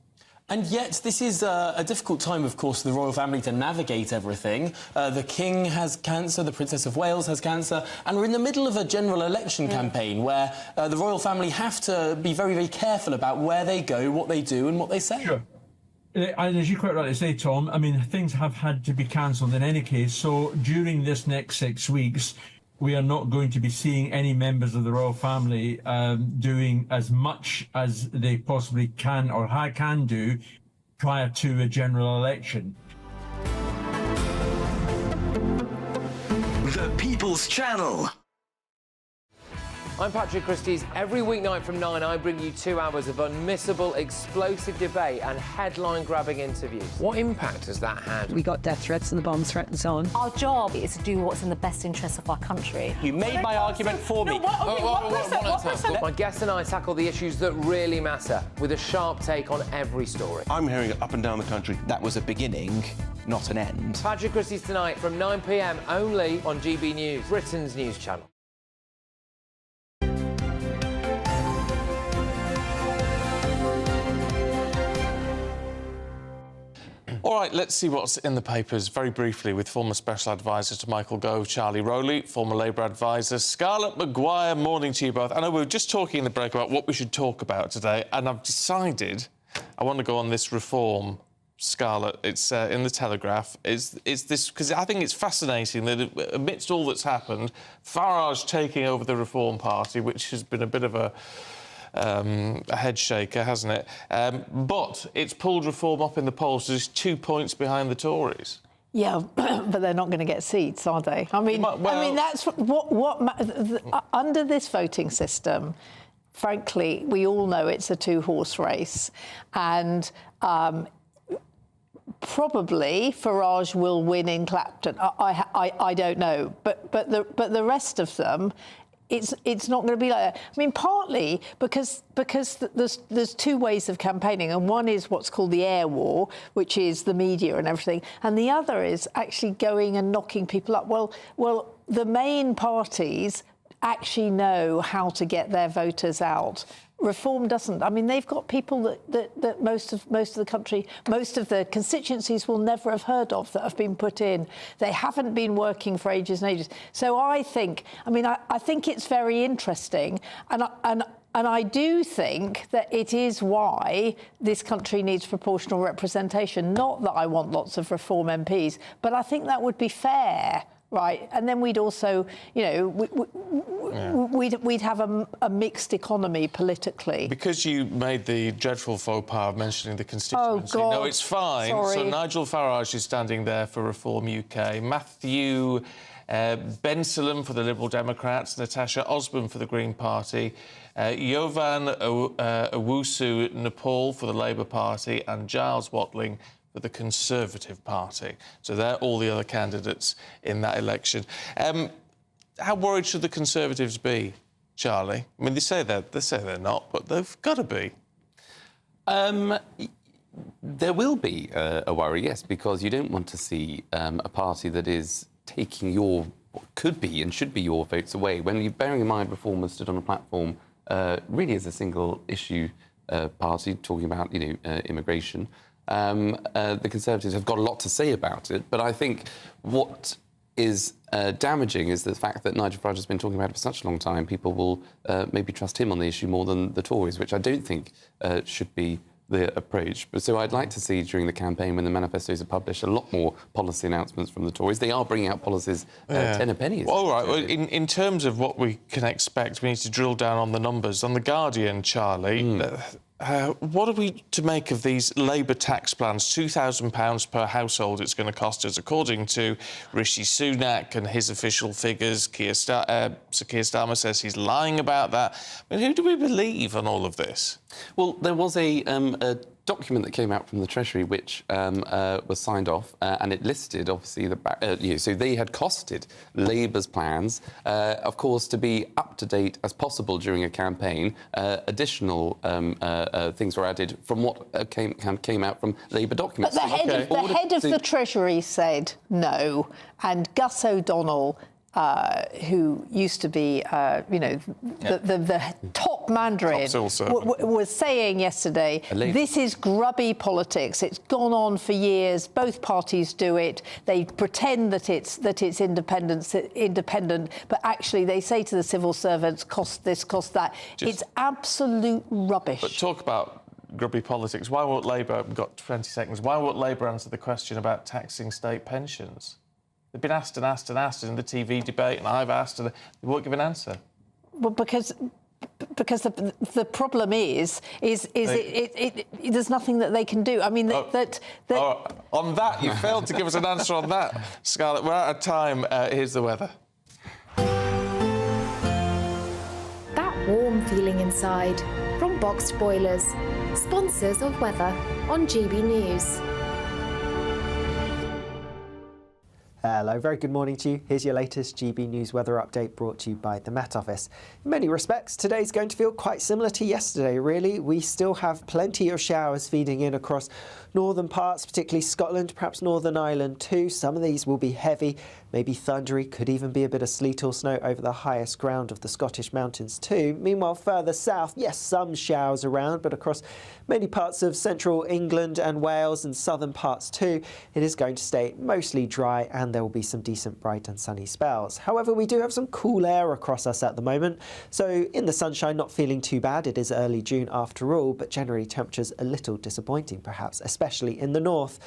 S19: And yet, this is a difficult time, of course, for the royal family to navigate everything. The King has cancer, the Princess of Wales has cancer, and we're in the middle of a general election campaign where the royal family have to be very, very careful about where they go, what they do and what they say.
S20: Sure. And as you quite rightly say, Tom, I mean, things have had to be cancelled in any case. So during this next 6 weeks, we are not going to be seeing any members of the royal family doing as much as they possibly can or can do prior to a general election.
S4: The People's Channel.
S10: I'm Patrick Christie's. Every weeknight from 9, I bring you 2 hours of unmissable, explosive debate and headline-grabbing interviews. What impact has that had?
S24: We got death threats and the bomb threat and so on.
S30: Our job is to do what's in the best interest of our country.
S19: You made my argument for me.
S10: My guests and I tackle the issues that really matter, with a sharp take on every story.
S3: I'm hearing it up and down the country.
S21: That was a beginning, not an end.
S10: Patrick Christie's tonight from 9 p.m. only on GB News, Britain's news channel.
S14: All right, let's see what's in the papers very briefly with former Special Advisor to Michael Gove, Charlie Rowley, former Labour Advisor, Scarlett Maguire. Morning to you both. I know we were just talking in the break about what we should talk about today, and I've decided I want to go on this reform, Scarlett. It's in the Telegraph. It's this, because I think it's fascinating that amidst all that's happened, Farage taking over the Reform Party, which has been a bit of a head shaker, hasn't it? But it's pulled Reform up in the polls, so it's 2 points behind the Tories.
S6: Yeah, but they're not going to get seats, are they? I mean, that's under this voting system. Frankly, we all know it's a two-horse race, and probably Farage will win in Clapton. I don't know, but the rest of them, it's not going to be like that. I mean, partly because there's two ways of campaigning, and one is what's called the air war, which is the media and everything, and the other is actually going and knocking people up. Well, the main parties actually know how to get their voters out. Reform doesn't. I mean, they've got people that most of the country, most of the constituencies will never have heard of that have been put in. They haven't been working for ages and ages. So I think it's very interesting, and I do think that it is why this country needs proportional representation. Not that I want lots of Reform MPs, but I think that would be fair. Right, and then we'd also, we'd have a mixed economy politically.
S14: Because you made the dreadful faux pas of mentioning the constituency.
S6: Oh, God.
S14: No, it's fine.
S6: Sorry.
S14: So Nigel Farage is standing there for Reform UK. Matthew Bensalem for the Liberal Democrats. Natasha Osborne for the Green Party. Yovan Owusu Nepal for the Labour Party. And Giles Watling for the Conservative Party. So they're all the other candidates in that election. How worried should the Conservatives be, Charlie? I mean, they say they're not, but they've got to be.
S7: There will be a worry, yes, because you don't want to see a party that is taking what could be and should be your votes away. When you're bearing in mind Reform has stood on a platform really as a single issue party, talking about immigration. The Conservatives have got a lot to say about it, but I think what is damaging is the fact that Nigel Farage has been talking about it for such a long time. People will maybe trust him on the issue more than the Tories, which I don't think should be the approach. But so I'd like to see during the campaign, when the manifestos are published, a lot more policy announcements from the Tories. They are bringing out policies 10 a penny.
S14: Well, all right. Well, in terms of what we can expect, we need to drill down on the numbers. On The Guardian, Charlie, what are we to make of these Labour tax plans? £2,000 per household it's going to cost us, according to Rishi Sunak and his official figures. Sir Keir Starmer says he's lying about that. I mean, who do we believe on all of this?
S7: Well, there was a document that came out from the Treasury which was signed off, and it listed, obviously, so they had costed Labour's plans, of course, to be up to date as possible during a campaign. Additional things were added from what came out from Labour documents.
S6: But the head of the Treasury said no, and Gus O'Donnell, who used to be, the top Mandarin, was saying yesterday, this is grubby politics. It's gone on for years. Both parties do it. They pretend that it's independent, but actually they say to the civil servants, cost this, cost that. It's absolute rubbish.
S14: But talk about grubby politics. Why won't Labour, I've got 20 seconds, why won't Labour answer the question about taxing state pensions? They've been asked and asked and asked in the TV debate, and I've asked, and they won't give an answer. Well,
S6: because the problem is there's nothing that they can do. I mean, on
S14: that, you failed to give us an answer on that, Scarlett. We're out of time. Here's the weather.
S8: That warm feeling inside from Boxed Boilers, sponsors of weather on GB News.
S9: Hello, very good morning to you. Here's your latest GB News weather update brought to you by the Met Office. In many respects, today's going to feel quite similar to yesterday, really. We still have plenty of showers feeding in across northern parts, particularly Scotland, perhaps Northern Ireland too. Some of these will be heavy, maybe thundery, could even be a bit of sleet or snow over the highest ground of the Scottish mountains too. Meanwhile, further south, yes, some showers around, but across many parts of central England and Wales and southern parts too, it is going to stay mostly dry, and there will be some decent bright and sunny spells. However, we do have some cool air across us at the moment, so in the sunshine, not feeling too bad. It is early June after all, but generally temperatures a little disappointing perhaps, especially in the north.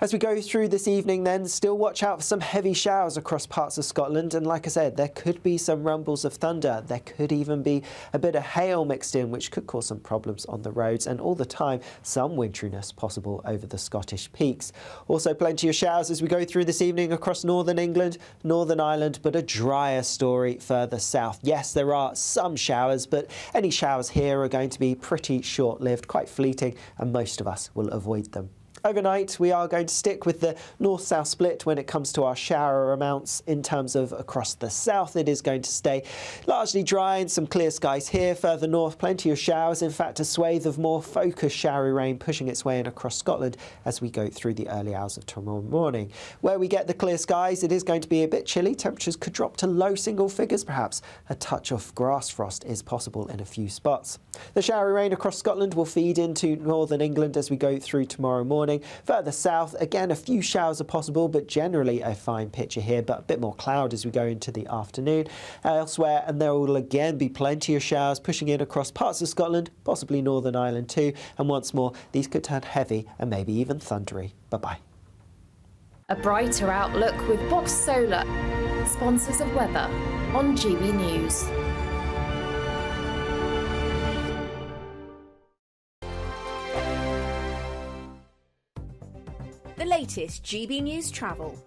S9: As we go through this evening then, still watch out for some heavy showers across parts of Scotland, and like I said, there could be some rumbles of thunder. There could even be a bit of hail mixed in, which could cause some problems on the roads, and all the time some winteriness possible over the Scottish peaks. Also plenty of showers as we go through this evening across northern England, Northern Ireland, but a drier story further south. Yes, there are some showers, but any showers here are going to be pretty short-lived, quite fleeting, and most of us will avoid them. Overnight, we are going to stick with the north-south split when it comes to our shower amounts. In terms of across the south, it is going to stay largely dry and some clear skies here. Further north, plenty of showers. In fact, a swathe of more focused showery rain pushing its way in across Scotland as we go through the early hours of tomorrow morning. Where we get the clear skies, it is going to be a bit chilly. Temperatures could drop to low single figures, perhaps. A touch of grass frost is possible in a few spots. The showery rain across Scotland will feed into northern England as we go through tomorrow morning. Further south, again, a few showers are possible, but generally a fine picture here, but a bit more cloud as we go into the afternoon. Elsewhere, and there will again be plenty of showers pushing in across parts of Scotland, possibly Northern Ireland too, and once more, these could turn heavy and maybe even thundery. Bye-bye.
S8: A brighter outlook with Box Solar, sponsors of weather on GB News.
S11: The latest GB News travel.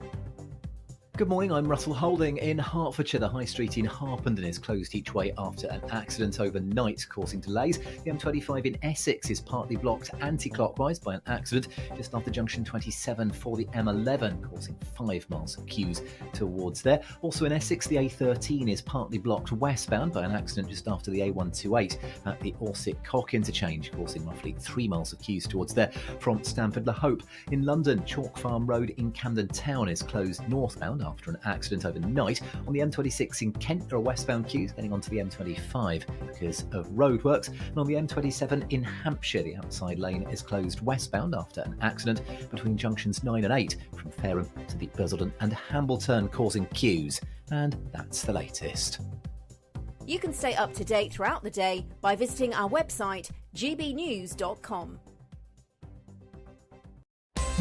S12: Good morning, I'm Russell Holding. In Hertfordshire, the High Street in Harpenden is closed each way after an accident overnight, causing delays. The M25 in Essex is partly blocked anti-clockwise by an accident just after junction 27 for the M11, causing 5 miles of queues towards there. Also in Essex, the A13 is partly blocked westbound by an accident just after the A128 at the Orsett-Cock interchange, causing roughly 3 miles of queues towards there from Stamford-le-Hope. In London, Chalk Farm Road in Camden Town is closed northbound after an accident overnight. On the M26 in Kent, there are westbound queues getting onto the M25 because of roadworks. And on the M27 in Hampshire, the outside lane is closed westbound after an accident between junctions 9 and 8 from Fareham to the Busselton and Hambleton, causing queues. And that's the latest.
S11: You can stay up to date throughout the day by visiting our website gbnews.com.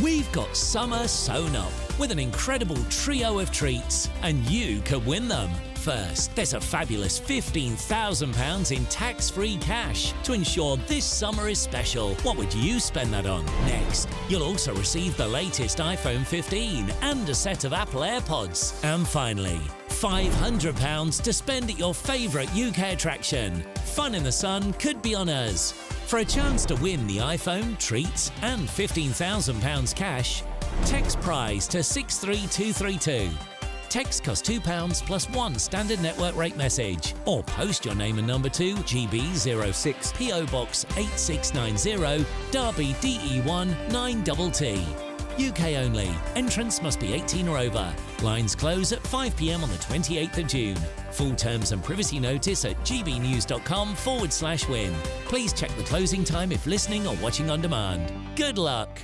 S15: We've got summer sewn up with an incredible trio of treats, and you could win them. First, there's a fabulous £15,000 in tax-free cash to ensure this summer is special. What would you spend that on? Next, you'll also receive the latest iPhone 15 and a set of Apple AirPods. And finally, £500 to spend at your favourite UK attraction. Fun in the sun could be on us. For a chance to win the iPhone, treats and £15,000 cash, text prize to 63232. Text costs £2 plus 1 standard network rate message, or post your name and number to GB06 PO Box 8690 Derby DE1 9TT. UK only. Entrance must be 18 or over. Lines close at 5 p.m. on the 28th of June. Full terms and privacy notice at gbnews.com/win. Please check the closing time if listening or watching on demand. Good luck.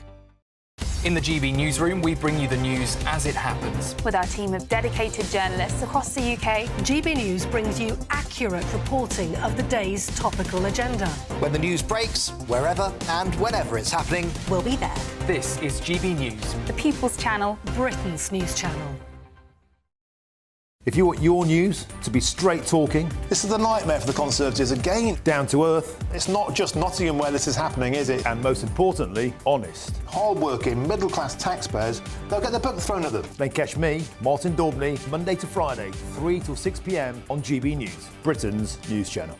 S16: In the GB Newsroom, we bring you the news as it happens.
S29: With our team of dedicated journalists across the UK,
S30: GB News brings you accurate reporting of the day's topical agenda.
S17: When the news breaks, wherever and whenever it's happening,
S30: we'll be there.
S16: This is GB News,
S29: the People's Channel,
S30: Britain's news channel.
S18: If you want your news to be straight talking...
S25: This is a nightmare for the Conservatives again.
S18: Down to earth.
S25: It's not just Nottingham where this is happening, is it?
S18: And most importantly, honest.
S25: Hard-working, middle-class taxpayers, they'll get their book thrown at them.
S18: Then catch me, Martin Daubney, Monday to Friday, 3 till 6 p.m. on GB News, Britain's news channel.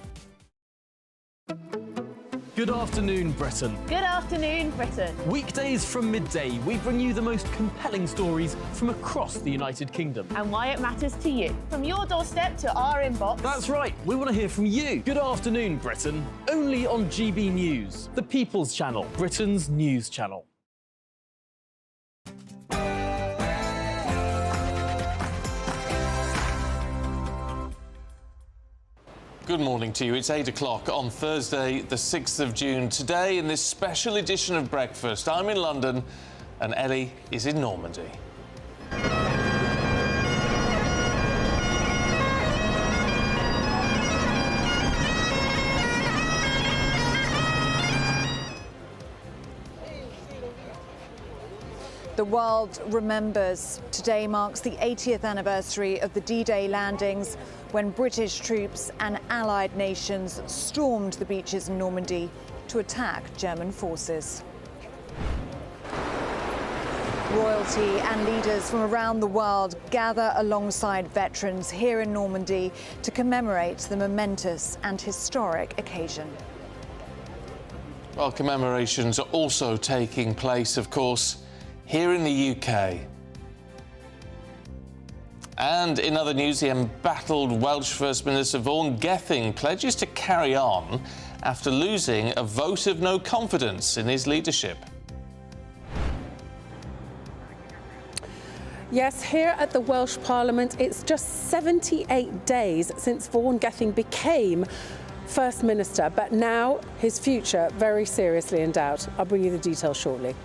S22: Good afternoon, Britain.
S26: Good afternoon, Britain.
S22: Weekdays from midday, we bring you the most compelling stories from across the United Kingdom.
S26: And why it matters to you. From your doorstep to our inbox.
S22: That's right, we want to hear from you. Good afternoon, Britain. Only on GB News, the People's Channel, Britain's news channel.
S14: Good morning to you. It's 8 o'clock on Thursday, the 6th of June. Today, in this special edition of Breakfast, I'm in London and Ellie is in Normandy.
S1: The world remembers. Today marks the 80th anniversary of the D-Day landings, when British troops and allied nations stormed the beaches in Normandy to attack German forces. Royalty and leaders from around the world gather alongside veterans here in Normandy to commemorate the momentous and historic occasion.
S14: Well, commemorations are also taking place, of course, here in the UK. And in other news, the embattled Welsh First Minister Vaughan Gething pledges to carry on after losing a vote of no confidence in his leadership.
S2: Yes, here at the Welsh Parliament, it's just 78 days since Vaughan Gething became First Minister, but now his future very seriously in doubt. I'll bring you the details shortly.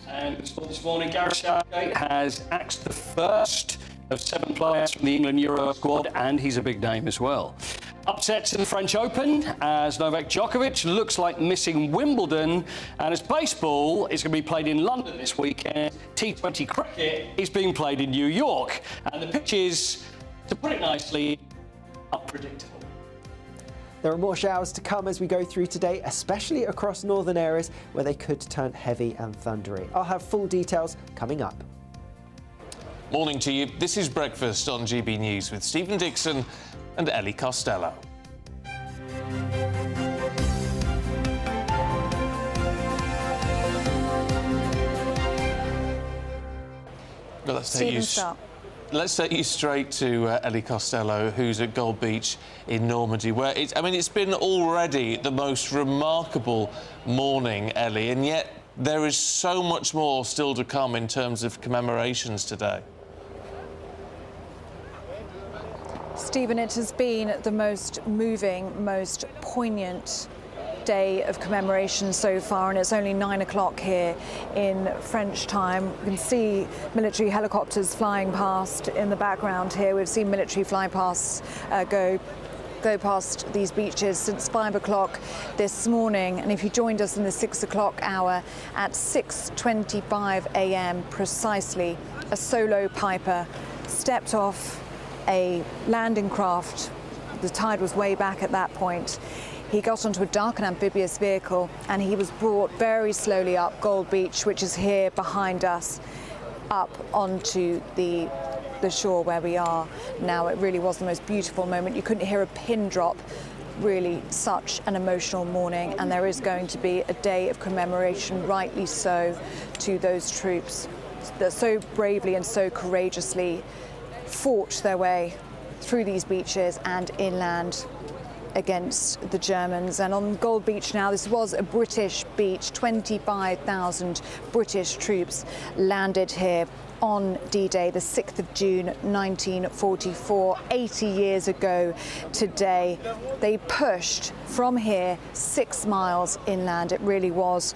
S4: And this morning, Gareth Southgate has axed the first of 7 players from the England Euro squad, and he's a big name as well. Upsets in the French Open as Novak Djokovic looks like missing Wimbledon, and as baseball is going to be played in London this weekend, T20 cricket is being played in New York, and the pitch is, to put it nicely, unpredictable.
S9: There are more showers to come as we go through today, especially across northern areas where they could turn heavy and thundery. I'll have full details coming up.
S14: Morning to you. This is Breakfast on GB News with Stephen Dixon and Ellie Costello. Well, let's take you straight to Ellie Costello, who's at Gold Beach in Normandy, where it's been already the most remarkable morning, Ellie, and yet there is so much more still to come in terms of commemorations today.
S1: Stephen, it has been the most moving, most poignant day of commemoration so far, and it's only 9 o'clock here in French time. You can see military helicopters flying past in the background here. We've seen military fly past, go past these beaches since 5 o'clock this morning. And if you joined us in the 6 o'clock hour at 6:25 a.m. precisely, a solo piper stepped off a landing craft. The tide was way back at that point. He got onto a dark and amphibious vehicle, and he was brought very slowly up Gold Beach, which is here behind us, up onto the shore where we are now. It really was the most beautiful moment. You couldn't hear a pin drop. Really such an emotional morning, and there is going to be a day of commemoration, rightly so, to those troops that so bravely and so courageously fought their way through these beaches and inland against the Germans. And on Gold Beach now, this was a British beach. 25,000 British troops landed here on D-Day, the 6th of June 1944, 80 years ago today. They pushed from here 6 miles inland. It really was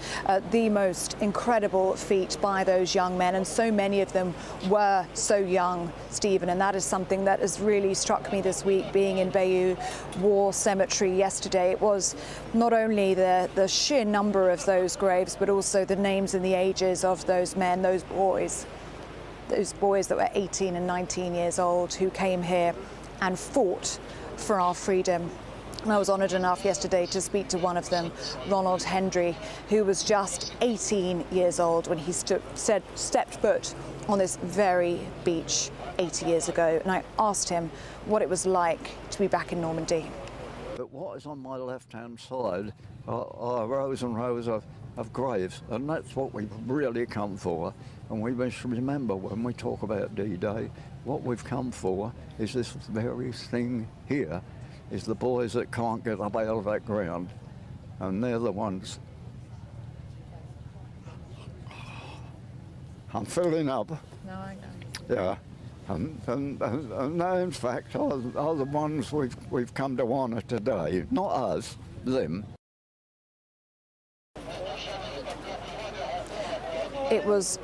S1: the most incredible feat by those young men, and so many of them were so young, Stephen, and that is something that has really struck me this week, being in Bayeux War Cemetery yesterday. It was not only the sheer number of those graves, but also the names and the ages of those men, those boys that were 18 and 19 years old, who came here and fought for our freedom. And I was honoured enough yesterday to speak to one of them, Ronald Hendry, who was just 18 years old when he stepped foot on this very beach 80 years ago. And I asked him what it was like to be back in Normandy.
S5: But what is on my left-hand side are rows and rows of graves, and that's what we've really come for. And we must remember, when we talk about D-Day, what we've come for is this very thing here, is the boys that can't get up out of that ground. And they're the ones. I'm filling up.
S1: No, I know.
S5: Yeah. And they, in fact, are the ones we've come to honour today. Not us, them.
S1: It was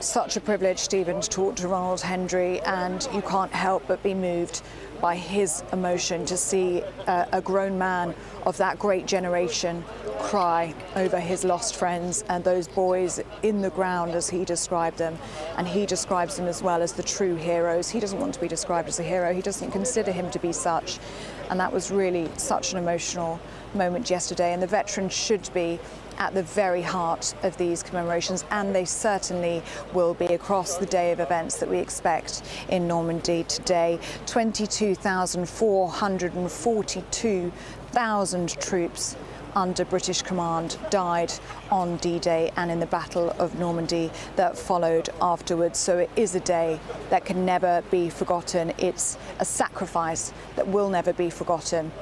S1: such a privilege, Stephen, to talk to Ronald Hendry, and you can't help but be moved by his emotion to see a grown man of that great generation cry over his lost friends and those boys in the ground, as he described them. And he describes them as well as the true heroes. He doesn't want to be described as a hero. He doesn't consider him to be such. And that was really such an emotional moment yesterday. And the veterans should be at the very heart of these commemorations, and they certainly will be across the day of events that we expect in Normandy today. 22,442,000 troops under British command died on D-Day and in the Battle of Normandy that followed afterwards. So it is a day that can never be forgotten. It's a sacrifice that will never be forgotten.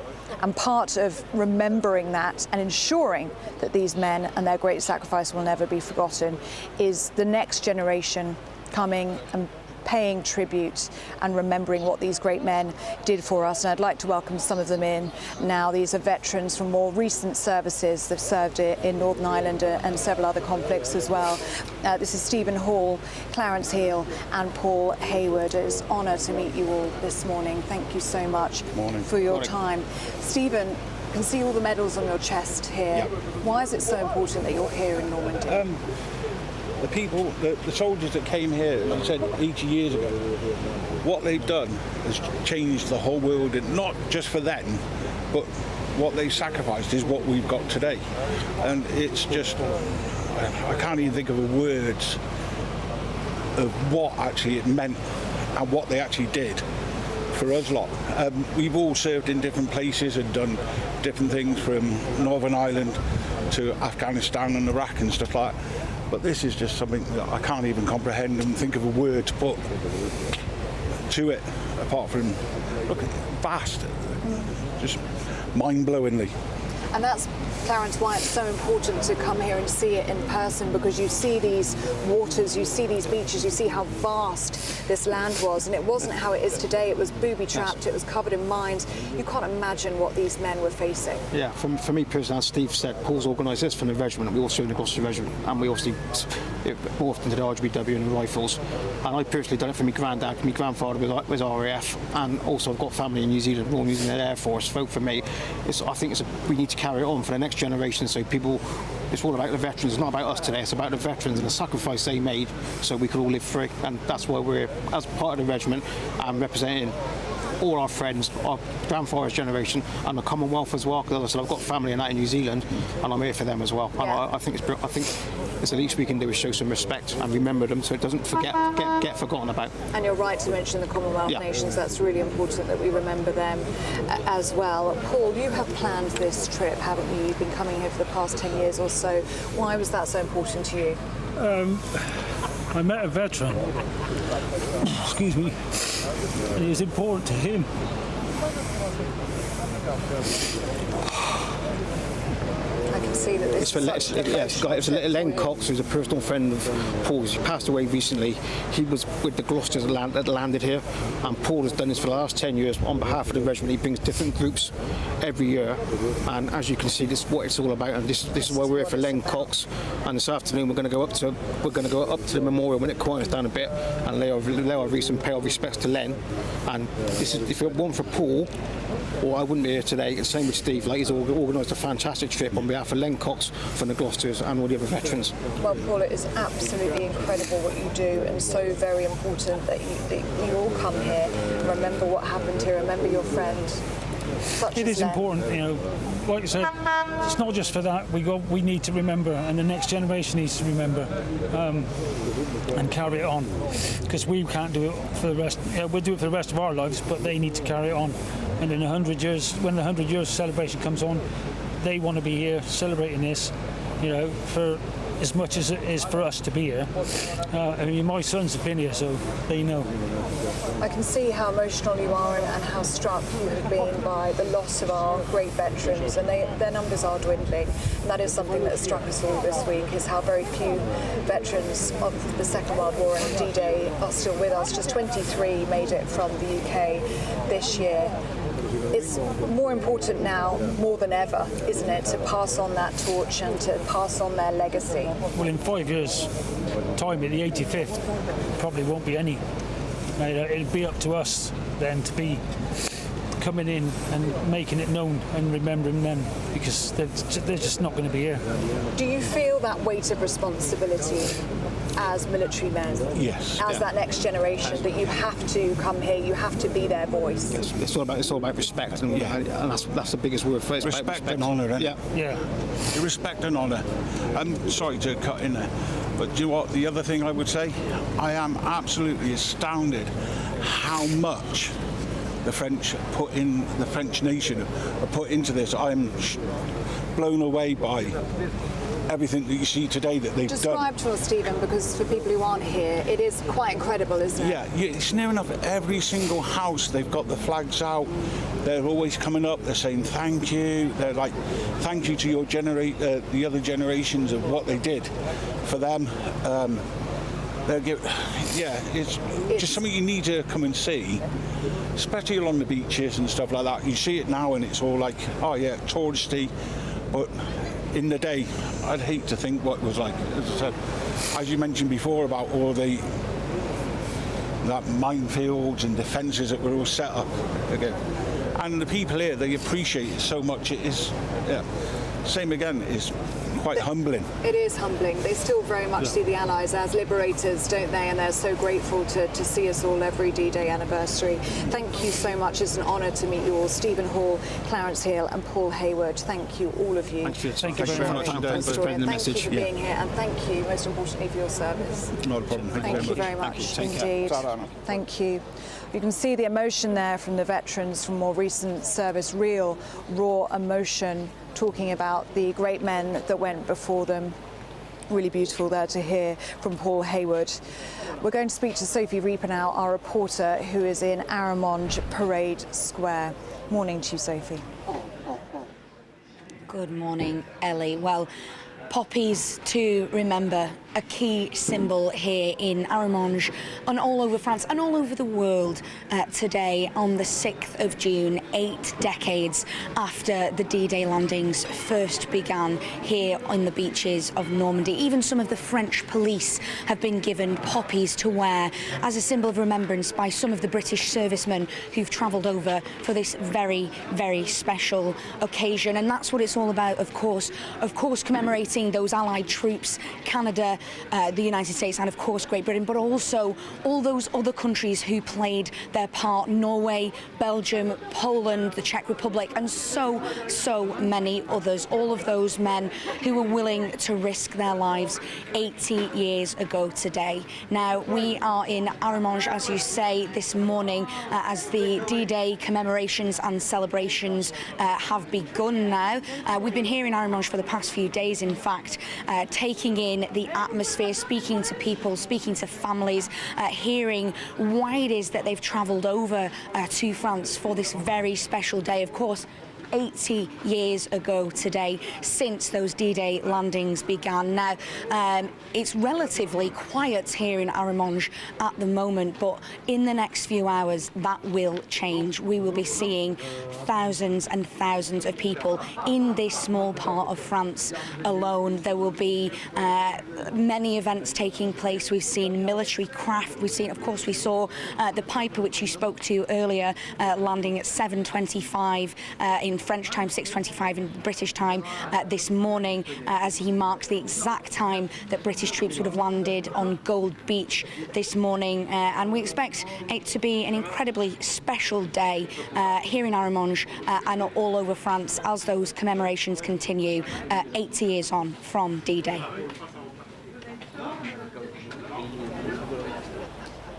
S1: And part of remembering that and ensuring that these men and their great sacrifice will never be forgotten is the next generation coming and paying tribute and remembering what these great men did for us. And I'd like to welcome some of them in now. These are veterans from more recent services. They've served in Northern Ireland and several other conflicts as well. This is Stephen Hall, Clarence Heal and Paul Hayward. It's an honour to meet you all this morning. Thank you so much for your time. Stephen, I can see all the medals on your chest here. Yep. Why is it so important that you're here in Normandy?
S3: The people, the soldiers that came here, as I said, 80 years ago, what they've done has changed the whole world, and not just for them, but what they sacrificed is what we've got today. And it's just, I can't even think of the words of what actually it meant and what they actually did for us lot. We've all served in different places and done different things, from Northern Ireland to Afghanistan and Iraq and stuff like that. But this is just something that I can't even comprehend and think of a word to put to it, apart from, look, vast, just mind-blowingly.
S1: And that's, Clarence, why it's so important to come here and see it in person, because you see these waters, you see these beaches, you see how vast this land was, and it wasn't how it is today. It was booby-trapped, it was covered in mines. You can't imagine what these men were facing.
S10: Yeah, for me personally, as Steve said, Paul's organised this from the regiment, we also in the Gloucester Regiment, and we obviously morphed into the RGBW and the Rifles. And I personally done it for my granddad. My grandfather was RAF, and also I've got family in New Zealand, Royal New Zealand Air Force. So for me, I think we need to carry it on for the next generation, so people, it's all about the veterans. It's not about us today, it's about the veterans and the sacrifice they made so we could all live free. And that's why we're, as part of the regiment, and representing all our friends, our grandfather's generation, and the Commonwealth as well, because as I said, I've got family in that in New Zealand, and I'm here for them as well. Yeah. And I think it's the least we can do is show some respect and remember them so it doesn't get forgotten about.
S1: And you're right to mention the Commonwealth nations. That's really important that we remember them as well. Paul, you have planned this trip, haven't you? You've been coming here for the past 10 years or so. Why was that so important to you?
S13: I met a veteran, excuse me, and it was important to him.
S1: I can see that this
S10: it's Len Cox, who's a personal friend of Paul's. He passed away recently. He was with the Gloucesters that landed here, and Paul has done this for the last 10 years on behalf of the regiment. He brings different groups every year, and as you can see, this is what it's all about. And this is why we're here for Len Cox. And this afternoon we're going to go up to the memorial when it quiets down a bit and lay our wreaths and pay our respects to Len. And this is, if it weren't for Paul, or I wouldn't be here today. It's the same with Steve. Like, he's organised a fantastic trip on behalf of Len Cox from the Gloucesters and all the other veterans.
S1: Well, Paul, it is absolutely incredible what you do, and so very important that you all come here and remember what happened here, remember your friend.
S13: It is important, you know. Like I said, it's not just for that. We need to remember, and the next generation needs to remember and carry it on, because we can't do it for the rest. We'll do it for the rest of our lives, but they need to carry it on. And in 100 years, when the 100 years celebration comes on, they want to be here celebrating this, you know, for as much as it is for us to be here. I mean, my sons have been here, so they know.
S1: I can see how emotional you are and how struck you have been by the loss of our great veterans, and their numbers are dwindling. And that is something that has struck us all this week, is how very few veterans of the Second World War and D-Day are still with us. Just 23 made it from the UK this year. it's more important now, more than ever, isn't it, to pass on that torch and to pass on their legacy?
S13: Well, in 5 years' time, at the 85th, probably won't be any. It'll be up to us then to be coming in and making it known and remembering them, because they're just not going to be here.
S1: Do you feel that weight of responsibility as military men?
S3: Yes.
S1: As that next generation, that you have to come here, you have to be their voice?
S10: It's all about respect, and that's the biggest word for it.
S3: Respect and honour, then.
S13: Yeah.
S3: Respect and honour. I'm sorry to cut in there, but do you know what? The other thing I would say, I am absolutely astounded how much the French the French nation have put into this. I'm blown away by everything that you see today that they've done.
S1: Describe to us, Stephen, because for people who aren't here, it is quite incredible, isn't it?
S3: Yeah, it's near enough every single house. They've got the flags out. They're always coming up. They're saying thank you. They're like, thank you to your the other generations of what they did for them. It's just something you need to come and see, especially along the beaches and stuff like that. You see it now and it's all like, oh yeah, touristy, but in the day, I'd hate to think what it was like. As I said, as you mentioned before about all that minefields and defences that were all set up again. And the people here, they appreciate it so much. It is, same again, it's quite humbling.
S1: It is humbling. They still very much see the Allies as liberators, don't they? And they're so grateful to see us all every D-Day anniversary. Thank you so much. It's an honour to meet you all. Stephen Hall, Clarence Hill and Paul Hayward. Thank you, all of you.
S10: Thank you very much.
S1: Thank you for being here, and thank you, most importantly, for your service.
S3: Not a problem.
S1: Thank you very much indeed. Thank you. You can see the emotion there from the veterans from more recent service, real raw emotion, talking about the great men that went before them. Really beautiful there to hear from Paul Hayward. We're going to speak to Sophie Reaper now, our reporter, who is in Arromange Parade Square. Morning to you, Sophie.
S6: Good morning, Ellie. Well, poppies to remember, a key symbol here in Arromange and all over France and all over the world today on the 6th of June, 8 decades after the D-Day landings first began here on the beaches of Normandy. Even some of the French police have been given poppies to wear as a symbol of remembrance by some of the British servicemen who've travelled over for this very, very special occasion. And that's what it's all about, of course commemorating those Allied troops, Canada, the United States and of course Great Britain, but also all those other countries who played their part: Norway, Belgium, Poland, the Czech Republic and so many others. All of those men who were willing to risk their lives 80 years ago today. Now we are in Arromange, as you say, this morning as the D-Day commemorations and celebrations have begun now. We've been here in Arromange for the past few days, in fact, taking in the atmosphere, speaking to people, speaking to families, hearing why it is that they've travelled over to France for this very special day. Of course, 80 years ago today since those D-Day landings began. Now, it's relatively quiet here in Arromange at the moment, but in the next few hours that will change. We will be seeing thousands and thousands of people in this small part of France alone. There will be many events taking place. We've seen military craft. We saw the Piper, which you spoke to earlier, landing at 7:25 in French time, 6:25 in British time this morning, as he marks the exact time that British troops would have landed on Gold Beach this morning. And we expect it to be an incredibly special day here in Arromange and all over France as those commemorations continue 80 years on from D-Day.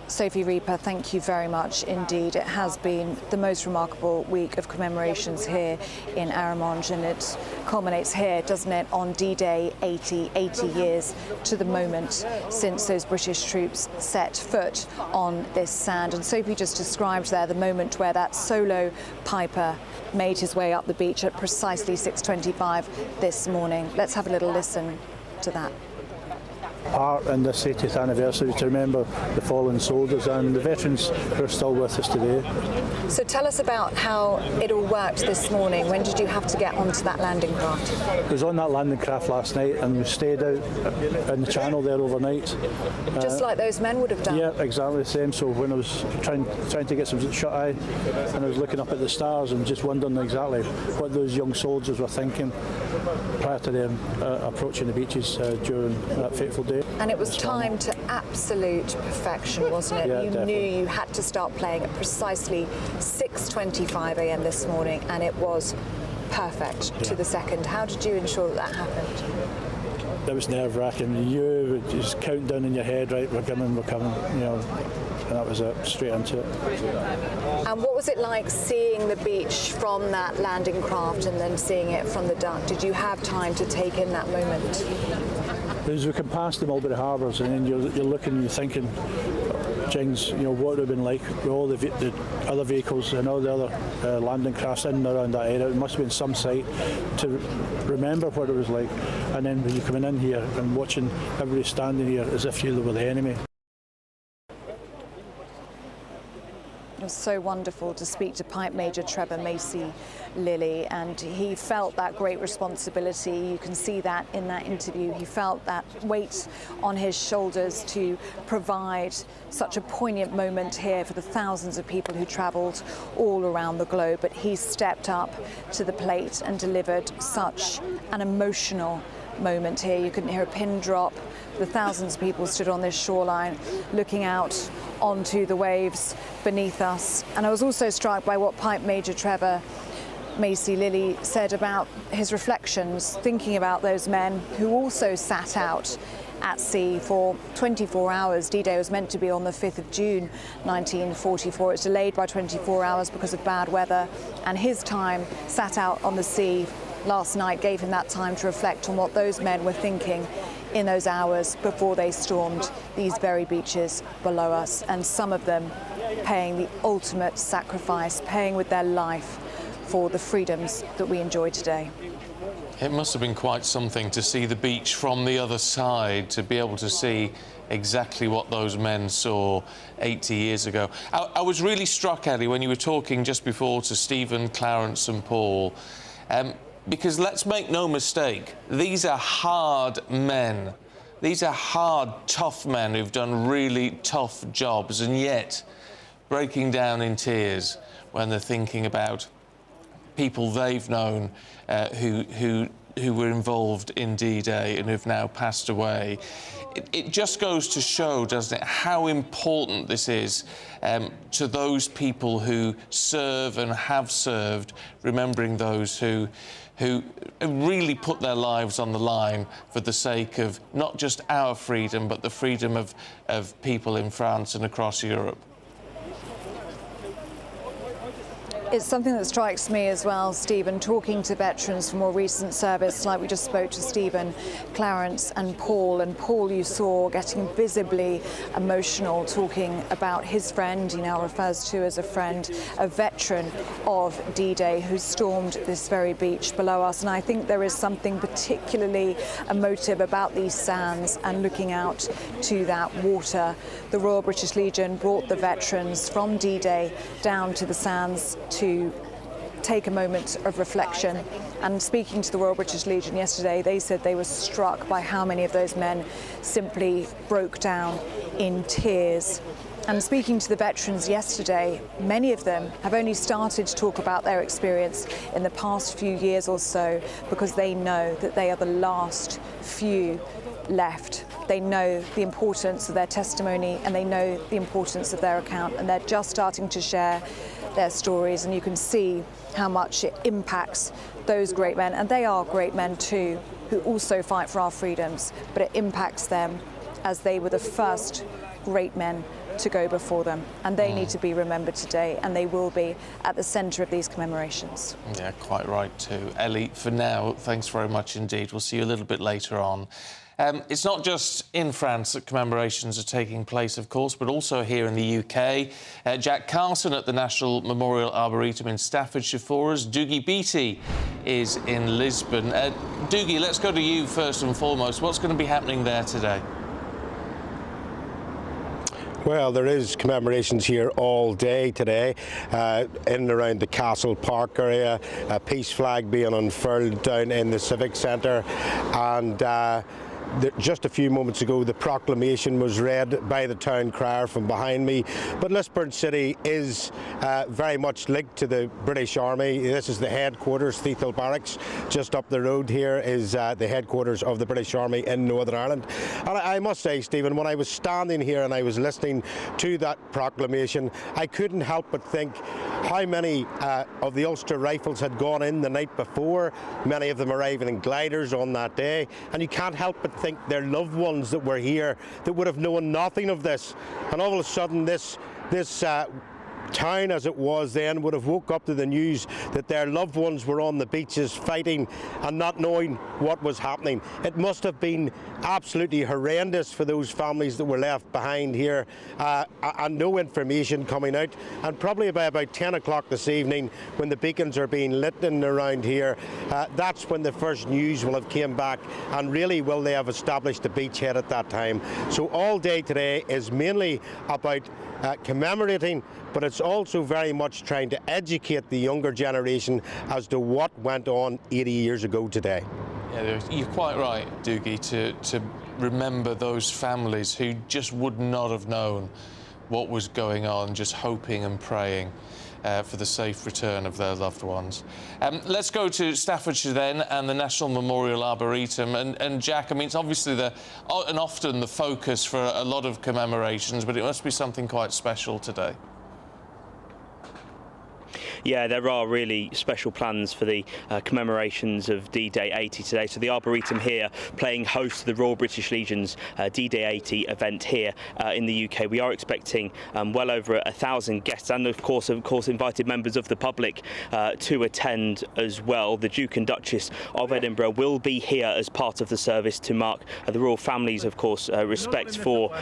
S1: Sophie Reaper, thank you very much indeed. It has been the most remarkable week of commemorations here in Arromange, and it culminates here, doesn't it, on D-Day, 80 years to the moment since those British troops set foot on this sand. And Sophie just described there the moment where that solo Piper made his way up the beach at precisely 6:25 this morning. Let's have a little listen to that.
S25: part in this 80th anniversary to remember the fallen soldiers and the veterans who are still with us today.
S1: So tell us about how it all worked this morning. When did you have to get onto that landing craft?
S25: I was on that landing craft last night and we stayed out in the channel there overnight.
S1: Just like those men would have done?
S25: Yeah, exactly the same. So when I was trying to get some shut-eye and I was looking up at the stars and just wondering exactly what those young soldiers were thinking prior to them approaching the beaches during that fateful day.
S1: And it was timed to absolute perfection, wasn't it?
S25: Yeah,
S1: You
S25: definitely.
S1: knew you had to start playing at precisely 6:25 a.m. this morning, and it was perfect to the second. How did you ensure that happened?
S25: It was nerve-wracking. You would just count down in your head, right, we're coming, you know, and that was it, straight into it.
S1: And what was it like seeing the beach from that landing craft and then seeing it from the duck? Did you have time to take in that moment?
S25: As we come past the Mulberry Harbours and then you're looking and you're thinking, Jings, you know, what it would have been like with all the other vehicles and all the other landing crafts in and around that area. It must have been some sight to remember what it was like. And then when you're coming in here and watching everybody standing here as if you were the enemy.
S1: It was so wonderful to speak to Pipe Major Trevor Macy-Lilly, and he felt that great responsibility. You can see that in that interview. He felt that weight on his shoulders to provide such a poignant moment here for the thousands of people who travelled all around the globe. But he stepped up to the plate and delivered such an emotional moment here. You couldn't hear a pin drop. The thousands of people stood on this shoreline looking out onto the waves beneath us. And I was also struck by what Pipe Major Trevor Macy-Lilly said about his reflections, thinking about those men who also sat out at sea for 24 hours. D-Day was meant to be on the 5th of June 1944. It's delayed by 24 hours because of bad weather, and his time sat out on the sea last night gave him that time to reflect on what those men were thinking in those hours before they stormed these very beaches below us, and some of them paying the ultimate sacrifice, paying with their life for the freedoms that we enjoy today.
S14: It must have been quite something to see the beach from the other side, to be able to see exactly what those men saw 80 years ago. I was really struck, Ellie, when you were talking just before to Stephen, Clarence and Paul, because let's make no mistake, these are hard men. These are hard, tough men who've done really tough jobs, and yet breaking down in tears when they're thinking about people they've known who were involved in D-Day and who've now passed away. It just goes to show, doesn't it, how important this is to those people who serve and have served, remembering those who really put their lives on the line for the sake of not just our freedom, but the freedom of people in France and across Europe.
S1: It's something that strikes me as well, Stephen, talking to veterans from more recent service, like we just spoke to Stephen, Clarence and Paul. And Paul, you saw getting visibly emotional, talking about his friend, he now refers to as a friend, a veteran of D-Day who stormed this very beach below us. And I think there is something particularly emotive about these sands and looking out to that water. The Royal British Legion brought the veterans from D-Day down to the sands to take a moment of reflection. And speaking to the Royal British Legion yesterday, they said they were struck by how many of those men simply broke down in tears. And speaking to the veterans yesterday, many of them have only started to talk about their experience in the past few years or so, because they know that they are the last few left. They know the importance of their testimony and they know the importance of their account, and they're just starting to share their stories, and you can see how much it impacts those great men, and they are great men too, who also fight for our freedoms, but it impacts them as they were the first great men to go before them, and they need to be remembered today, and they will be at the centre of these commemorations.
S14: Yeah, quite right too. Ellie, for now, thanks very much indeed. We'll see you a little bit later on. It's not just in France that commemorations are taking place, of course, but also here in the UK. Jack Carson at the National Memorial Arboretum in Staffordshire for us. Doogie Beattie is in Lisbon. Doogie, let's go to you first and foremost. What's going to be happening there today?
S7: Well, there is commemorations here all day today, in and around the Castle Park area, a peace flag being unfurled down in the Civic Centre, and just a few moments ago the proclamation was read by the town crier from behind me. But Lisburn City is very much linked to the British Army. This is the headquarters, Thiethel Barracks. Just up the road here is the headquarters of the British Army in Northern Ireland. And I must say, Stephen, when I was standing here and I was listening to that proclamation, I couldn't help but think how many of the Ulster Rifles had gone in the night before, many of them arriving in gliders on that day, and you can't help but think their loved ones that were here that would have known nothing of this, and all of a sudden this town as it was then would have woke up to the news that their loved ones were on the beaches fighting and not knowing what was happening. It must have been absolutely horrendous for those families that were left behind here, and no information coming out. And probably by about 10 o'clock this evening, when the beacons are being lit in around here, that's when the first news will have came back, and really will they have established the beachhead at that time. So all day today is mainly about commemorating, but it's also very much trying to educate the younger generation as to what went on 80 years ago today.
S14: Yeah, you're quite right, Doogie, to remember those families who just would not have known what was going on, just hoping and praying for the safe return of their loved ones. Let's go to Staffordshire then, and the National Memorial Arboretum. And Jack, I mean, it's obviously and often the focus for a lot of commemorations, but it must be something quite special today.
S8: Yeah, there are really special plans for the commemorations of D-Day 80 today. So the Arboretum here playing host to the Royal British Legion's D-Day 80 event here in the UK. We are expecting well over 1,000 guests, and of course invited members of the public to attend as well. The Duke and Duchess of Edinburgh will be here as part of the service to mark the royal family's, of course, respect for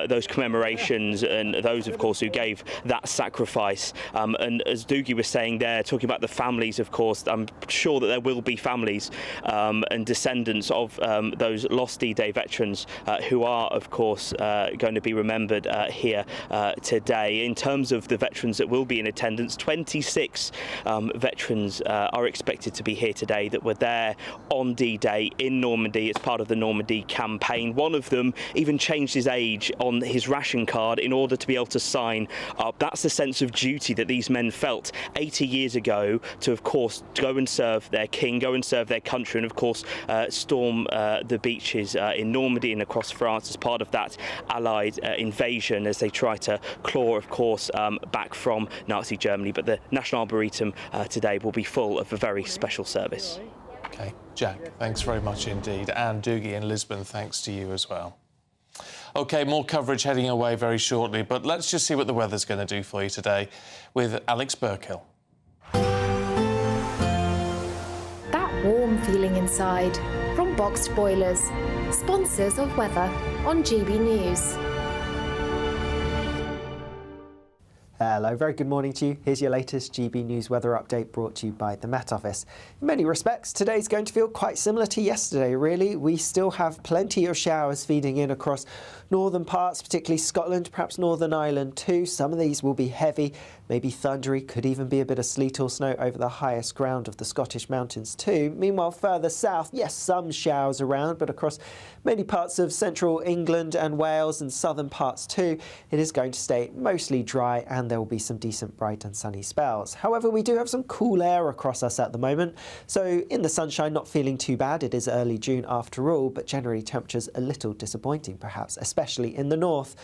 S8: those commemorations and those, of course, who gave that sacrifice. And as Doogie was saying there, talking about the families, of course, I'm sure that there will be families and descendants of those lost D-Day veterans who are, of course, going to be remembered here today. In terms of the veterans that will be in attendance, 26 veterans are expected to be here today that were there on D-Day in Normandy as part of the Normandy campaign. One of them even changed his age on his ration card in order to be able to sign up. That's the sense of duty that these men felt 80 years ago to, of course, go and serve their king, go and serve their country, and, of course, storm the beaches in Normandy and across France as part of that Allied invasion as they try to claw, of course, back from Nazi Germany. But the National Arboretum today will be full of a very special service.
S14: OK, Jack, thanks very much indeed. And Doogie in Lisbon, thanks to you as well. OK, more coverage heading away very shortly, but let's just see what the weather's going to do for you today with Alex Burkill.
S12: That warm feeling inside from Boxed Boilers, sponsors of weather on GB News.
S9: Hello, very good morning to you. Here's your latest GB News weather update brought to you by the Met Office. In many respects, today's going to feel quite similar to yesterday, really. We still have plenty of showers feeding in across northern parts, particularly Scotland, perhaps Northern Ireland too. Some of these will be heavy, maybe thundery, could even be a bit of sleet or snow over the highest ground of the Scottish mountains too. Meanwhile, further south, yes, some showers around, but across many parts of central England and Wales and southern parts too, it is going to stay mostly dry, and there will be some decent bright and sunny spells. However, we do have some cool air across us at the moment, so in the sunshine, not feeling too bad. It is early June after all, but generally temperatures a little disappointing perhaps, especially in the north.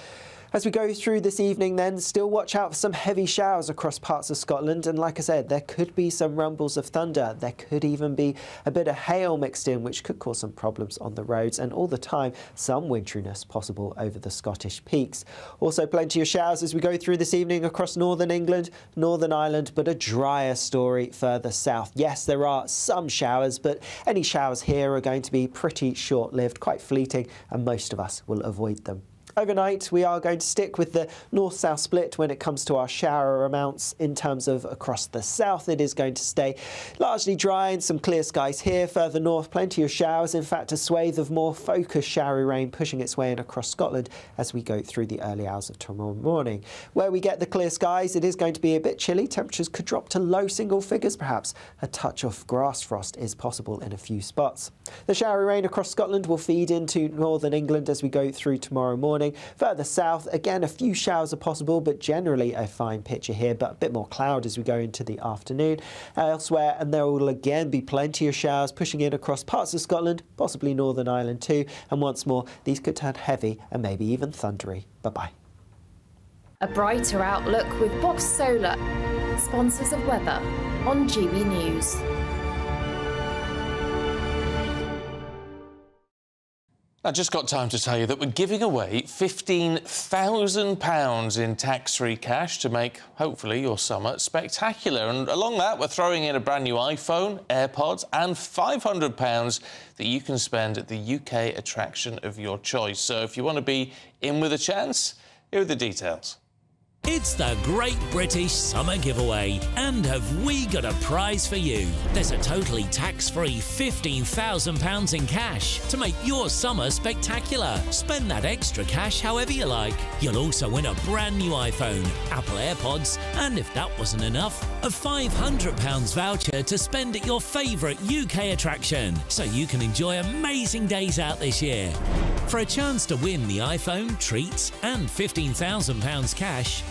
S9: As we go through this evening then, still watch out for some heavy showers across parts of Scotland, and like I said, there could be some rumbles of thunder. There could even be a bit of hail mixed in, which could cause some problems on the roads, and all the time some winteriness possible over the Scottish peaks. Also plenty of showers as we go through this evening across northern England, Northern Ireland, but a drier story further south. Yes, there are some showers, but any showers here are going to be pretty short-lived, quite fleeting, and most of us will avoid them. Overnight, we are going to stick with the north-south split when it comes to our shower amounts. In terms of across the south, it is going to stay largely dry and some clear skies here. Further north, plenty of showers. In fact, a swathe of more focused showery rain pushing its way in across Scotland as we go through the early hours of tomorrow morning. Where we get the clear skies, it is going to be a bit chilly. Temperatures could drop to low single figures, perhaps. A touch of grass frost is possible in a few spots. The showery rain across Scotland will feed into northern England as we go through tomorrow morning. Further south, again, a few showers are possible, but generally a fine picture here, but a bit more cloud as we go into the afternoon. Elsewhere, and there will again be plenty of showers pushing in across parts of Scotland, possibly Northern Ireland too, and once more, these could turn heavy and maybe even thundery. Bye-bye.
S12: A brighter outlook with Box Solar, sponsors of weather on GB News.
S14: I just got time to tell you that we're giving away £15,000 in tax-free cash to make, hopefully, your summer spectacular. And along that, we're throwing in a brand new iPhone, AirPods and £500 that you can spend at the UK attraction of your choice. So if you want to be in with a chance, here are the details.
S11: It's the Great British Summer Giveaway, and have we got a prize for you? There's a totally tax-free £15,000 in cash to make your summer spectacular. Spend that extra cash however you like. You'll also win a brand new iPhone, Apple AirPods, and if that wasn't enough, a £500 voucher to spend at your favourite UK attraction, so you can enjoy amazing days out this year. For a chance to win the iPhone, treats and £15,000 cash,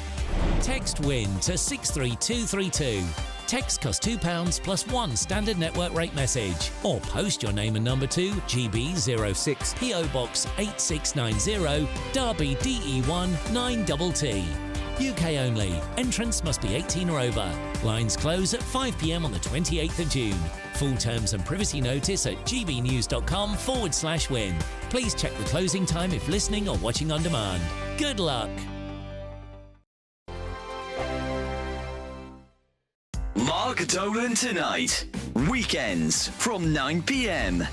S11: text WIN to 63232. Text costs £2 plus one standard network rate message. Or post your name and number to GB06 PO Box 8690 Derby DE1 9TT. UK only. Entrance must be 18 or over. Lines close at 5 p.m. on the 28th of June. Full terms and privacy notice at gbnews.com/win. Please check the closing time if listening or watching on demand. Good luck.
S15: Mark Dolan Tonight. Weekends from 9 p.m.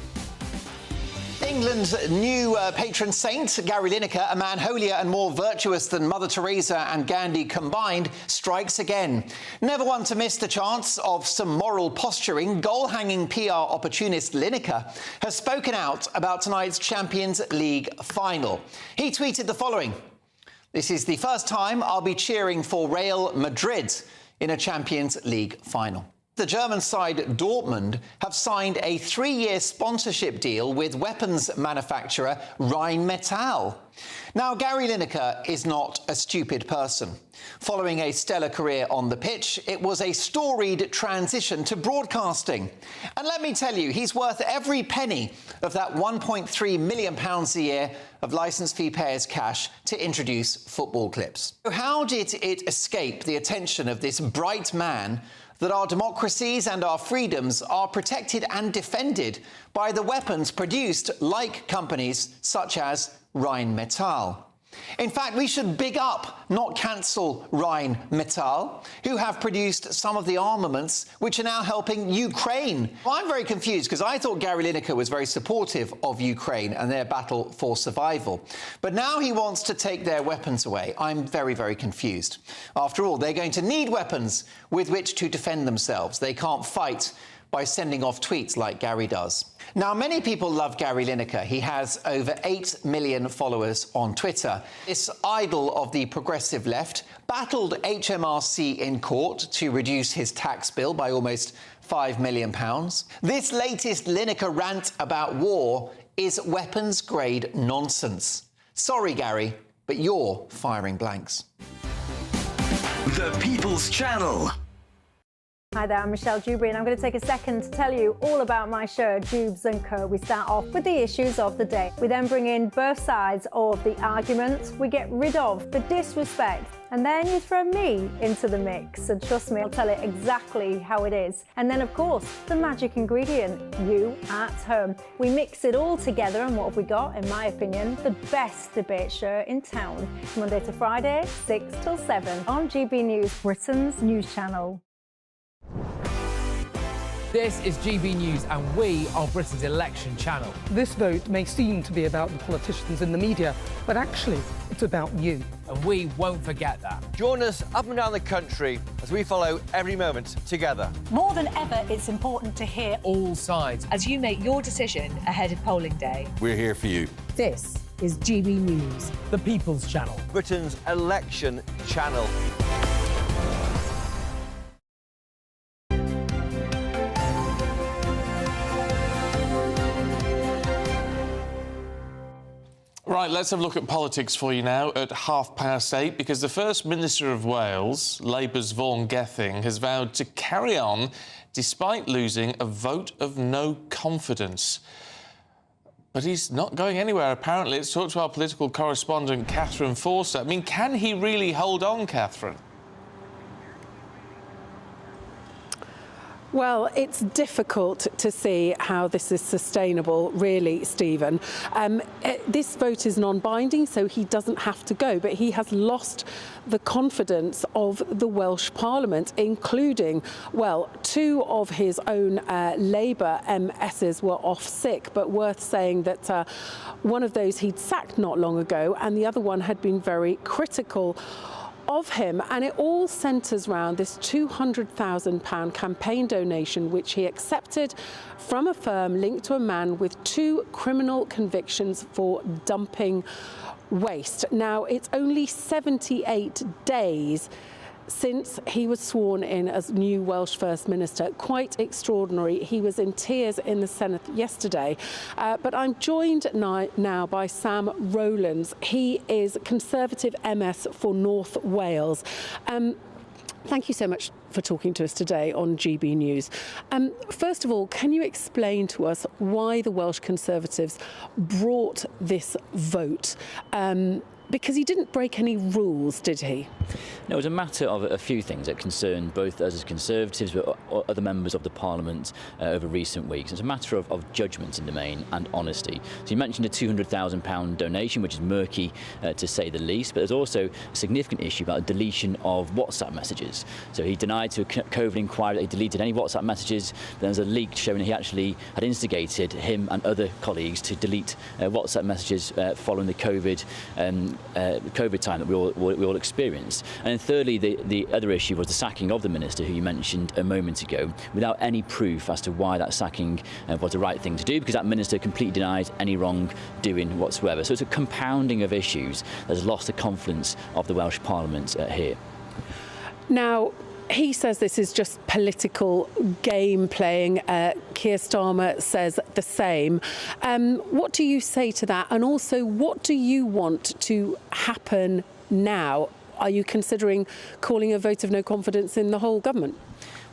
S17: England's new patron saint, Gary Lineker, a man holier and more virtuous than Mother Teresa and Gandhi combined, strikes again. Never one to miss the chance of some moral posturing, goal-hanging PR opportunist Lineker has spoken out about tonight's Champions League final. He tweeted the following: "This is the first time I'll be cheering for Real Madrid in a Champions League final." The German side Dortmund have signed a 3-year sponsorship deal with weapons manufacturer Rheinmetall. Now, Gary Lineker is not a stupid person. Following a stellar career on the pitch, it was a storied transition to broadcasting. And let me tell you, he's worth every penny of that £1.3 million a year of licence fee payers' cash to introduce football clips. So how did it escape the attention of this bright man that our democracies and our freedoms are protected and defended by the weapons produced like companies such as Rheinmetall? In fact, we should big up, not cancel, Rheinmetall, who have produced some of the armaments which are now helping Ukraine. Well, I'm very confused because I thought Gary Lineker was very supportive of Ukraine and their battle for survival. But now he wants to take their weapons away. I'm very, very confused. After all, they're going to need weapons with which to defend themselves. They can't fight by sending off tweets like Gary does. Now, many people love Gary Lineker. He has over 8 million followers on Twitter. This idol of the progressive left battled HMRC in court to reduce his tax bill by almost £5 million. This latest Lineker rant about war is weapons-grade nonsense. Sorry, Gary, but you're firing blanks.
S15: The People's Channel.
S19: Hi there, I'm Michelle Dewberry and I'm going to take a second to tell you all about my show, Dubes & Co. We start off with the issues of the day. We then bring in both sides of the argument. We get rid of the disrespect. And then you throw me into the mix. And trust me, I'll tell it exactly how it is. And then, of course, the magic ingredient, you at home. We mix it all together and what have we got, in my opinion, the best debate show in town. Monday to Friday, 6 till 7 on GB News, Britain's news channel.
S16: This is GB News and we are Britain's election channel.
S18: This vote may seem to be about the politicians in the media, but actually it's about you.
S16: And we won't forget that.
S20: Join us up and down the country as we follow every moment together.
S21: More than ever, it's important to hear
S16: all sides
S21: as you make your decision ahead of polling day.
S20: We're here for you.
S21: This is GB News,
S16: the People's Channel,
S20: Britain's election channel.
S14: Right, let's have a look at politics for you now at 8:30, because the First Minister of Wales, Labour's Vaughan Gething, has vowed to carry on despite losing a vote of no confidence. But he's not going anywhere, apparently. Let's talk to our political correspondent, Catherine Forster. I mean, can he really hold on, Catherine?
S2: Well, it's difficult to see how this is sustainable, really, Stephen. This vote is non-binding, so he doesn't have to go, but he has lost the confidence of the Welsh Parliament, including, well, 2 of his own Labour MSs were off sick, but worth saying that one of those he'd sacked not long ago, and the other one had been very critical of him, and it all centres around this £200,000 campaign donation which he accepted from a firm linked to a man with 2 criminal convictions for dumping waste. Now, it's only 78 days since he was sworn in as new Welsh First Minister. Quite extraordinary. He was in tears in the Senate yesterday. But I'm joined now by Sam Rowlands. He is Conservative MS for North Wales. Thank you so much for talking to us today on GB News. First of all, can you explain to us why the Welsh Conservatives brought this vote? Because he didn't break any rules, did he?
S23: No, it was a matter of a few things that concerned both us as Conservatives but other members of the Parliament over recent weeks. It's a matter of judgment in the main and honesty. So you mentioned a £200,000 donation, which is murky to say the least, but there's also a significant issue about the deletion of WhatsApp messages. So he denied to a COVID inquiry that he deleted any WhatsApp messages. Then there's a leak showing that he actually had instigated him and other colleagues to delete WhatsApp messages following the COVID time that we all experienced. And then thirdly, the other issue was the sacking of the minister, who you mentioned a moment ago, without any proof as to why that sacking was the right thing to do, because that minister completely denied any wrongdoing whatsoever. So it's a compounding of issues that has lost the confidence of the Welsh Parliament here.
S2: Now, he says this is just political game playing. Keir Starmer says the same. What do you say to that? And also, what do you want to happen now? Are you considering calling a vote of no confidence in the whole government?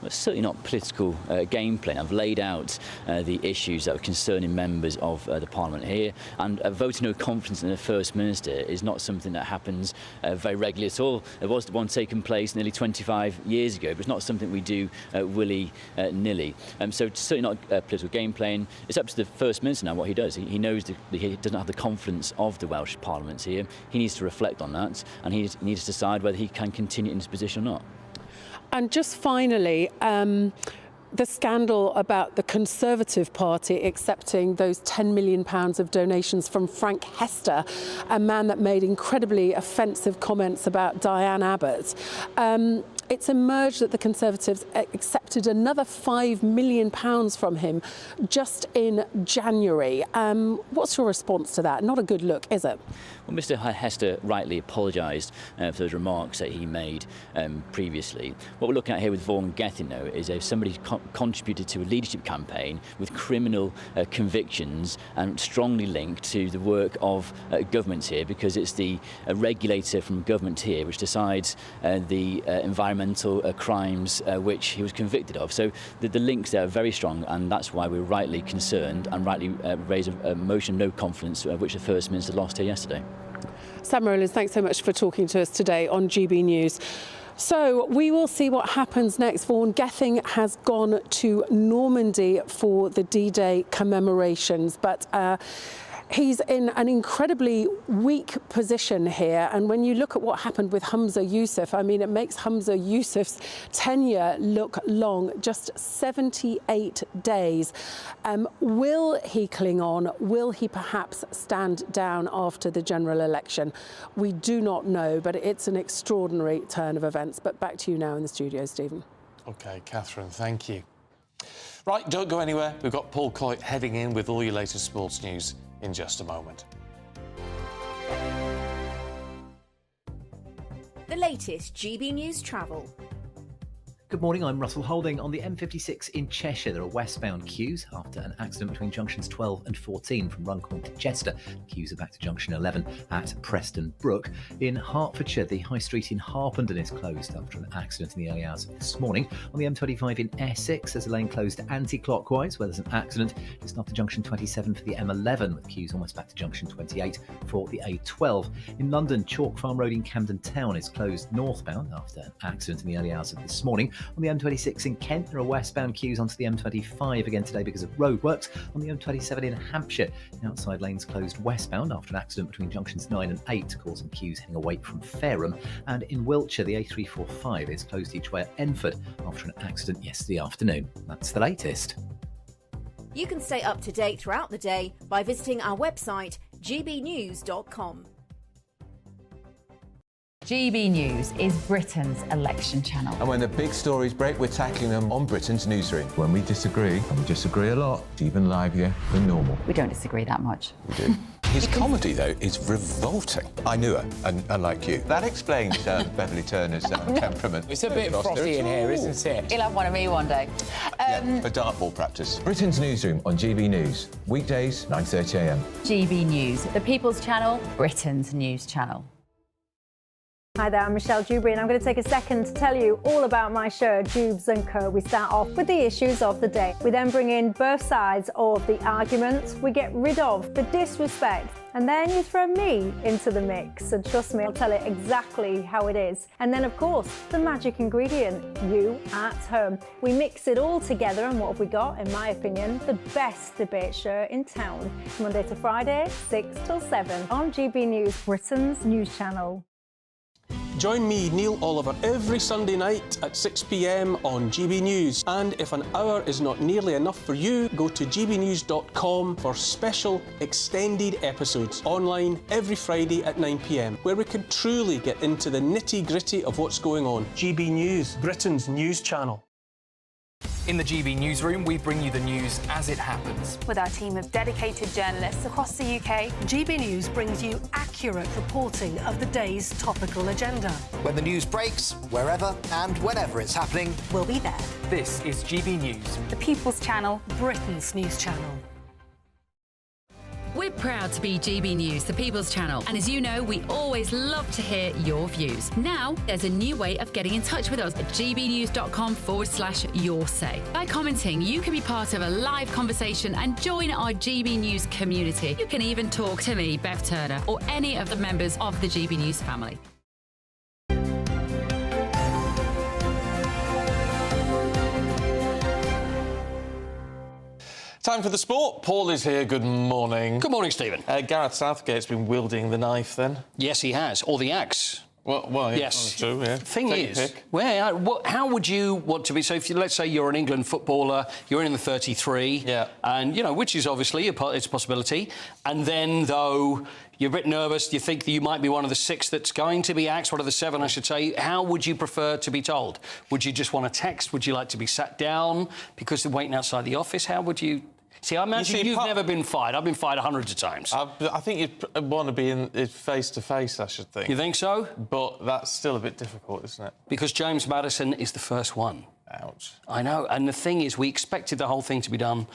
S23: Well, it's certainly not political game playing. I've laid out the issues that are concerning members of the Parliament here, and a vote of no confidence in the First Minister is not something that happens very regularly at all. There was one taking place nearly 25 years ago, but it's not something we do willy-nilly. So it's certainly not political game playing. It's up to the First Minister now what he does. He knows that he doesn't have the confidence of the Welsh Parliament here. He needs to reflect on that, and he needs to decide whether he can continue in his position or not.
S2: And just finally, the scandal about the Conservative Party accepting those £10 million of donations from Frank Hester, a man that made incredibly offensive comments about Diane Abbott. It's emerged that the Conservatives accepted another £5 million from him just in January. What's your response to that? Not a good look, is it?
S23: Well, Mr Hester rightly apologised for those remarks that he made previously. What we're looking at here with Vaughan Gething, though, is if somebody contributed to a leadership campaign with criminal convictions and strongly linked to the work of government here, because it's the regulator from government here which decides the environmental crimes which he was convicted of. So the links there are very strong, and that's why we're rightly concerned and rightly raise a motion of no confidence, which the First Minister lost here yesterday.
S2: Sam Rowlands, thanks so much for talking to us today on GB News. So we will see what happens next. Vaughan Gething has gone to Normandy for the D-Day commemorations, but He's in an incredibly weak position here, and when you look at what happened with Humza Yousaf, I mean, it makes Humza Yousaf's tenure look long, just 78 days. Will he cling on? Will he perhaps stand down after the general election? We do not know, but it's an extraordinary turn of events. But back to you now in the studio, Stephen.
S14: OK, Catherine, thank you. Right, don't go anywhere. We've got Paul Coyte heading in with all your latest sports news in just a moment.
S4: The latest GB News travel.
S5: Good morning, I'm Russell Holding. On the M56 in Cheshire, there are westbound queues after an accident between junctions 12 and 14 from Runcorn to Chester. Queues are back to junction 11 at Preston Brook. In Hertfordshire, the High Street in Harpenden is closed after an accident in the early hours of this morning. On the M25 in Essex, there's a lane closed anti-clockwise where there's an accident just after junction 27 for the M11, with queues almost back to junction 28 for the A12. In London, Chalk Farm Road in Camden Town is closed northbound after an accident in the early hours of this morning. On the M26 in Kent, there are westbound queues onto the M25 again today because of roadworks. On the M27 in Hampshire, the outside lanes closed westbound after an accident between junctions 9 and 8, causing queues heading away from Fareham. And in Wiltshire, the A345 is closed each way at Enford after an accident yesterday afternoon. That's the latest.
S4: You can stay up to date throughout the day by visiting our website, gbnews.com.
S13: GB News is Britain's election channel.
S22: And when the big stories break, we're tackling them on Britain's newsroom. When we disagree, and we disagree a lot, it's even livelier than normal.
S13: We don't disagree that much.
S22: We do.
S24: His comedy, though, is revolting. I knew her, and unlike you.
S22: That explains Beverly Turner's temperament.
S26: It's a bit frothy in here, isn't it?
S13: He'll have one of me one day.
S22: For dartball practice. Britain's newsroom on GB News. Weekdays, 9:30 a.m.
S13: GB News, the People's Channel, Britain's news channel.
S19: Hi there, I'm Michelle Dewberry and I'm going to take a second to tell you all about my show, Jubes & Co. We start off with the issues of the day. We then bring in both sides of the arguments. We get rid of the disrespect. And then you throw me into the mix. And trust me, I'll tell it exactly how it is. And then, of course, the magic ingredient, you at home. We mix it all together and what have we got, in my opinion, the best debate show in town. Monday to Friday, 6 till 7 on GB News, Britain's news channel.
S27: Join me, Neil Oliver, every Sunday night at 6 p.m. on GB News. And if an hour is not nearly enough for you, go to gbnews.com for special extended episodes online every Friday at 9 p.m, where we can truly get into the nitty-gritty of what's going on. GB News, Britain's news channel.
S16: In the GB newsroom, we bring you the news as it happens.
S28: With our team of dedicated journalists across the UK, GB News brings you accurate reporting of the day's topical agenda.
S29: When the news breaks, wherever and whenever it's happening,
S28: we'll be there.
S16: This is GB News,
S28: the People's Channel, Britain's news channel.
S30: We're proud to be GB News, the People's Channel. And as you know, we always love to hear your views. Now, there's a new way of getting in touch with us at gbnews.com/your-say. By commenting, you can be part of a live conversation and join our GB News community. You can even talk to me, Bev Turner, or any of the members of the GB News family.
S14: Time for the sport. Paul is here. Good morning.
S31: Good morning, Stephen.
S14: Gareth Southgate's been wielding the knife then?
S31: Yes, he has. Or the axe.
S14: Well, yeah,
S31: yes.
S14: That's true, yeah.
S31: Thing is, how would you want to be? So, if you, let's say you're an England footballer, you're in the 33,
S14: yeah,
S31: and which is obviously it's a possibility. And then, though, you're a bit nervous, you think that you might be one of the 6 that's going to be axed, one of the 7, I should say. How would you prefer to be told? Would you just want a text? Would you like to be sat down because they're waiting outside the office? How would you? See, I imagine you've never been fired. I've been fired hundreds of times.
S14: I think you'd want to be in face-to-face, I should think.
S31: You think so?
S14: But that's still a bit difficult, isn't it?
S31: Because James Maddison is the first one.
S14: Ouch.
S31: I know. And the thing is, we expected the whole thing to be done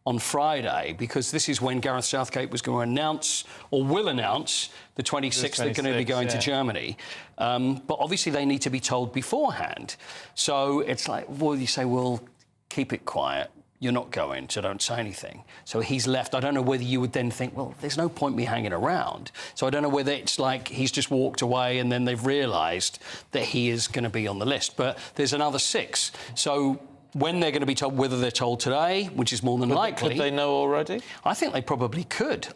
S31: on Friday because this is when Gareth Southgate was going to announce, or will announce, the 26th they're going to be going to Germany. But obviously they need to be told beforehand. So it's like, well, you say, well, keep it quiet. You're not going, so don't say anything. So he's left. I don't know whether you would then think, well, there's no point me hanging around. So I don't know whether it's like he's just walked away and then they've realised that he is going to be on the list. But there's another 6. So When they're going to be told, whether they're told today, which is more than likely.
S14: Could they know already?
S31: I think they probably could.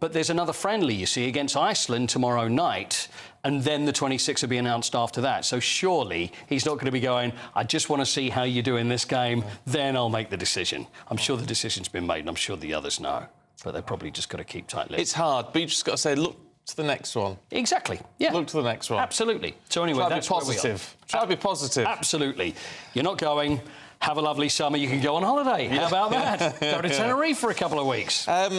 S31: But there's another friendly, you see, against Iceland tomorrow night, and then the 26th will be announced after that. So surely he's not going to be going, I just want to see how you do in this game, then I'll make the decision. I'm sure the decision's been made, and I'm sure the others know. But they've probably just got to keep tight-lipped.
S14: It's hard, but you just got to say, look to the next one.
S31: Exactly, yeah.
S14: Look to the next one.
S31: Absolutely. So anyway, that's where we are.
S14: Try to be positive.
S31: Absolutely. You're not going, have a lovely summer, you can go on holiday. How about that? Go to Tenerife for a couple of weeks.
S14: Now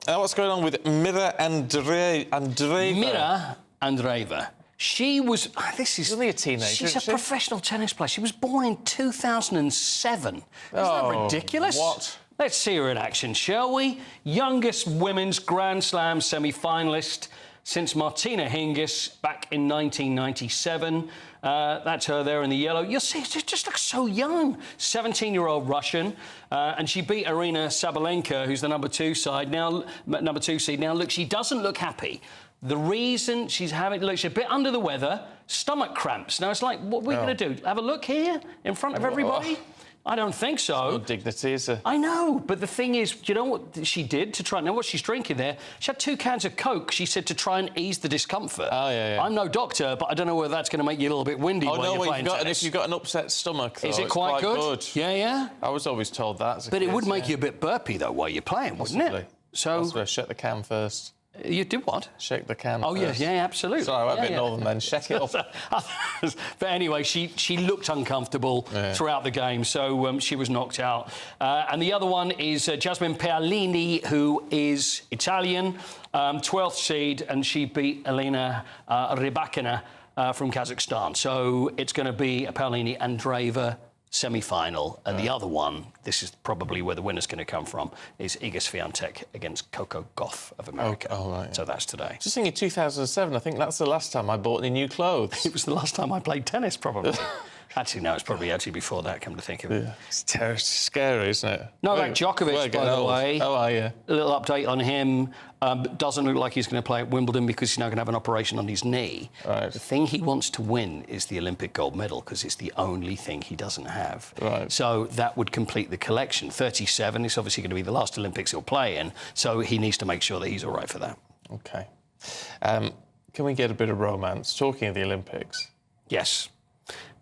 S14: what's going on with Mira Andreeva?
S31: Mira Andreeva. She was...
S14: She's only a teenager,
S31: She's a professional tennis player. She was born in 2007. Isn't that ridiculous?
S14: What?
S31: Let's see her in action, shall we? Youngest women's Grand Slam semi-finalist since Martina Hingis back in 1997. That's her there in the yellow. You'll see, she just looks so young. 17-year-old Russian. And she beat Arina Sabalenka, who's the number two seed. Now, look, she doesn't look happy. The reason she's having... Look, she's a bit under the weather, stomach cramps. Now, it's like, what are we going to do? Have a look here in front of everybody? I don't think so.
S14: No dignity, is there?
S31: I know, but the thing is, do you know what she did to try... Now, what she's drinking there, she had 2 cans of Coke, she said, to try and ease the discomfort.
S14: Oh, yeah.
S31: I'm no doctor, but I don't know whether that's going to make you a little bit windy while you're playing tennis.
S14: And if you've got an upset stomach, though,
S31: is it
S14: it's
S31: quite good? Yeah, yeah?
S14: I was always told that as a
S31: But
S14: kid,
S31: it would make you a bit burpy, though, while you're playing, wouldn't it? So...
S14: Possibly. Shake the can first.
S31: You did what?
S14: Shake the can
S31: Oh,
S14: first.
S31: yeah, absolutely.
S14: Sorry, I'm a bit northern then. Shake it up.
S31: But anyway, she looked uncomfortable throughout the game, so she was knocked out. And the other one is Jasmine Paolini, who is Italian, 12th seed, and she beat Elena Rybakina from Kazakhstan. So it's going to be a Paolini Andreeva semi-final, and the other one, this is probably where the winner's going to come from, is Iga Swiatek against Coco Gauff of America.
S14: Right.
S31: So that's today.
S14: Just thinking 2007, I think that's the last time I bought any new clothes.
S31: It was the last time I played tennis, probably. Actually, no, it's probably before that, come to think of it.
S14: Yeah. It's scary, isn't it?
S31: Novak Djokovic, by the way.
S14: Oh, yeah.
S31: A little update on him. Doesn't look like he's going to play at Wimbledon because he's now going to have an operation on his knee.
S14: Right.
S31: The thing he wants to win is the Olympic gold medal because it's the only thing he doesn't have.
S14: Right.
S31: So that would complete the collection. 37 is obviously going to be the last Olympics he'll play in, so he needs to make sure that he's all right for that.
S14: OK. Can we get a bit of romance? Talking of the Olympics.
S31: Yes.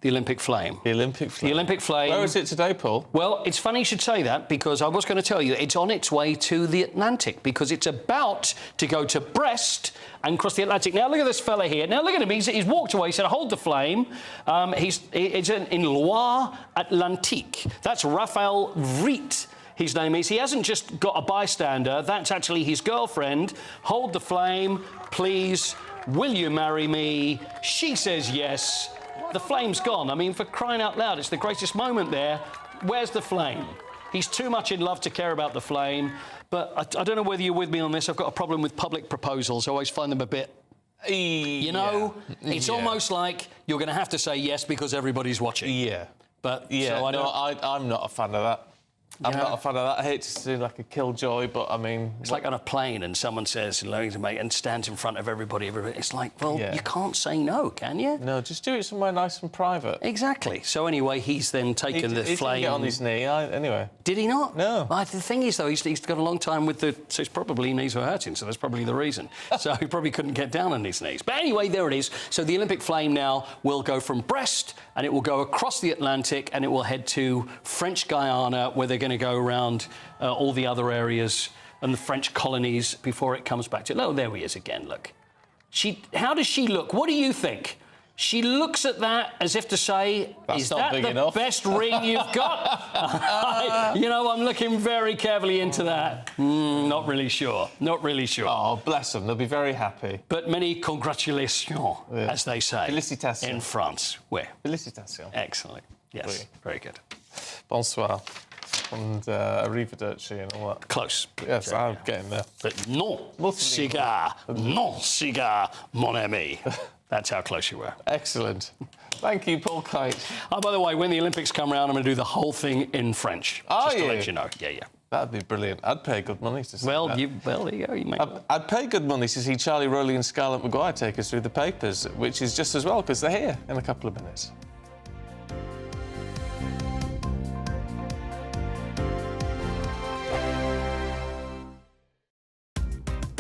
S31: The Olympic flame.
S14: The Olympic flame.
S31: The Olympic flame.
S14: Where is it today, Paul?
S31: Well, it's funny you should say that because I was going to tell you it's on its way to the Atlantic because it's about to go to Brest and cross the Atlantic. Now, look at this fella here. Now, look at him. He's walked away. He said, hold the flame. It's in Loire Atlantique. That's Raphael Riet. His name is. He hasn't just got a bystander. That's actually his girlfriend. Hold the flame, please. Will you marry me? She says yes. The flame's gone. I mean, for crying out loud, it's the greatest moment there. Where's the flame? He's too much in love to care about the flame. But I don't know whether you're with me on this. I've got a problem with public proposals. I always find them a bit... You know, it's almost like you're going to have to say yes because everybody's watching.
S14: Yeah.
S31: But
S14: yeah,
S31: so
S14: I'm not a fan of that. I'm not a fan of that. I hate to seem like a killjoy, but I mean...
S31: It's like on a plane and someone says, and stands in front of everybody. It's like, well, you can't say no, can you?
S14: No, just do it somewhere nice and private.
S31: Exactly. So anyway, he's then taken the flame...
S14: He didn't get on his knee, anyway.
S31: Did he not?
S14: No.
S31: The thing is, though, he's got a long time with the... So it's probably knees were hurting, so that's probably the reason. So he probably couldn't get down on his knees. But anyway, there it is. So the Olympic flame now will go from Brest and it will go across the Atlantic and it will head to French Guiana, where they're going to go around all the other areas and the French colonies before it comes back to... Oh, there he is again, look. How does she look? What do you think? She looks at that as if to say, is that the best ring you've got? You know, I'm looking very carefully into that. Not really sure. Not really sure.
S14: Oh, bless them. They'll be very happy.
S31: But many congratulations, as they say.
S14: Félicitations.
S31: In France. Where?
S14: Félicitations.
S31: Excellent. Yes, oui. Very good.
S14: Bonsoir. And arrivederci and all that.
S31: Close.
S14: Yes, I'm getting there.
S31: But non cigar, mon ami. That's how close you were.
S14: Excellent. Thank you, Paul Kite.
S31: Oh, by the way, when the Olympics come around, I'm going to do the whole thing in French. Just to let you know. Yeah, yeah.
S14: That'd be brilliant. I'd pay good money to see that.
S31: There you go. You may
S14: I'd pay good money to see Charlie Rowley and Scarlett Maguire take us through the papers, which is just as well, because they're here in a couple of minutes.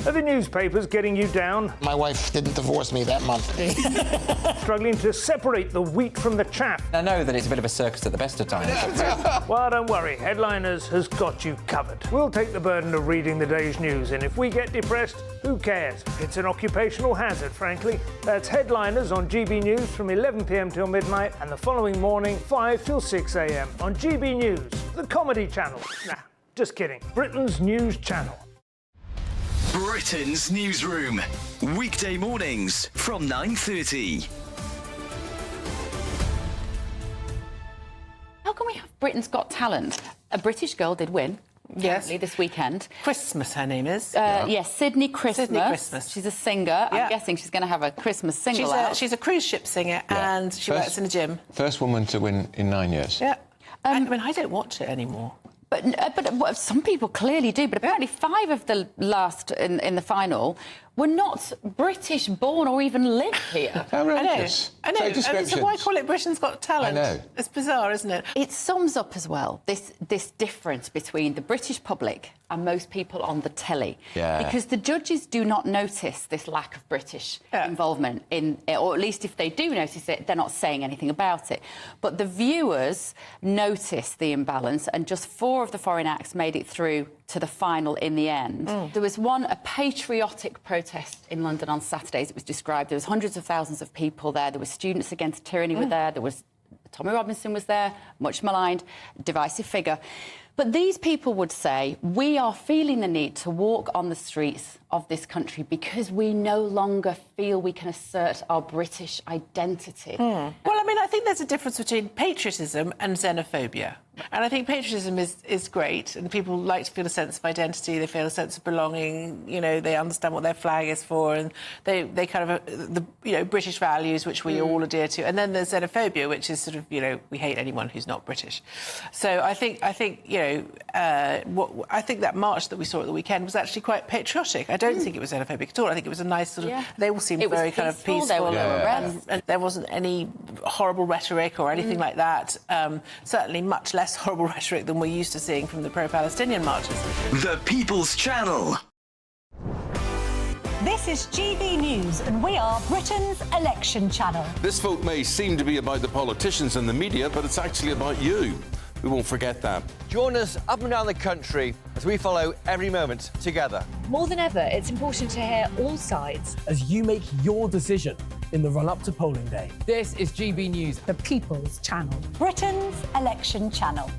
S1: Are the newspapers getting you down?
S26: My wife didn't divorce me that month.
S1: Struggling to separate the wheat from the chaff?
S24: I know that it's a bit of a circus at the best of times.
S1: Well, don't worry, Headliners has got you covered. We'll take the burden of reading the day's news, and if we get depressed, who cares? It's an occupational hazard, frankly. That's Headliners on GB News from 11 p.m. till midnight, and the following morning, 5 till 6 a.m. on GB News, the comedy channel. Nah, just kidding. Britain's news channel.
S15: Britain's Newsroom. Weekday mornings from 9:30.
S13: How can we have Britain's Got Talent? A British girl did win.
S3: Yes.
S13: This weekend.
S3: Christmas, her name is.
S13: Yes, Sydney Christmas.
S3: Sydney Christmas.
S13: She's a singer.
S3: Yeah.
S13: I'm guessing she's going to have a Christmas single out.
S3: She's a cruise ship singer and she works in a gym.
S22: First woman to win in 9 years.
S3: Yeah. I mean, I don't watch it anymore.
S13: But some people clearly do. But apparently 5 of the last in the final were not British born or even live here.
S22: Outrageous.
S3: I know. So why call it Britain's Got Talent?
S22: I know.
S3: It's bizarre, isn't it?
S13: It sums up as well this difference between the British public and most people on the telly.
S22: Yeah.
S13: Because the judges do not notice this lack of British involvement in, or at least if they do notice it, they're not saying anything about it. But the viewers notice the imbalance, and just 4 of the foreign acts made it through to the final in the end. There was a patriotic protest in London on Saturdays. It was described. There was hundreds of thousands of people there. There were Students Against Tyranny were there. There was Tommy Robinson was there, much maligned, divisive figure. But these people would say, we are feeling the need to walk on the streets of this country because we no longer feel we can assert our British identity.
S3: Well, I mean, I think there's a difference between patriotism and xenophobia. And I think patriotism is great, and people like to feel a sense of identity, they feel a sense of belonging, you know, they understand what their flag is for, and they kind of, British values, which we all adhere to. And then there's xenophobia, which is sort of, we hate anyone who's not British. So I think I think that march that we saw at the weekend was actually quite patriotic. I don't think it was xenophobic at all. I think it was a nice sort of... They all seemed very kind of peaceful. And there wasn't any horrible rhetoric or anything like that. Certainly much less horrible rhetoric than we're used to seeing from the pro-Palestinian marches.
S15: The People's Channel.
S28: This is GB News, and we are Britain's election channel.
S6: This vote may seem to be about the politicians and the media, but it's actually about you. We won't forget that.
S20: Join us up and down the country as we follow every moment together.
S21: More than ever, it's important to hear all sides
S7: as you make your decision in the run-up to polling day.
S21: This is GB News, the People's Channel.
S28: Britain's election channel.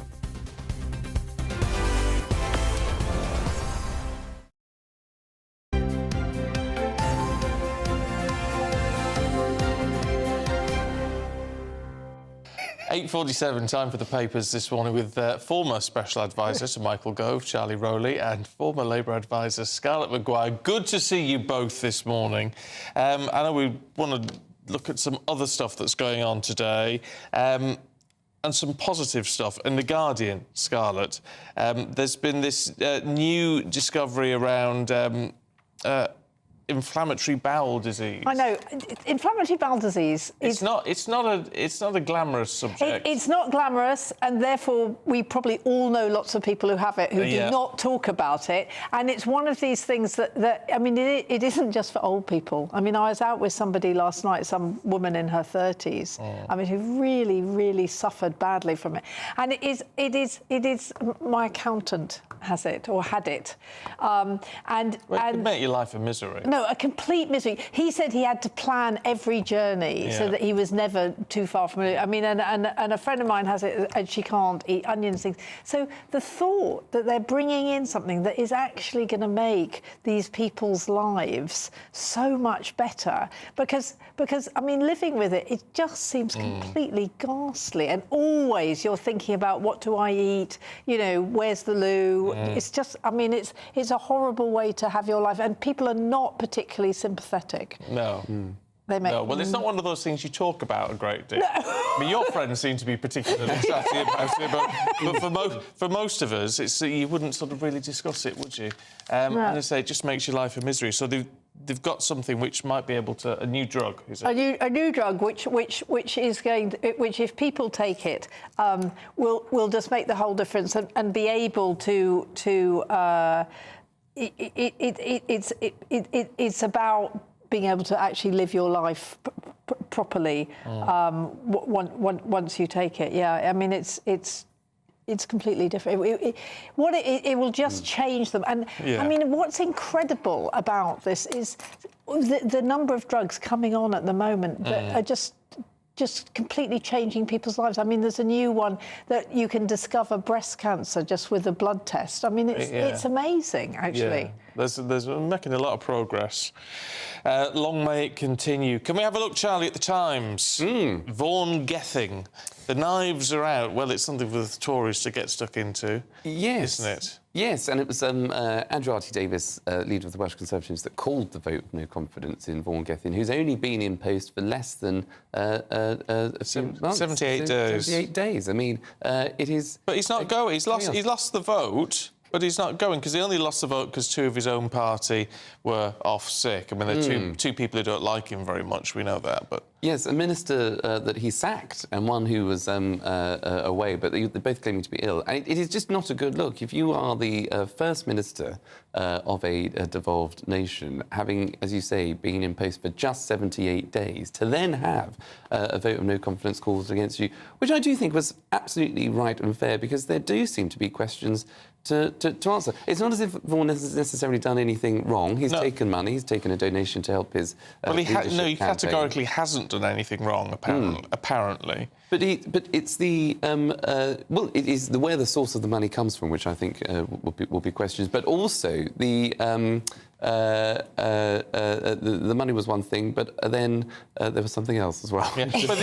S14: .47, time for the papers this morning with former Special Advisor Sir Michael Gove, Charlie Rowley, and former Labour Advisor Scarlett Maguire. Good to see you both this morning. I know we want to look at some other stuff that's going on today, and some positive stuff. In The Guardian, Scarlett, there's been this new discovery around inflammatory bowel disease.
S8: I know. Inflammatory bowel disease
S14: is... It's not a glamorous subject.
S8: It's not glamorous, and therefore we probably all know lots of people who have it who do not talk about it. And it's one of these things that I mean, it isn't just for old people. I mean, I was out with somebody last night, some woman in her 30s, I mean, who really, really suffered badly from it. And it is my accountant has it, or had it.
S14: Well, it could make your life a misery.
S8: No, a complete misery. He said he had to plan every journey so that he was never too far from it. I mean, and a friend of mine has it, and she can't eat onions, things. So the thought that they're bringing in something that is actually going to make these people's lives so much better, because I mean, living with it just seems completely ghastly. And always you're thinking about, what do I eat? You know, where's the loo? It's just, I mean, it's a horrible way to have your life, and people are not particularly sympathetic.
S14: No.
S8: No,
S14: well, it's not one of those things you talk about a great deal. No. I mean, your friends seem to be particularly sassy about it, but for most of us, you wouldn't sort of really discuss it, would you? And I say it just makes your life a misery. So they've got something which might be able to, a new drug, is it?
S8: A new drug which is going to, which if people take it will just make the whole difference and be able to it's about being able to actually live your life properly once you take it. Yeah, I mean, it's completely different. It will just change them. And I mean, what's incredible about this is the number of drugs coming on at the moment that are just completely changing people's lives. I mean, there's a new one that you can discover breast cancer just with a blood test. I mean, it's amazing, actually.
S14: Yeah. There's making a lot of progress. Long may it continue. Can we have a look, Charlie, at the Times? Vaughan Gething. The knives are out. Well, it's something for the Tories to get stuck into, isn't it?
S2: Yes, and it was Andrew R.T. Davies, leader of the Welsh Conservatives, that called the vote of no confidence in Vaughan Gething, who's only been in post for less than a few months.
S14: 78 days.
S2: 78 days. I mean, it is...
S14: But he's not going. He's lost the vote, but he's not going, because he only lost the vote because 2 of his own party were off sick. I mean, they're two people who don't like him very much, we know that, but...
S2: Yes, a minister that he sacked and one who was away, but they're both claiming to be ill. And it is just not a good look. If you are the first minister of a devolved nation, having, as you say, been in post for just 78 days, to then have a vote of no confidence called against you, which I do think was absolutely right and fair, because there do seem to be questions to answer. It's not as if Vaughan has necessarily done anything wrong. He's taken money, he's taken a donation to help his
S14: he categorically hasn't done anything wrong, apparently.
S2: But it's the it is where the source of the money comes from, which I think will be questions. But also the money was one thing, but then there was something else as well.
S14: Yeah. but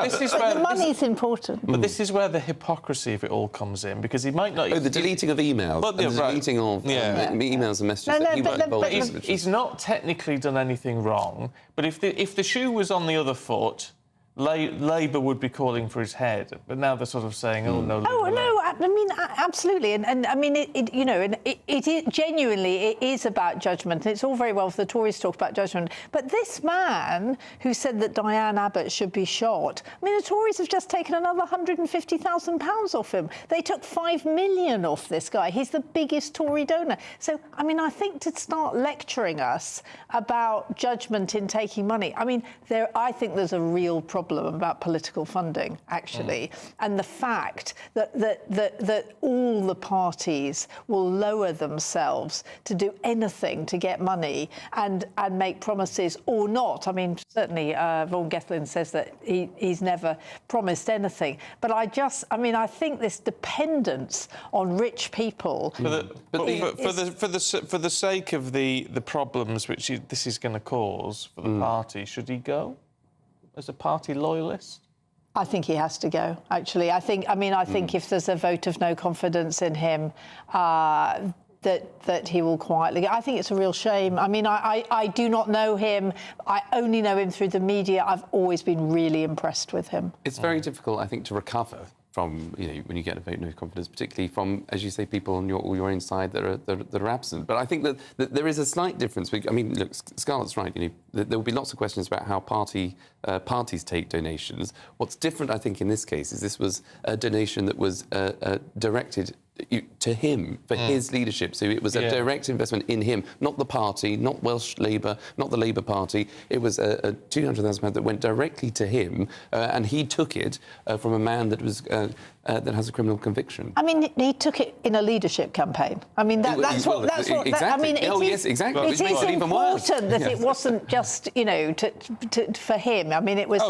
S14: this is where
S8: the money's important.
S14: But this is where the hypocrisy of it all comes in, because he might not.
S2: The deleting of emails, deleting of emails and messages that he wrote involved.
S14: But he's not technically done anything wrong. But if the shoe was on the other foot, Labour would be calling for his head, but now they're sort of saying, "Oh no."
S8: Oh no! I mean, absolutely, and I mean, it genuinely it is about judgment. And it's all very well for the Tories to talk about judgment, but this man who said that Diane Abbott should be shot, I mean, the Tories have just taken another £150,000 off him. They took $5 million off this guy. He's the biggest Tory donor. So, I mean, I think to start lecturing us about judgment in taking money, I mean, I think there's a real problem about political funding, actually, and the fact that all the parties will lower themselves to do anything to get money and make promises or not. I mean, certainly Vaughan Gething says that he's never promised anything, but I think this dependence on rich people.
S14: For the sake of the problems which this is going to cause for the party, should he go as a party loyalist?
S8: I think he has to go, actually. I think if there's a vote of no confidence in him, that he will quietly go. I think it's a real shame. I mean, I do not know him. I only know him through the media. I've always been really impressed with him.
S2: It's very difficult, I think, to recover from, when you get a vote no confidence, particularly from, as you say, people on your own side that are absent. But I think that there is a slight difference. I mean, look, Scarlett's right. There will be lots of questions about how parties take donations. What's different, I think, in this case is this was a donation that was directed to him for his leadership. So it was a direct investment in him, not the party, not Welsh Labour, not the Labour Party. It was a £200,000 that went directly to him, and he took it from a man that was that has a criminal conviction.
S8: I mean, he took it in a leadership campaign. I mean, that's what.
S2: Exactly.
S8: I mean,
S2: yes, exactly.
S8: It is important that it wasn't just, for him. I mean, it was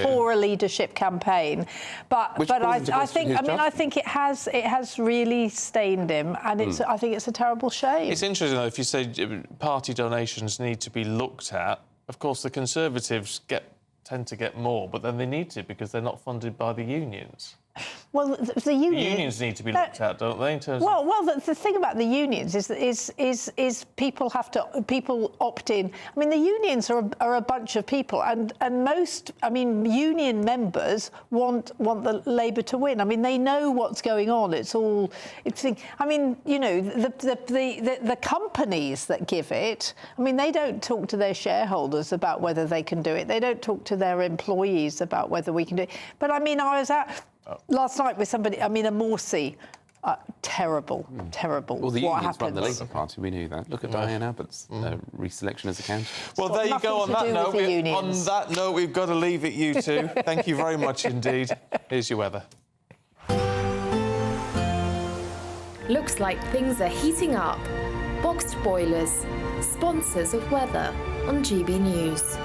S8: for a leadership campaign. But I think it has really stained him, and I think it's a terrible shame.
S14: It's interesting, though, if you say party donations need to be looked at. Of course, the Conservatives tend to get more, but then they need to because they're not funded by the unions.
S8: Well, the
S14: unions need to be looked at, don't they? In terms
S8: the thing about the unions is people opt in. I mean, the unions are a bunch of people, and most, I mean, union members want the Labour to win. I mean, they know what's going on. I mean, the companies that give it, I mean, they don't talk to their shareholders about whether they can do it. They don't talk to their employees about whether we can do it. But I mean, I was out last night with somebody, I mean, a Morsi Terrible.
S2: Well, the
S8: what
S2: unions run the
S8: happens?
S2: Labour Party, we knew that. Look at Diane Abbott's reselection as a candidate.
S14: Well, there you go. On that note, we've got to leave it, you two. Thank you very much indeed. Here's your weather.
S4: Looks like things are heating up. Boxed boilers, sponsors of weather on GB News.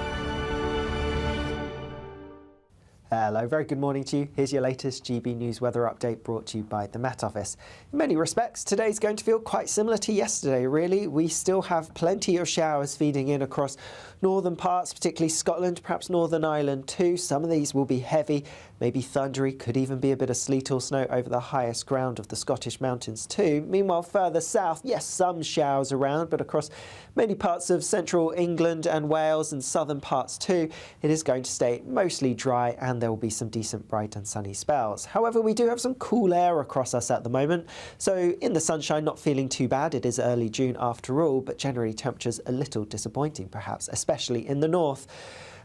S5: Hello, very good morning to you. Here's your latest GB News weather update brought to you by the Met Office. In many respects, today's going to feel quite similar to yesterday, really. We still have plenty of showers feeding in across northern parts, particularly Scotland, perhaps Northern Ireland too. Some of these will be heavy, maybe thundery, could even be a bit of sleet or snow over the highest ground of the Scottish mountains too. Meanwhile, further south, yes, some showers around, but across many parts of central England and Wales and southern parts too, it is going to stay mostly dry and there will be some decent bright and sunny spells. However, we do have some cool air across us at the moment, so in the sunshine, not feeling too bad. It is early June after all, but generally temperatures a little disappointing perhaps, especially in the north.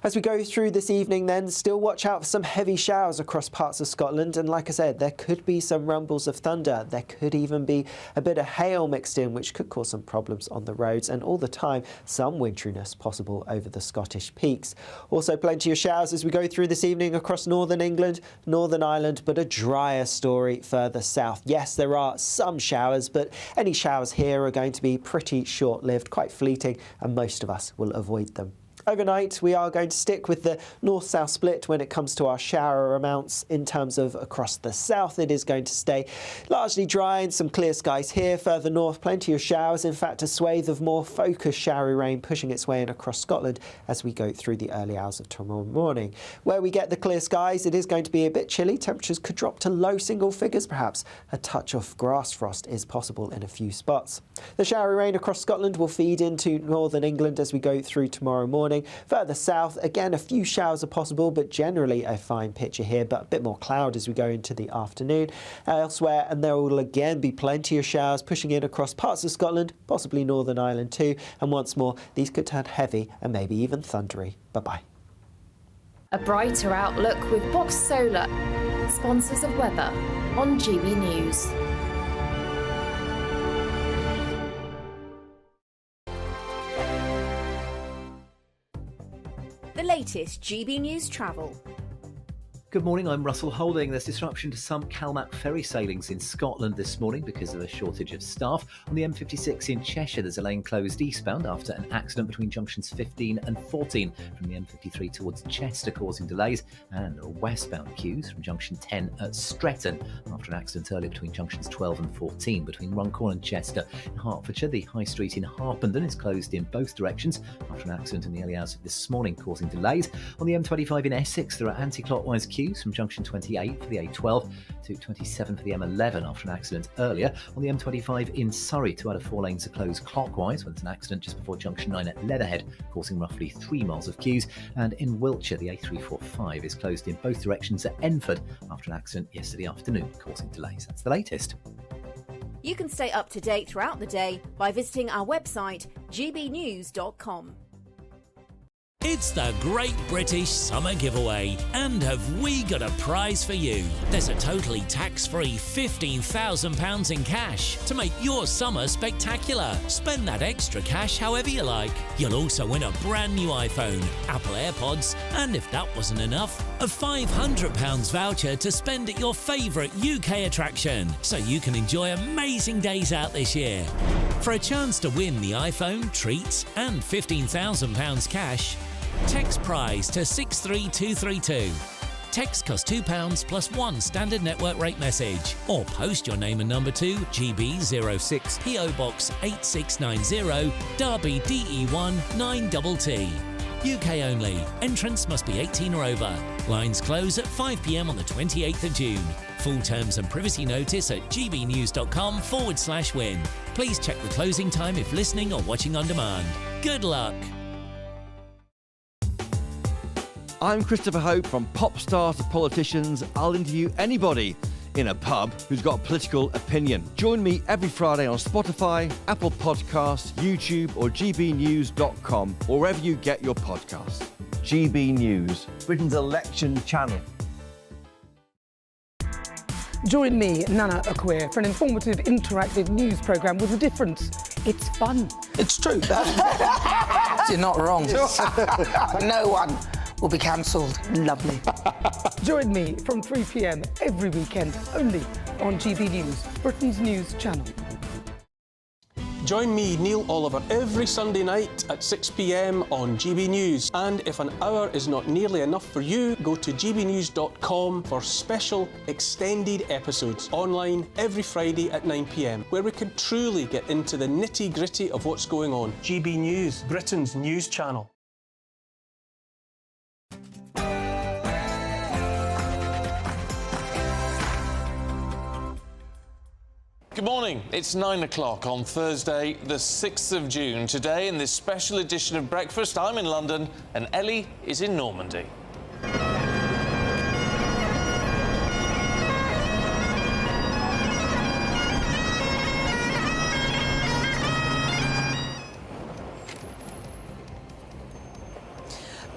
S5: As we go through this evening then, still watch out for some heavy showers across parts of Scotland, and like I said, there could be some rumbles of thunder. There could even be a bit of hail mixed in, which could cause some problems on the roads, and all the time some winteriness possible over the Scottish peaks. Also plenty of showers as we go through this evening across northern England, Northern Ireland, but a drier story further south. Yes, there are some showers, but any showers here are going to be pretty short-lived, quite fleeting, and most of us will avoid them. Overnight, we are going to stick with the north-south split when it comes to our shower amounts. In terms of across the south, it is going to stay largely dry and some clear skies here. Further north, plenty of showers. In fact, a swathe of more focused showery rain pushing its way in across Scotland as we go through the early hours of tomorrow morning. Where we get the clear skies, it is going to be a bit chilly. Temperatures could drop to low single figures, perhaps. A touch of grass frost is possible in a few spots. The showery rain across Scotland will feed into northern England as we go through tomorrow morning. Further south, again, a few showers are possible, but generally a fine picture here, but a bit more cloud as we go into the afternoon. Elsewhere, and there will again be plenty of showers pushing in across parts of Scotland, possibly Northern Ireland too, and once more, these could turn heavy and maybe even thundery. Bye-bye.
S4: A brighter outlook with Box Solar, sponsors of weather on GB News.
S9: The latest GB News travel.
S10: Good morning, I'm Russell Holding. There's disruption to some CalMac ferry sailings in Scotland this morning because of a shortage of staff. On the M56 in Cheshire, there's a lane closed eastbound after an accident between junctions 15 and 14 from the M53 towards Chester, causing delays, and westbound queues from junction 10 at Stretton after an accident earlier between junctions 12 and 14 between Runcorn and Chester. In Hertfordshire, the High Street in Harpenden is closed in both directions after an accident in the early hours of this morning, causing delays. On the M25 in Essex, there are anti-clockwise queues from junction 28 for the A12 to 27 for the M11 after an accident earlier. On the M25 in Surrey, 2 out of 4 lanes are closed clockwise when there's an accident just before junction 9 at Leatherhead, causing roughly 3 miles of queues. And in Wiltshire, the A345 is closed in both directions at Enford after an accident yesterday afternoon, causing delays. That's the latest.
S9: You can stay up to date throughout the day by visiting our website, gbnews.com.
S11: It's the Great British Summer Giveaway, and have we got a prize for you? There's a totally tax-free £15,000 in cash to make your summer spectacular. Spend that extra cash however you like. You'll also win a brand new iPhone, Apple AirPods, and if that wasn't enough, a £500 voucher to spend at your favourite UK attraction, so you can enjoy amazing days out this year. For a chance to win the iPhone, treats, and £15,000 cash, text prize to 63232. Text costs £2 plus 1 standard network rate message, or post your name and number to GB06 PO Box 8690 Derby DE1 9TT. UK only. Entrance must be 18 or over. Lines close at 5 p.m. on the 28th of June. Full terms and privacy notice at gbnews.com/win. Please check the closing time if listening or watching on demand. Good luck.
S20: I'm Christopher Hope. From pop stars to politicians, I'll interview anybody in a pub who's got a political opinion. Join me every Friday on Spotify, Apple Podcasts, YouTube or gbnews.com, or wherever you get your podcasts. GB News, Britain's election channel.
S21: Join me, Nana Akweer, for an informative, interactive news programme with a difference. It's fun.
S12: It's true. You're not wrong. No one will be cancelled. Lovely.
S21: Join me from 3 p.m. every weekend, only on GB News, Britain's news channel.
S16: Join me, Neil Oliver, every Sunday night at 6 p.m. on GB News. And if an hour is not nearly enough for you, go to gbnews.com for special extended episodes online every Friday at 9 p.m, where we can truly get into the nitty-gritty of what's going on. GB News, Britain's news channel.
S14: Good morning. It's 9 o'clock on Thursday, the 6th of June. Today, in this special edition of Breakfast, I'm in London and Ellie is in Normandy.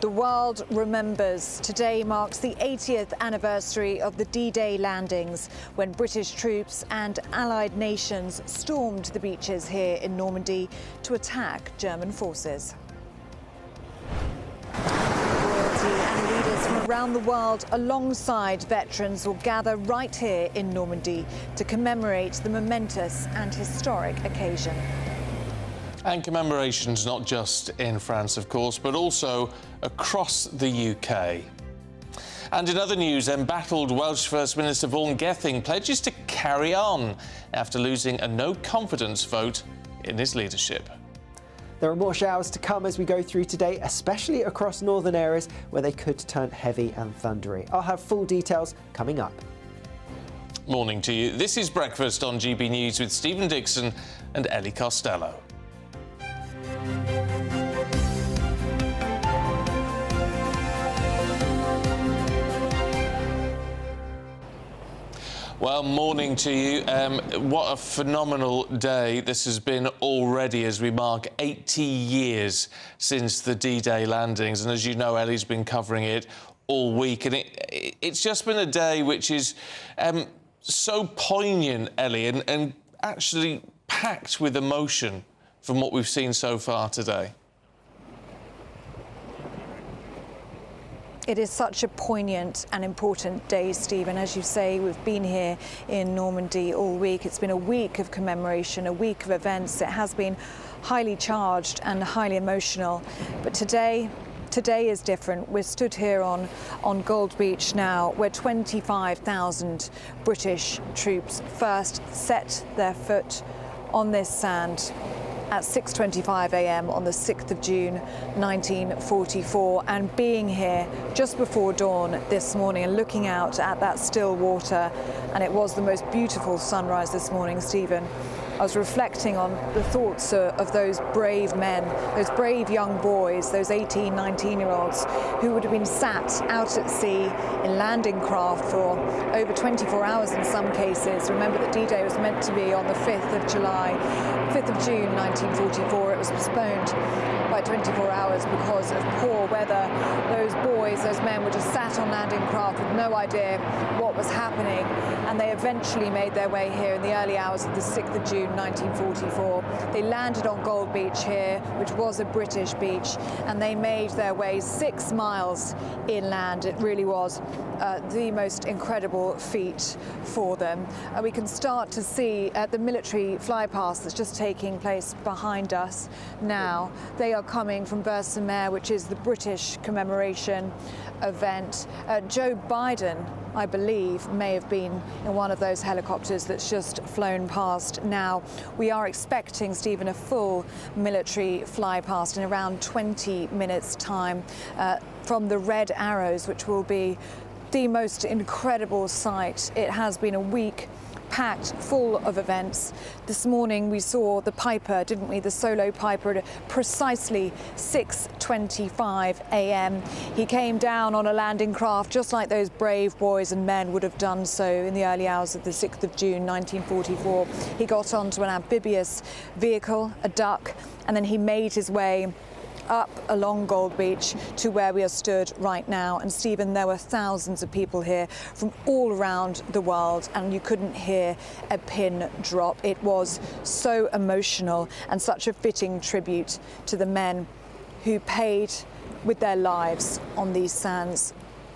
S17: The world remembers. Today marks the 80th anniversary of the D-Day landings, when British troops and allied nations stormed the beaches here in Normandy to attack German forces. Royalty and leaders from around the world alongside veterans will gather right here in Normandy to commemorate the momentous and historic occasion.
S14: And commemorations not just in France, of course, but also across the UK. And in other news, embattled Welsh First Minister Vaughan Gething pledges to carry on after losing a no-confidence vote in his leadership.
S5: There are more showers to come as we go through today, especially across northern areas where they could turn heavy and thundery. I'll have full details coming up.
S14: Morning to you. This is Breakfast on GB News with Stephen Dixon and Ellie Costello. Well, morning to you. What a phenomenal day this has been already as we mark 80 years since the D-Day landings. And as you know, Ellie's been covering it all week. And it's just been a day which is so poignant, Ellie, and actually packed with emotion from what we've seen so far today.
S17: It is such a poignant and important day, Stephen. As you say, we've been here in Normandy all week. It's been a week of commemoration, a week of events. It has been highly charged and highly emotional. But today is different. We're stood here on Gold Beach now, where 25,000 British troops first set their foot on this sand at 6:25 a.m. on the 6th of June 1944, and being here just before dawn this morning and looking out at that still water, and it was the most beautiful sunrise this morning, Stephen. I was reflecting on the thoughts of those brave men, those brave young boys, those 18, 19-year-olds who would have been sat out at sea in landing craft for over 24 hours in some cases. Remember that D-Day was meant to be on the 5th of June 1944. It was postponed by 24 hours because of poor weather. Those boys, those men were just sat on landing craft with no idea what was happening, and they eventually made their way here in the early hours of the 6th of June 1944. They landed on Gold Beach here, which was a British beach, and they made their way 6 miles inland. It really was the most incredible feat for them. We can start to see the military flypast that's just taking place behind us now. They are coming from Burst-sur-Mer, which is the British commemoration event. Joe Biden, I believe, may have been in one of those helicopters that's just flown past now. We are expecting, Stephen, a full military fly past in around 20 minutes' time from the Red Arrows, which will be the most incredible sight. It has been a week packed full of events. This morning we saw the Piper, didn't we? The solo Piper at precisely 6:25 a.m. He came down on a landing craft just like those brave boys and men would have done so in the early hours of the 6th of June 1944. He got onto an amphibious vehicle, a duck, and then he made his way up along Gold Beach to where we are stood right now. And Stephen, there were thousands of people here from all around the world, and you couldn't hear a pin drop. It was so emotional and such a fitting tribute to the men who paid with their lives on these sands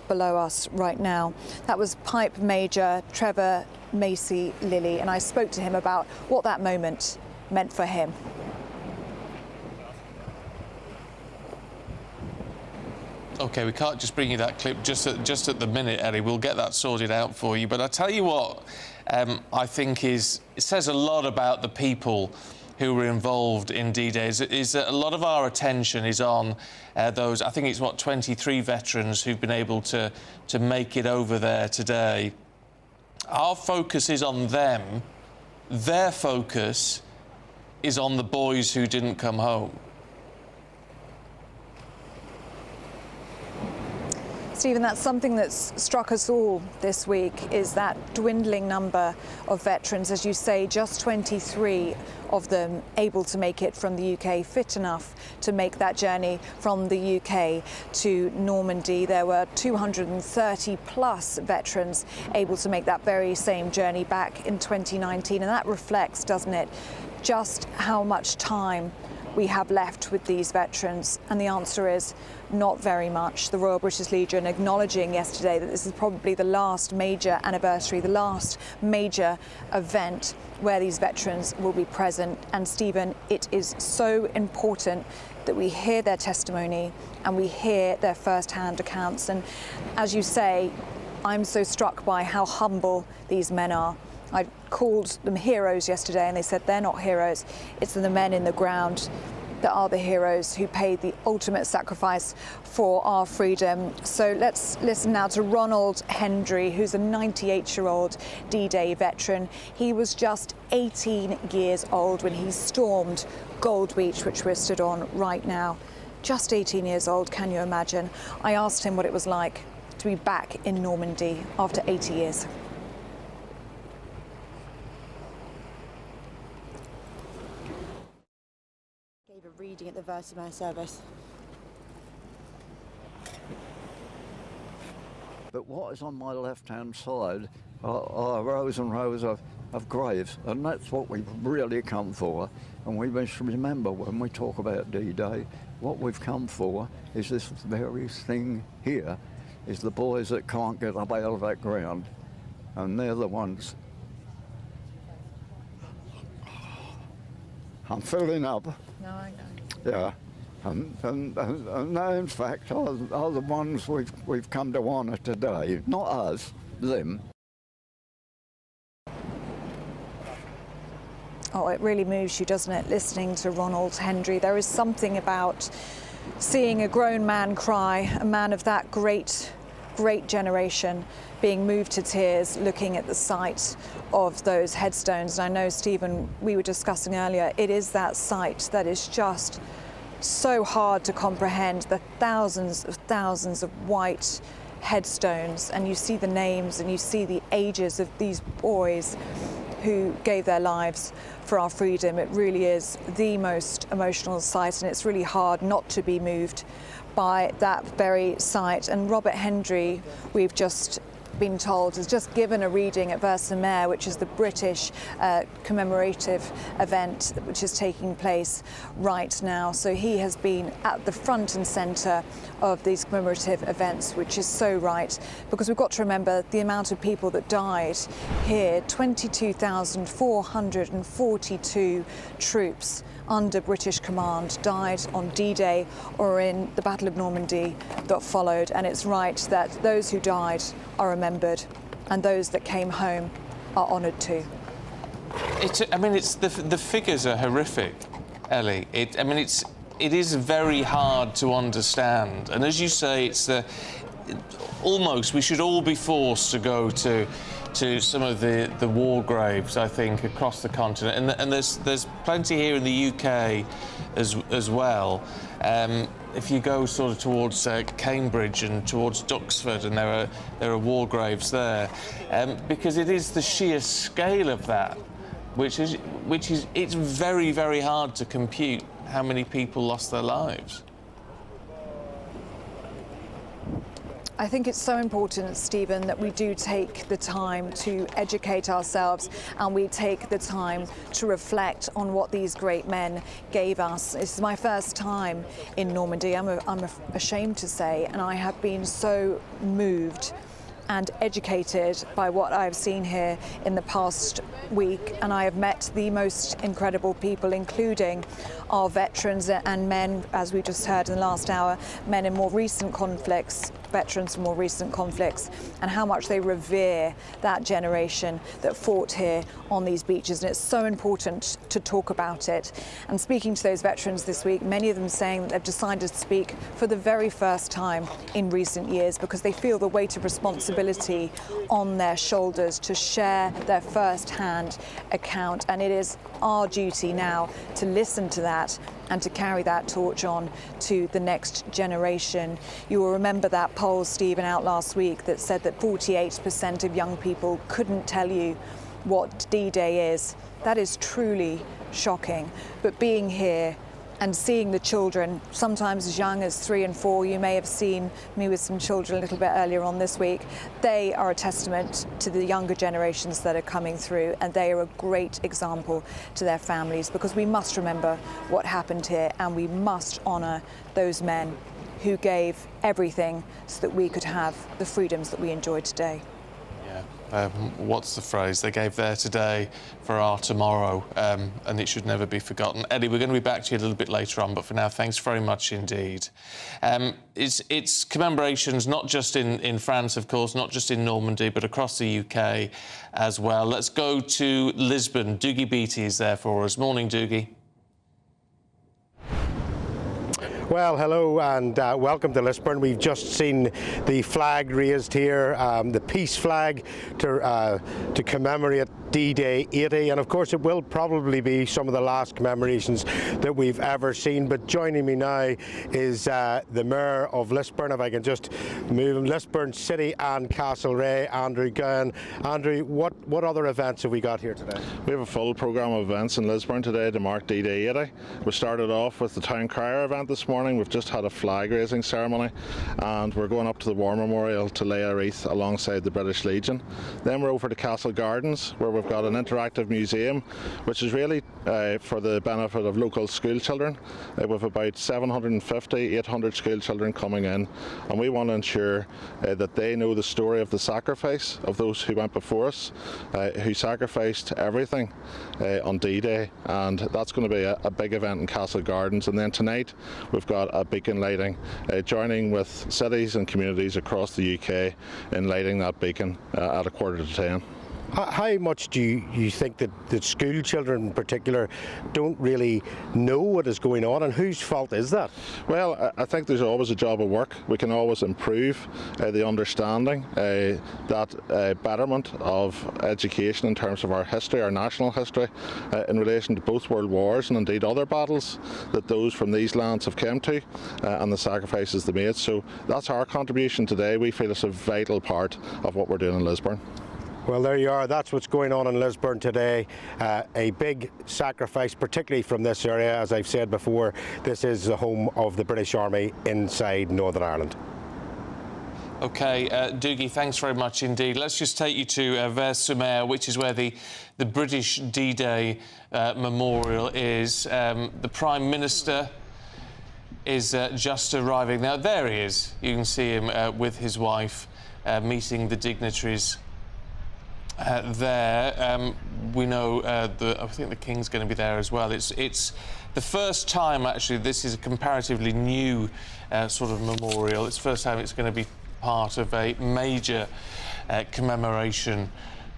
S17: below us right now. That was Pipe Major Trevor Macy Lilly, and I spoke to him about what that moment meant for him.
S14: OK, we can't just bring you that clip just at the minute, Ellie. We'll get that sorted out for you. But I tell you what, I think it says a lot about the people who were involved in D-Day is that a lot of our attention is on those, I think it's, 23 veterans who've been able to make it over there today. Our focus is on them. Their focus is on the boys who didn't come home.
S17: Stephen, that's something that's struck us all this week, is that dwindling number of veterans. As you say, just 23 of them able to make it from the UK, fit enough to make that journey from the UK to Normandy. There were 230 plus veterans able to make that very same journey back in 2019. And that reflects, doesn't it, just how much time we have left with these veterans? And the answer is not very much. The Royal British Legion acknowledging yesterday that this is probably the last major anniversary, the last major event where these veterans will be present. And Stephen, it is so important that we hear their testimony and we hear their first-hand accounts. And as you say, I'm so struck by how humble these men are. I called them heroes yesterday and they said they're not heroes. It's the men in the ground that are the heroes who paid the ultimate sacrifice for our freedom. So let's listen now to Ronald Hendry, who's a 98-year-old D-Day veteran. He was just 18 years old when he stormed Gold Beach, which we're stood on right now. Just 18 years old, can you imagine? I asked him what it was like to be back in Normandy after 80 years.
S1: Reading at the Vertimer service.
S18: But what is on my left-hand side are rows and rows of graves, and that's what we've really come for. And we must remember when we talk about D-Day, what we've come for is this very thing here, is the boys that can't get up out of that ground, and they're the ones. I'm filling up.
S17: No, I know.
S18: Yeah, and they, in fact, are the ones we've come to honour today. Not us, them.
S17: Oh, it really moves you, doesn't it, listening to Ronald Hendry? There is something about seeing a grown man cry, a man of that great generation, being moved to tears looking at the sight of those headstones. And I know, Stephen, we were discussing earlier, it is that sight that is just so hard to comprehend, the thousands of white headstones, and you see the names and you see the ages of these boys who gave their lives for our freedom. It really is the most emotional sight, and it's really hard not to be moved by that very sight. And Robert Hendry, we've just been told, has just given a reading at Versailles, which is the British commemorative event which is taking place right now. So he has been at the front and centre of these commemorative events, which is so right, because we've got to remember the amount of people that died here. 22,442 troops under British command died on D-Day or in the Battle of Normandy that followed. And it's right that those who died are remembered and those that came home are honoured too.
S14: The figures are horrific, Ellie. It is very hard to understand. And as you say, it's almost we should all be forced to go to some of the war graves, I think, across the continent, and there's plenty here in the UK as well. If you go sort of towards Cambridge and towards Duxford, and there are war graves there, because it is the sheer scale of that, which is it's very, very hard to compute how many people lost their lives.
S17: I think it's so important, Stephen, that we do take the time to educate ourselves and we take the time to reflect on what these great men gave us. This is my first time in Normandy, I'm ashamed to say, and I have been so moved and educated by what I've seen here in the past week, and I have met the most incredible people, including our veterans and men, as we just heard in the last hour, men in more recent conflicts, veterans from more recent conflicts, and how much they revere that generation that fought here on these beaches. And it's so important to talk about it. And speaking to those veterans this week, many of them saying that they've decided to speak for the very first time in recent years because they feel the weight of responsibility on their shoulders to share their first-hand account. And it is our duty now to listen to that and to carry that torch on to the next generation. You will remember that poll, Stephen, out last week that said that 48% of young people couldn't tell you what D-Day is. That is truly shocking. But being here and seeing the children, sometimes as young as 3 and 4, you may have seen me with some children a little bit earlier on this week, they are a testament to the younger generations that are coming through, and they are a great example to their families, because we must remember what happened here and we must honour those men who gave everything so that we could have the freedoms that we enjoy today.
S14: What's the phrase? They gave their today for our tomorrow, and it should never be forgotten. Eddie, we're going to be back to you a little bit later on, but for now, thanks very much indeed. It's commemorations not just in France, of course, not just in Normandy, but across the UK as well. Let's go to Lisbon. Doogie Beattie is there for us. Morning, Doogie.
S13: Well, hello and welcome to Lisburn. We've just seen the flag raised here, the peace flag to commemorate D-Day 80, and of course it will probably be some of the last commemorations that we've ever seen. But joining me now is the Mayor of Lisburn, if I can just move him, Lisburn City and Castlereagh, Andrew Gowan. Andrew, what other events have we got here today?
S19: We have a full programme of events in Lisburn today to mark D-Day 80. We started off with the Town Crier event this morning. We've just had a flag raising ceremony, and we're going up to the War Memorial to lay a wreath alongside the British Legion. Then we're over to Castle Gardens, where we've got an interactive museum, which is really for the benefit of local school children. With about 750, 800 school children coming in, and we want to ensure that they know the story of the sacrifice of those who went before us, who sacrificed everything on D-Day, and that's going to be a big event in Castle Gardens. And then tonight we've got a beacon lighting, joining with cities and communities across the UK in lighting that beacon at 9:45.
S13: How much do you think that school children in particular don't really know what is going on, and whose fault is that?
S19: Well, I think there's always a job of work. We can always improve the understanding, that betterment of education in terms of our history, our national history, in relation to both world wars and indeed other battles that those from these lands have come to, and the sacrifices they made. So that's our contribution today. We feel it's a vital part of what we're doing in Lisburn.
S13: Well, there you are. That's what's going on in Lisburn today. A big sacrifice, particularly from this area. As I've said before, this is the home of the British Army inside Northern Ireland.
S14: OK, Doogie, thanks very much indeed. Let's just take you to Vers-sur-Mer, which is where the British D-Day memorial is. The Prime Minister is just arriving. Now, there he is. You can see him with his wife meeting the dignitaries there. We know I think the King's going to be there as well. It's the first time, actually, this is a comparatively new sort of memorial. It's the first time it's going to be part of a major commemoration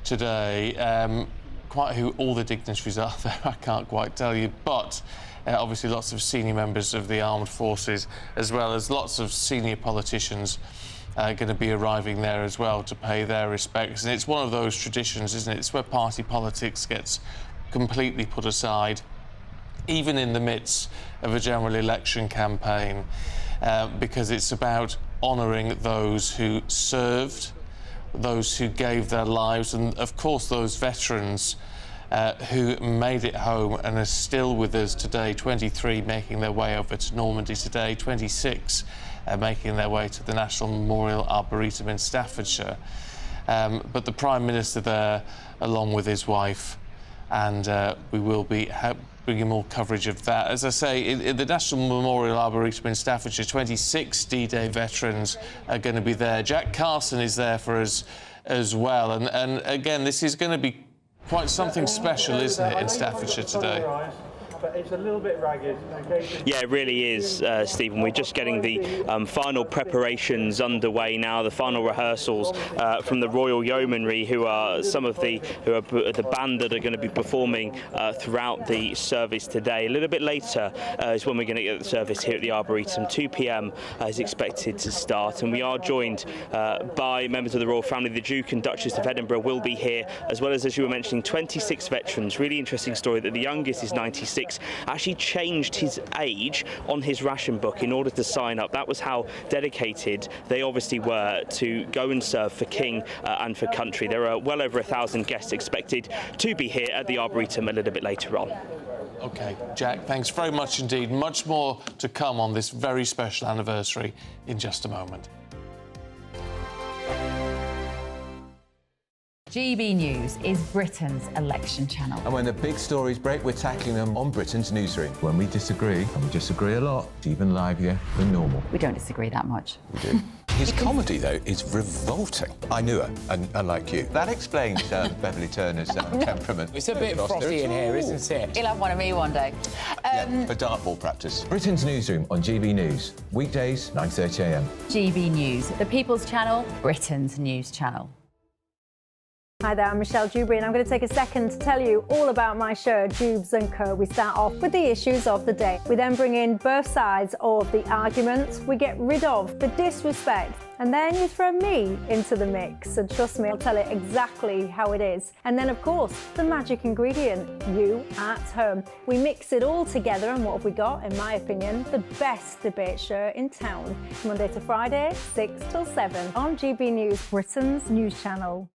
S14: today. Quite who all the dignitaries are there, I can't quite tell you, but obviously lots of senior members of the armed forces, as well as lots of senior politicians going to be arriving there as well to pay their respects. And it's one of those traditions, isn't it? It's where party politics gets completely put aside, even in the midst of a general election campaign, because it's about honouring those who served, those who gave their lives, and of course those veterans who made it home and are still with us today. 23 making their way over to Normandy today, 26 making their way to the National Memorial Arboretum in Staffordshire. But the Prime Minister there, along with his wife, and we will be bringing more coverage of that. As I say, in the National Memorial Arboretum in Staffordshire, 26 D-Day veterans are going to be there. Jack Carson is there for us as well. And again, this is going to be quite something special, isn't it, in Staffordshire today?
S3: But it's a little bit ragged.
S15: Yeah, it really is, Stephen. We're just getting the final preparations underway now, the final rehearsals from the Royal Yeomanry, who are the band that are going to be performing throughout the service today. A little bit later is when we're going to get the service here at the Arboretum. 2 p.m. is expected to start, and we are joined by members of the royal family. The Duke and Duchess of Edinburgh will be here, as well as you were mentioning, 26 veterans. Really interesting story that the youngest is 96. Actually changed his age on his ration book in order to sign up. That was how dedicated they obviously were to go and serve for King and for country. There are well over 1,000 guests expected to be here at the Arboretum a little bit later on.
S14: OK, Jack, thanks very much indeed. Much more to come on this very special anniversary in just a moment.
S22: GB News is Britain's election channel.
S23: And when the big stories break, we're tackling them on Britain's newsroom. When we disagree, and we disagree a lot, it's even livelier than normal.
S22: We don't disagree that much.
S23: We do.
S24: His comedy, though, is revolting. I knew her, and unlike you.
S23: That explains Beverly Turner's temperament.
S25: It's a bit frosty in here, isn't it?
S22: You'll have one of me one day.
S24: Yeah, for dartball practice. Britain's newsroom on GB News. Weekdays, 9:30 a.m.
S22: GB News, the People's Channel, Britain's news channel.
S26: Hi there, I'm Michelle Dewberry, and I'm going to take a second to tell you all about my show, Dubes & Co. We start off with the issues of the day. We then bring in both sides of the arguments. We get rid of the disrespect, and then you throw me into the mix. And trust me, I'll tell it exactly how it is. And then, of course, the magic ingredient, you at home. We mix it all together, and what have we got? In my opinion, the best debate show in town. Monday to Friday, 6 till 7 on GB News, Britain's news channel.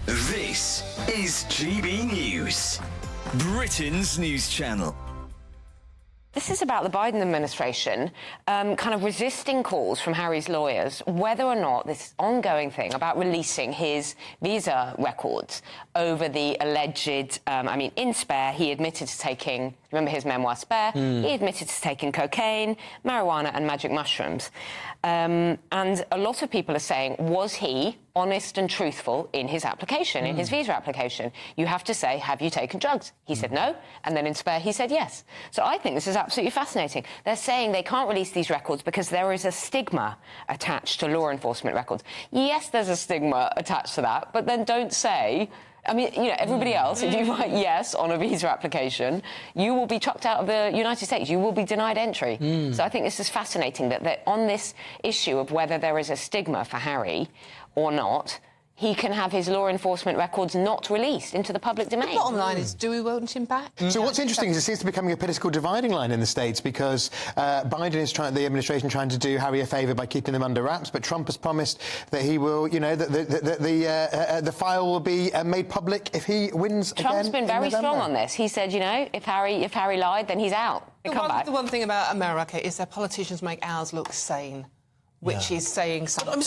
S27: This is GB News, Britain's news channel.
S29: This is about the Biden administration kind of resisting calls from Harry's lawyers whether or not this ongoing thing about releasing his visa records over the alleged, in Spare, he admitted to taking, remember his memoir Spare? He admitted to taking cocaine, marijuana and magic mushrooms. And a lot of people are saying, was he honest and truthful in his application, in his visa application? You have to say, have you taken drugs? He said no, and then in Spare he said yes. So I think this is absolutely fascinating. They're saying they can't release these records because there is a stigma attached to law enforcement records. Yes, there's a stigma attached to that, but then don't say... everybody else, if you write yes on a visa application, you will be chucked out of the United States. You will be denied entry. So I think this is fascinating that on this issue of whether there is a stigma for Harry or not, he can have his law enforcement records not released into the public domain.
S30: The bottom line is, do we want him back?
S31: So what's interesting is it seems to be becoming a political dividing line in the States because Biden is the administration trying to do Harry a favour by keeping them under wraps, but Trump has promised that he will, the file will be made public if he wins again.
S29: Trump's been very strong on this. He said, if Harry lied, then he's out.
S30: The one thing about America is their politicians make ours look sane. Which is saying something.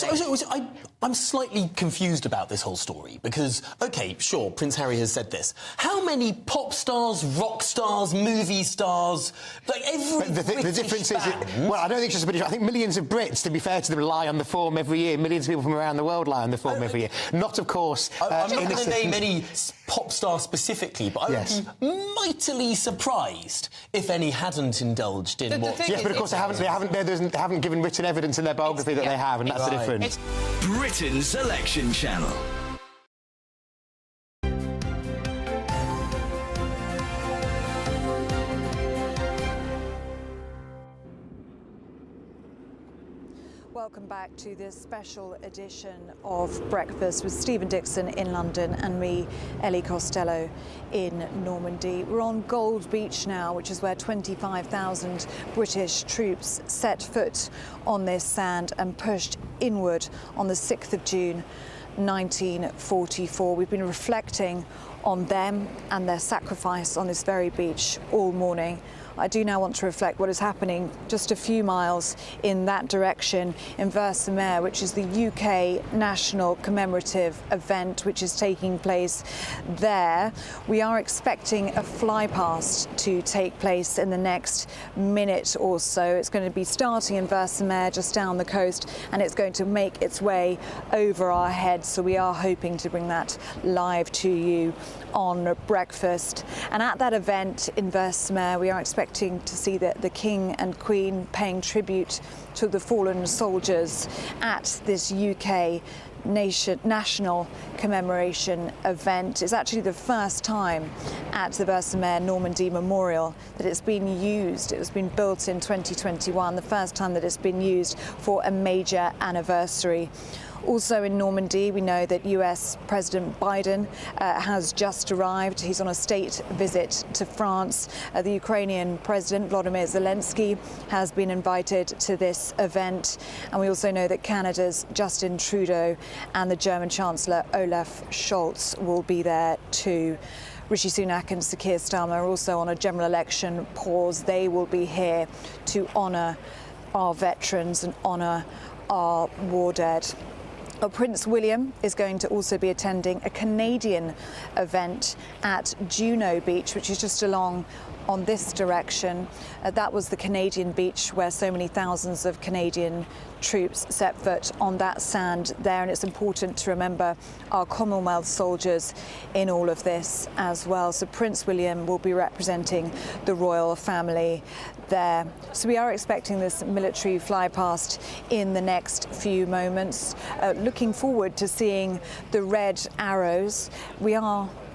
S32: I'm slightly confused about this whole story because, OK, sure, Prince Harry has said this. How many pop stars, rock stars, movie stars, like every
S31: the difference is, well, I don't think it's just British. I think millions of Brits, to be fair to them, lie on the form every year. Millions of people from around the world lie on the form every year. Not, of course,
S32: I'm not going to name any pop star specifically, but I would be mightily surprised if any hadn't indulged in what...
S31: Yes, but of course they haven't given written evidence in their biography that they have, and that's the difference.
S27: Britain's election channel.
S17: Welcome back to this special edition of Breakfast with Stephen Dixon in London and me, Ellie Costello, in Normandy. We're on Gold Beach now, which is where 25,000 British troops set foot on this sand and pushed inward on the 6th of June 1944. We've been reflecting on them and their sacrifice on this very beach all morning. I do now want to reflect what is happening just a few miles in that direction in Versailles, which is the UK national commemorative event which is taking place there. We are expecting a flypast to take place in the next minute or so. It's going to be starting in Versailles, just down the coast, and it's going to make its way over our heads. So we are hoping to bring that live to you on breakfast. And at that event in Versailles, we are expecting to see the King and Queen paying tribute to the fallen soldiers at this UK national commemoration event. It's actually the first time at the Versailles Normandy Memorial that it's been used. It was been built in 2021, the first time that it's been used for a major anniversary. Also in Normandy, we know that US President Biden has just arrived. He's on a state visit to France. The Ukrainian President Volodymyr Zelensky has been invited to this event. And we also know that Canada's Justin Trudeau and the German Chancellor Olaf Scholz will be there too. Rishi Sunak and Sir Keir Starmer are also on a general election pause. They will be here to honour our veterans and honour our war dead. Prince William is going to also be attending a Canadian event at Juno Beach, which is just along on this direction. That was the Canadian beach where so many thousands of Canadian troops set foot on that sand there, and it's important to remember our Commonwealth soldiers in all of this as well. So Prince William will be representing the royal family there. So we are expecting this military flypast in the next few moments. Looking forward to seeing the red arrows.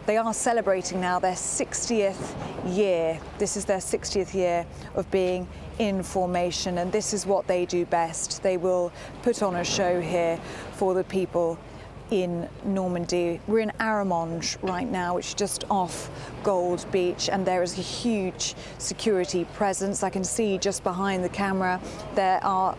S17: They are celebrating now their 60th year. This is their 60th year of being in formation, and this is what they do best. They will put on a show here for the people in Normandy. We're in Arromanches right now, which is just off Gold Beach, and there is a huge security presence. I can see just behind the camera there are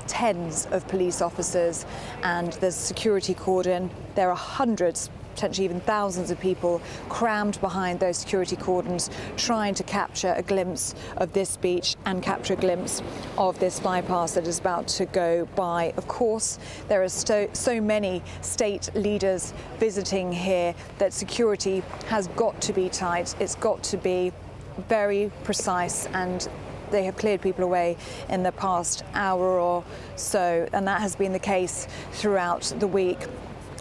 S17: tens of police officers, and there's security cordon. There are hundreds, potentially even thousands of people crammed behind those security cordons, trying to capture a glimpse of this beach and capture a glimpse of this flypast that is about to go by. Of course, there are so many state leaders visiting here that security has got to be tight. It's got to be very precise, and they have cleared people away in the past hour or so, and that has been the case throughout the week.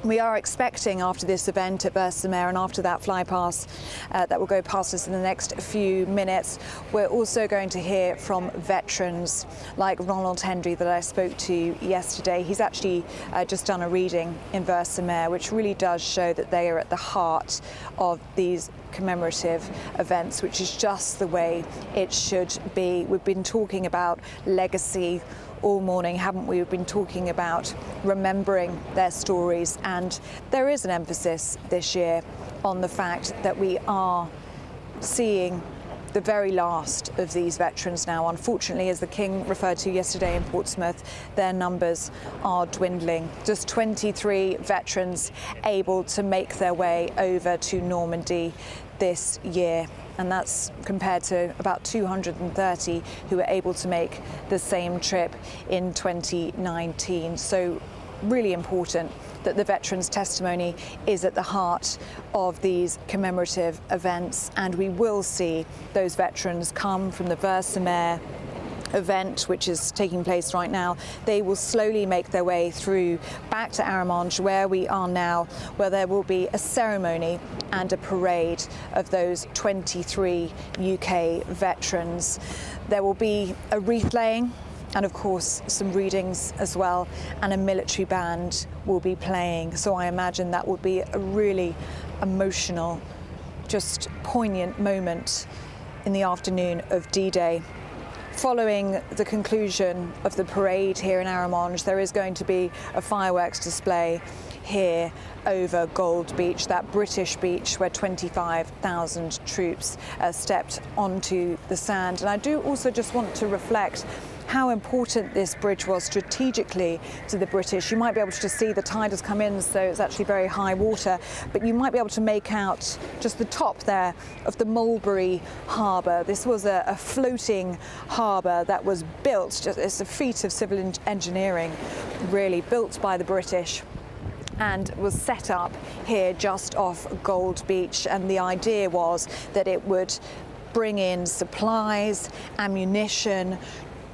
S17: We are expecting, after this event at Versailles and after that flypast that will go past us in the next few minutes, we're also going to hear from veterans like Ronald Hendry that I spoke to yesterday. He's actually just done a reading in Versailles, which really does show that they are at the heart of these commemorative events, which is just the way it should be. We've been talking about legacy all morning, haven't we? We've been talking about remembering their stories, and there is an emphasis this year on the fact that we are seeing the very last of these veterans now. Unfortunately, as the King referred to yesterday in Portsmouth, their numbers are dwindling. Just 23 veterans able to make their way over to Normandy this year, and that's compared to about 230 who were able to make the same trip in 2019. So really important that the veterans' testimony is at the heart of these commemorative events, and we will see those veterans come from the Versailles event, which is taking place right now. They will slowly make their way through back to Arromanches, where we are now, where there will be a ceremony and a parade of those 23 UK veterans. There will be a wreath laying and of course some readings as well, and a military band will be playing. So I imagine that will be a really emotional, just poignant moment in the afternoon of D-Day. Following the conclusion of the parade here in Arromanches, there is going to be a fireworks display here over Gold Beach, that British beach where 25,000 troops stepped onto the sand. And I do also just want to reflect how important this bridge was strategically to the British. You might be able to just see the tide has come in, so it's actually very high water, but you might be able to make out just the top there of the Mulberry Harbour. This was a floating harbour that was built, it's a feat of civil engineering, really, built by the British, and was set up here just off Gold Beach. And the idea was that it would bring in supplies, ammunition,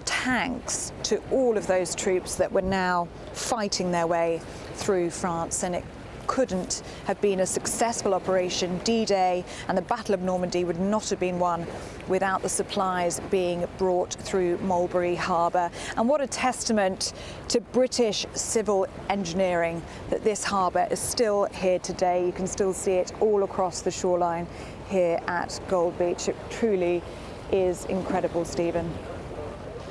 S17: tanks to all of those troops that were now fighting their way through France. And it couldn't have been a successful operation. D-Day and the Battle of Normandy would not have been won without the supplies being brought through Mulberry Harbour. And what a testament to British civil engineering that this harbour is still here today. You can still see it all across the shoreline here at Gold Beach. It truly is incredible, Stephen.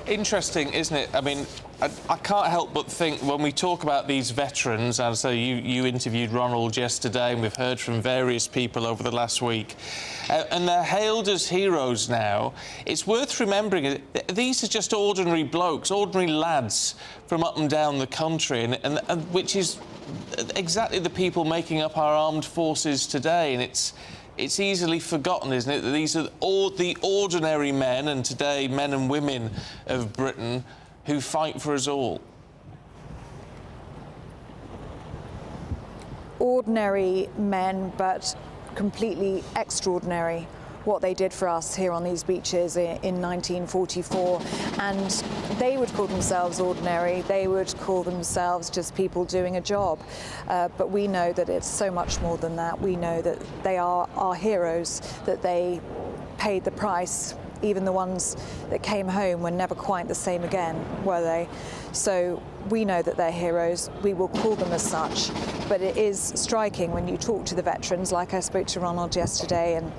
S14: Interesting, isn't it? I mean, I can't help but think when we talk about these veterans, and so you interviewed Ronald yesterday, and we've heard from various people over the last week, and they're hailed as heroes now. It's worth remembering these are just ordinary blokes, ordinary lads from up and down the country, and which is exactly the people making up our armed forces today, and it's easily forgotten, isn't it, that these are all the ordinary men, and today men and women of Britain, who fight for us all.
S17: Ordinary men, but completely extraordinary, what they did for us here on these beaches in 1944. And they would call themselves ordinary, they would call themselves just people doing a job. But we know that it's so much more than that. We know that they are our heroes, that they paid the price. Even the ones that came home were never quite the same again, were they? So we know that they're heroes. We will call them as such. But it is striking when you talk to the veterans, like I spoke to Ronald yesterday, and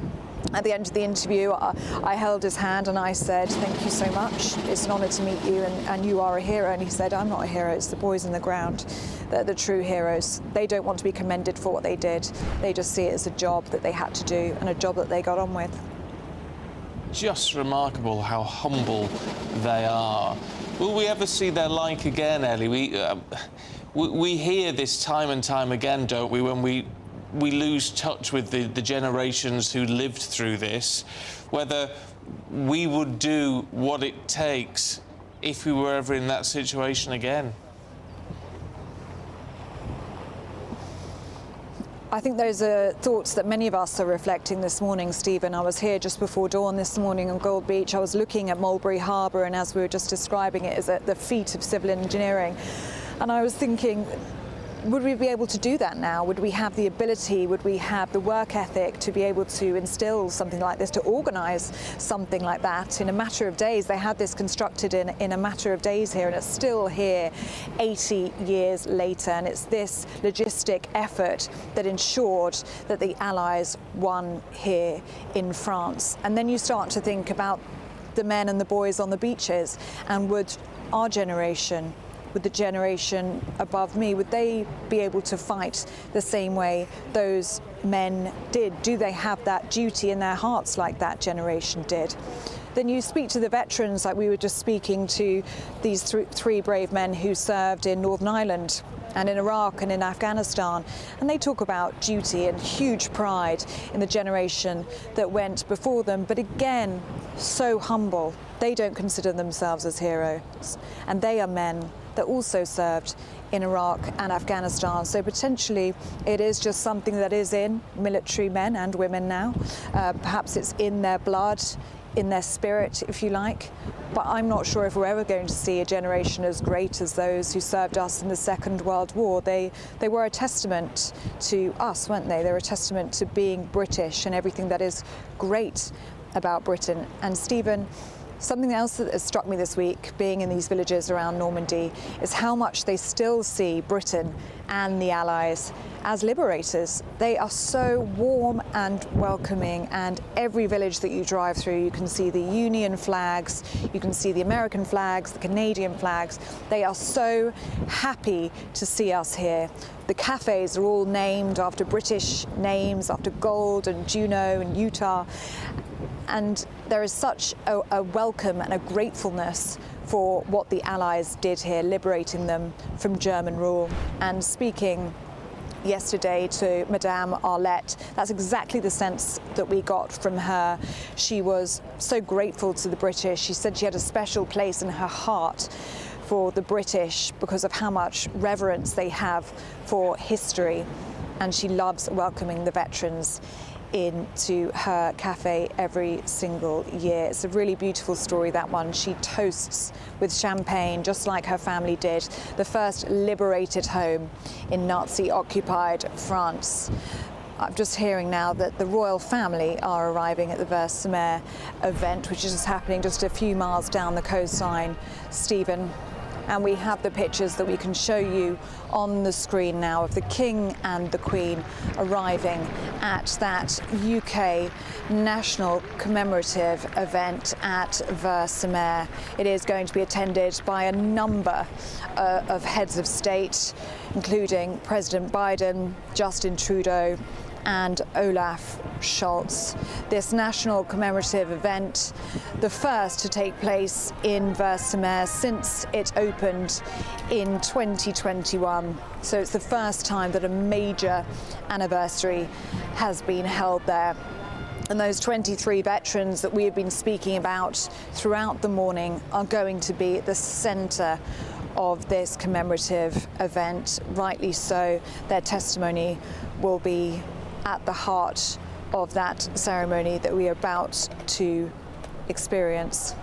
S17: at the end of the interview, I held his hand and I said, "Thank you so much. It's an honour to meet you, and you are a hero." And he said, "I'm not a hero. It's the boys on the ground. They're the true heroes. They don't want to be commended for what they did. They just see it as a job that they had to do and a job that they got on with."
S14: Just remarkable how humble they are. Will we ever see their like again, Ellie? We hear this time and time again, don't we, when we lose touch with the generations who lived through this, whether we would do what it takes if we were ever in that situation again.
S17: I think those are thoughts that many of us are reflecting this morning, Stephen. I was here just before dawn this morning on Gold Beach. I was looking at Mulberry Harbour, and as we were just describing it, is the feat of civil engineering. And I was thinking, would we be able to do that now? Would we have the ability, would we have the work ethic to be able to instill something like this, to organise something like that in a matter of days? They had this constructed in a matter of days here, and it's still here 80 years later. And it's this logistic effort that ensured that the Allies won here in France. And then you start to think about the men and the boys on the beaches, and would our generation, with the generation above me, would they be able to fight the same way those men did? Do they have that duty in their hearts like that generation did? Then you speak to the veterans, like we were just speaking to these three brave men who served in Northern Ireland and in Iraq and in Afghanistan, and they talk about duty and huge pride in the generation that went before them, but again, so humble. They don't consider themselves as heroes, and they are men that also served in Iraq and Afghanistan. So potentially it is just something that is in military men and women now. Perhaps it's in their blood, in their spirit, if you like. But I'm not sure if we're ever going to see a generation as great as those who served us in the Second World War. They were a testament to us, weren't they? They were a testament to being British and everything that is great about Britain. And Stephen, something else that has struck me this week, being in these villages around Normandy, is how much they still see Britain and the Allies as liberators. They are so warm and welcoming, and every village that you drive through, you can see the Union flags, you can see the American flags, the Canadian flags. They are so happy to see us here. The cafes are all named after British names, after gold and Juno and Utah. And there is such a welcome and a gratefulness for what the Allies did here, liberating them from German rule. And speaking yesterday to Madame Arlette, that's exactly the sense that we got from her. She was so grateful to the British. She said she had a special place in her heart for the British because of how much reverence they have for history, and she loves welcoming the veterans into her cafe every single year. It's a really beautiful story, that one. She toasts with champagne, just like her family did, the first liberated home in Nazi-occupied France. I'm just hearing now that the royal family are arriving at the Versailles event, which is happening just a few miles down the coastline, Stephen. And we have the pictures that we can show you on the screen now of the King and the Queen arriving at that UK national commemorative event at Versailles. It is going to be attended by a number of heads of state, including President Biden, Justin Trudeau, and Olaf Scholz. This national commemorative event, the first to take place in Versailles since it opened in 2021. So it's the first time that a major anniversary has been held there. And those 23 veterans that we have been speaking about throughout the morning are going to be at the centre of this commemorative event. Rightly so, their testimony will be at the heart of that ceremony that we are about to experience.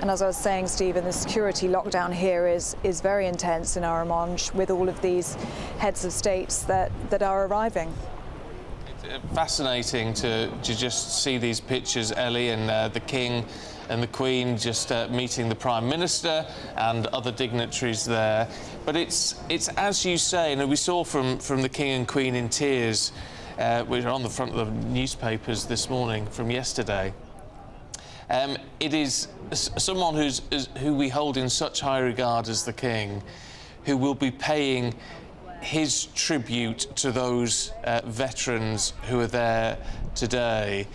S17: And as I was saying, Stephen, the security lockdown here is very intense in Arromanches, with all of these heads of states that are arriving.
S14: It's fascinating to just see these pictures, Ellie, and the King and the Queen just meeting the Prime Minister and other dignitaries there. But it's as you say, and we saw from the King and Queen in tears, which are on the front of the newspapers this morning from yesterday. It is someone who we hold in such high regard as the King, who will be paying his tribute to those veterans who are there today,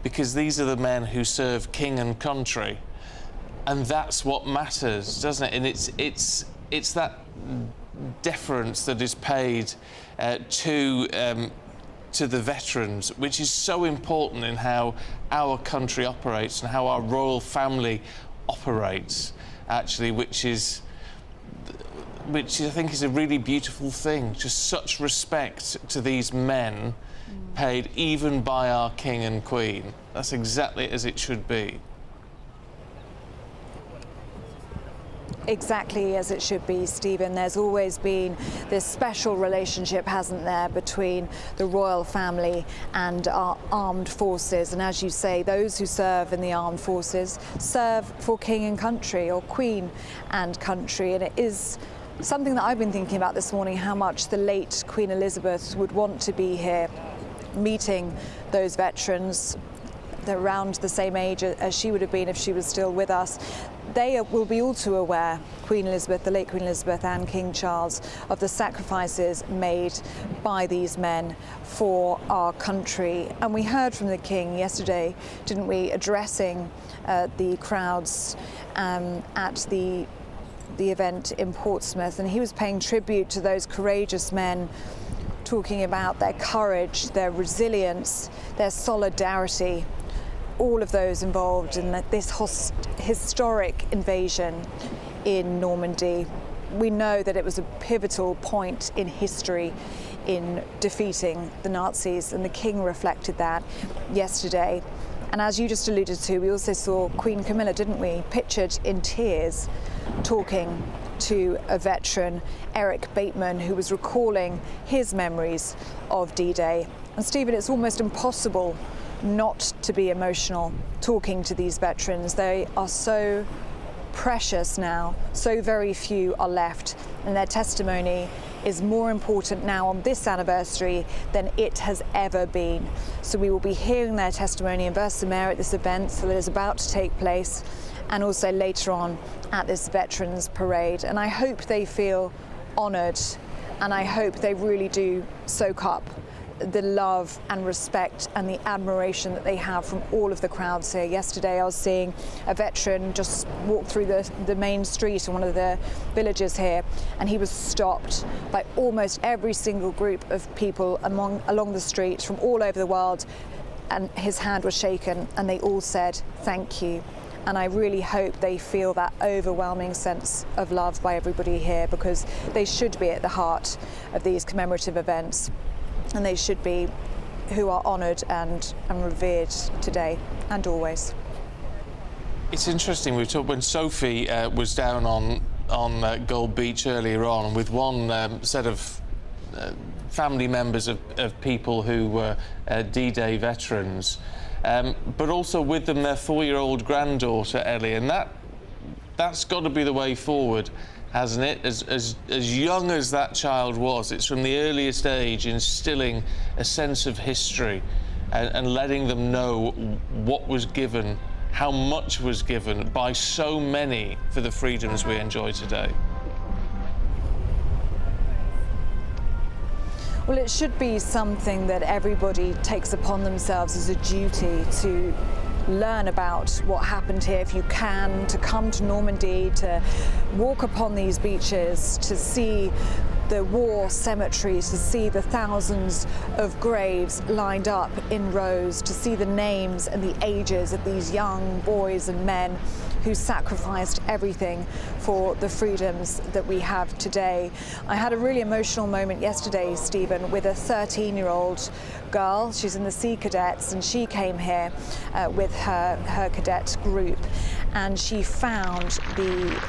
S14: because these are the men who serve King and country, and that's what matters, doesn't it? And it's that deference that is paid to the veterans, which is so important in how our country operates and how our royal family operates, actually, which I think is a really beautiful thing. Just such respect to these men paid even by our King and Queen. That's exactly as it should be.
S17: Exactly as it should be, Stephen. There's always been this special relationship, hasn't there, between the royal family and our armed forces. And as you say, those who serve in the armed forces serve for King and country, or Queen and country. And it is something that I've been thinking about this morning, how much the late Queen Elizabeth would want to be here, meeting those veterans. They're around the same age as she would have been if she was still with us. They will be all too aware, Queen Elizabeth, the late Queen Elizabeth and King Charles, of the sacrifices made by these men for our country. And we heard from the King yesterday, didn't we, addressing the crowds at the event in Portsmouth, and he was paying tribute to those courageous men, talking about their courage, their resilience, their solidarity, all of those involved in this historic invasion in Normandy. We know that it was a pivotal point in history in defeating the Nazis, and the King reflected that yesterday. And as you just alluded to, we also saw Queen Camilla, didn't we, pictured in tears, talking to a veteran, Eric Bateman, who was recalling his memories of D-Day. And Stephen, it's almost impossible not to be emotional talking to these veterans. They are so precious now, so very few are left, and their testimony is more important now on this anniversary than it has ever been. So we will be hearing their testimony in Versailles at this event that is about to take place, and also later on at this Veterans Parade. And I hope they feel honoured, and I hope they really do soak up the love and respect and the admiration that they have from all of the crowds here. Yesterday I was seeing a veteran just walk through the main street in one of the villages here, and he was stopped by almost every single group of people along the street from all over the world, and his hand was shaken and they all said thank you. And I really hope they feel that overwhelming sense of love by everybody here, because they should be at the heart of these commemorative events, and they should be who are honoured and revered today and always.
S14: It's interesting, we talked when Sophie was down on Gold Beach earlier on with one set of family members of people who were D-Day veterans. But also with them their 4-year-old granddaughter, Ellie, and that's got to be the way forward, hasn't it? As young as that child was, it's from the earliest age instilling a sense of history and letting them know what was given, how much was given by so many for the freedoms we enjoy today.
S17: Well, it should be something that everybody takes upon themselves as a duty to learn about what happened here if you can, to come to Normandy, to walk upon these beaches, to see the war cemeteries, to see the thousands of graves lined up in rows, to see the names and the ages of these young boys and men who sacrificed everything for the freedoms that we have today. I had a really emotional moment yesterday, Stephen, with a 13-year-old girl. She's in the Sea Cadets, and she came here with her cadet group, and she found the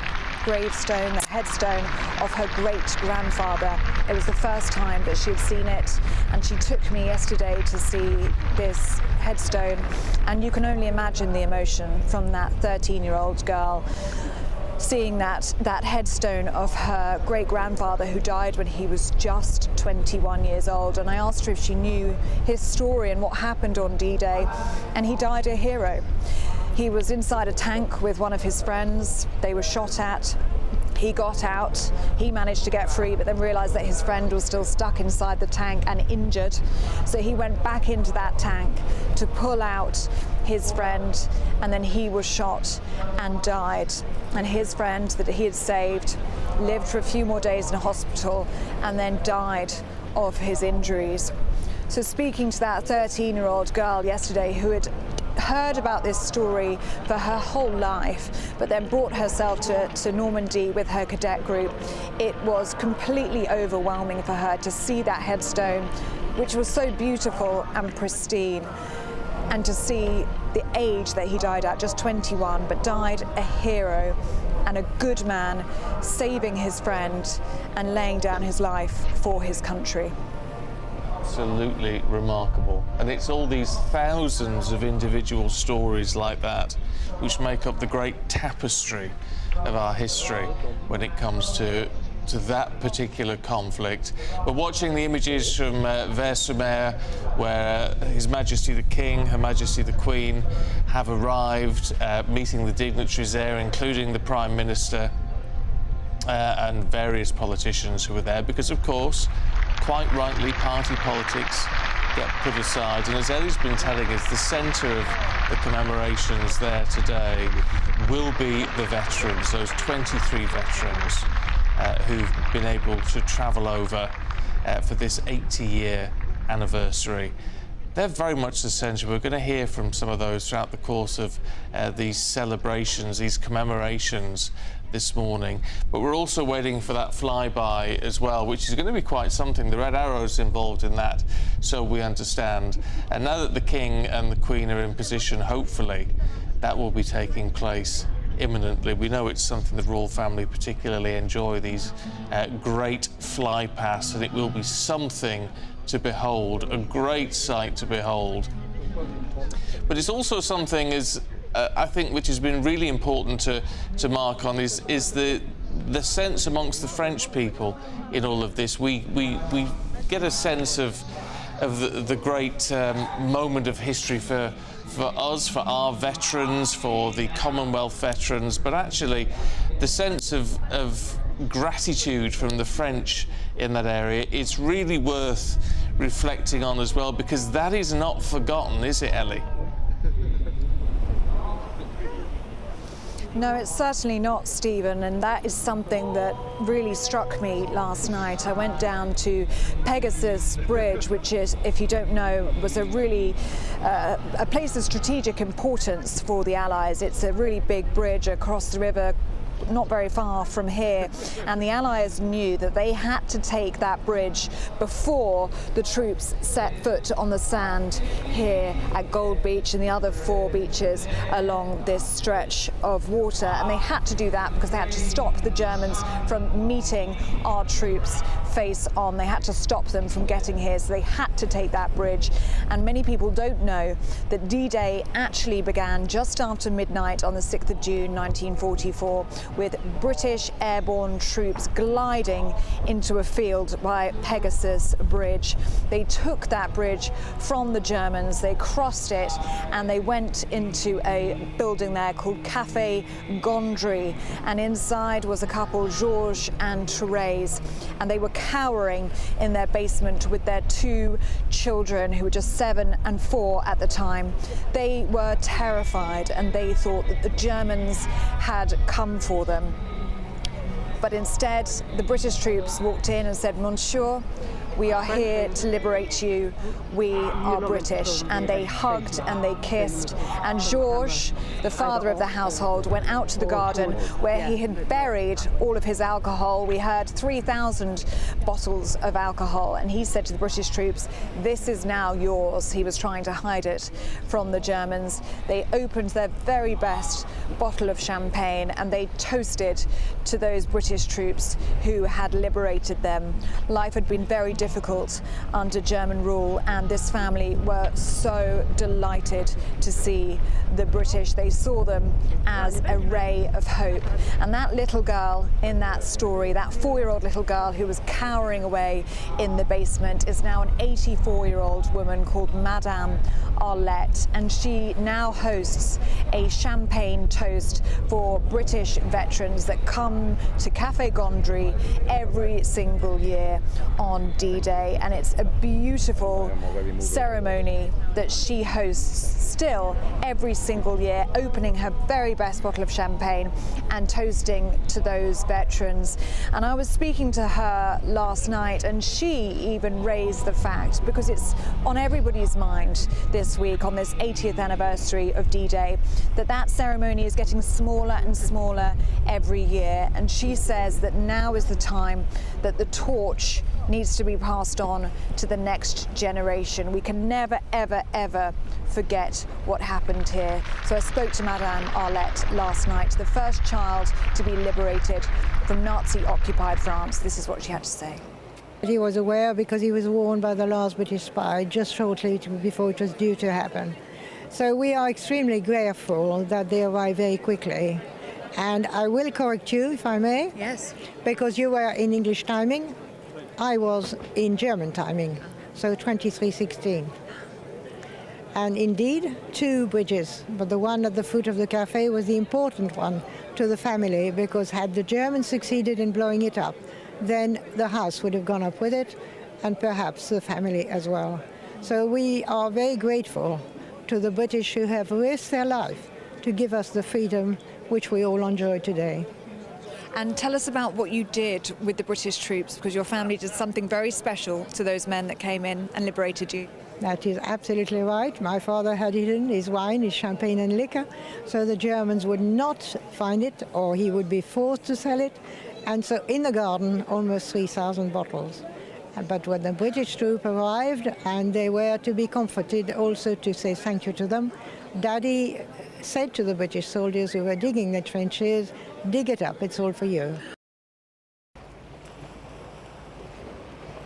S17: gravestone, the headstone of her great-grandfather. It was the first time that she had seen it, and she took me yesterday to see this headstone, and you can only imagine the emotion from that 13-year-old girl seeing that headstone of her great-grandfather who died when he was just 21 years old. And I asked her if she knew his story and what happened on D-Day, and he died a hero. He was inside a tank with one of his friends. They were shot at. He got out. He managed to get free, but then realized that his friend was still stuck inside the tank and injured. So he went back into that tank to pull out his friend, and then he was shot and died. And his friend that he had saved lived for a few more days in a hospital and then died of his injuries. So speaking to that 13-year-old girl yesterday who had heard about this story for her whole life, but then brought herself to Normandy with her cadet group, it was completely overwhelming for her to see that headstone, which was so beautiful and pristine, and to see the age that he died at, just 21, but died a hero and a good man, saving his friend and laying down his life for his country.
S14: Absolutely remarkable. And it's all these thousands of individual stories like that which make up the great tapestry of our history when it comes to that particular conflict. We're watching the images from Vers-sur-Mer, where His Majesty the King, Her Majesty the Queen have arrived, meeting the dignitaries there, including the Prime Minister and various politicians who were there, because of course, quite rightly, party politics get put aside. And as Ellie's been telling us, the centre of the commemorations there today will be the veterans, those 23 veterans who've been able to travel over for this 80-year anniversary. They're very much the centre. We're going to hear from some of those throughout the course of these celebrations, these commemorations this morning. But we're also waiting for that flyby as well, which is going to be quite something. The Red Arrow's involved in that, so we understand. And now that the King and the Queen are in position, hopefully that will be taking place imminently. We know it's something the royal family particularly enjoy, these great flypasts, and it will be something to behold, a great sight to behold. But it's also something, I think, which has been really important to mark on is the sense amongst the French people in all of this. We get a sense of the great moment of history for us, for our veterans, for the Commonwealth veterans, but actually the sense of gratitude from the French in that area, it's really worth reflecting on as well, because that is not forgotten, is it, Ellie?
S17: No, it's certainly not, Stephen, and that is something that really struck me last night. I went down to Pegasus Bridge, which is, if you don't know, was a really a place of strategic importance for the Allies. It's a really big bridge across the river, not very far from here, and the Allies knew that they had to take that bridge before the troops set foot on the sand here at Gold Beach and the other 4 beaches along this stretch of water, and they had to do that because they had to stop the Germans from meeting our troops face on. They had to stop them from getting here, so they had to take that bridge. And many people don't know that D-Day actually began just after midnight on the 6th of June 1944 with British airborne troops gliding into a field by Pegasus Bridge. They took that bridge from the Germans, they crossed it, and they went into a building there called Café Gondry, and inside was a couple, Georges and Therese, and they were cowering in their basement with their 2 children who were just 7 and 4 at the time. They were terrified and they thought that the Germans had come for them. But instead, the British troops walked in and said, "Monsieur, we are here to liberate you. We are British." And they hugged and they kissed. And Georges, the father of the household, went out to the garden where he had buried all of his alcohol. We heard 3,000 bottles of alcohol. And he said to the British troops, "This is now yours." He was trying to hide it from the Germans. They opened their very best bottle of champagne and they toasted to those British troops who had liberated them. Life had been very difficult under German rule, and this family were so delighted to see the British. They saw them as a ray of hope. And that little girl in that story, that 4-year-old little girl who was cowering away in the basement, is now an 84-year-old woman called Madame Arlette, and she now hosts a champagne toast for British veterans that come to Café Gondry every single year on D-Day, and it's a beautiful ceremony that she hosts still every single year, opening her very best bottle of champagne and toasting to those veterans. And I was speaking to her last night, and she even raised the fact, because it's on everybody's mind this week on this 80th anniversary of D-Day, that ceremony is getting smaller and smaller every year, and she says that now is the time that the torch needs to be passed on to the next generation. We can never, ever, ever forget what happened here. So I spoke to Madame Arlette last night, the first child to be liberated from Nazi-occupied France. This is what she had to say.
S2: He was aware because he was warned by the last British spy just shortly before it was due to happen. So we are extremely grateful that they arrived very quickly. And I will correct you, if I may.
S17: Yes.
S2: Because you were in English timing. I was in German timing, so 23:16. And indeed, 2 bridges, but the one at the foot of the cafe was the important one to the family, because had the Germans succeeded in blowing it up, then the house would have gone up with it, and perhaps the family as well. So we are very grateful to the British who have risked their life to give us the freedom which we all enjoy today.
S17: And tell us about what you did with the British troops, because your family did something very special to those men that came in and liberated you.
S2: That is absolutely right. My father had hidden his wine, his champagne and liquor, so the Germans would not find it, or he would be forced to sell it. And so in the garden, almost 3,000 bottles. But when the British troop arrived, and they were to be comforted, also to say thank you to them, Daddy said to the British soldiers who were digging the trenches, "Dig it up, it's all for you."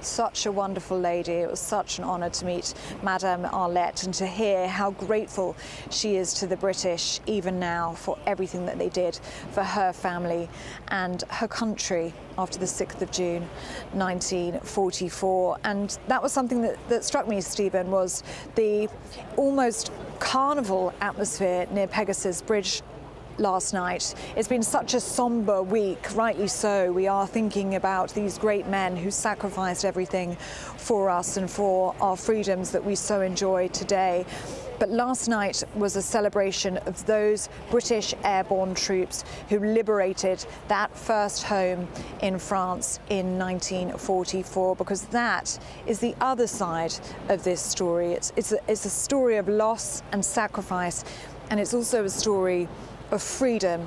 S17: Such a wonderful lady. It was such an honour to meet Madame Arlette and to hear how grateful she is to the British, even now, for everything that they did for her family and her country after the 6th of June 1944. And that was something that struck me, Stephen, was the almost carnival atmosphere near Pegasus Bridge last night. It's been such a somber week, rightly so. We are thinking about these great men who sacrificed everything for us and for our freedoms that we so enjoy today. But last night was a celebration of those British airborne troops who liberated that first home in France in 1944, because that is the other side of this story. It's a story of loss and sacrifice, and it's also a story of freedom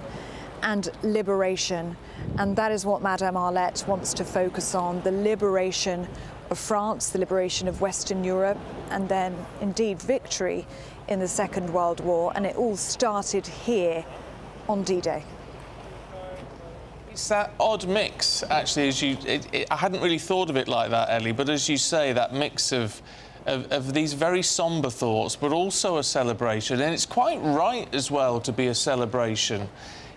S17: and liberation. And that is what Madame Arlette wants to focus on: the liberation of France, the liberation of Western Europe, and then indeed victory in the Second World War. And it all started here on D-Day.
S14: It's that odd mix, actually, as I hadn't really thought of it like that, Ellie, but as you say, that mix of these very sombre thoughts, but also a celebration. And it's quite right as well to be a celebration,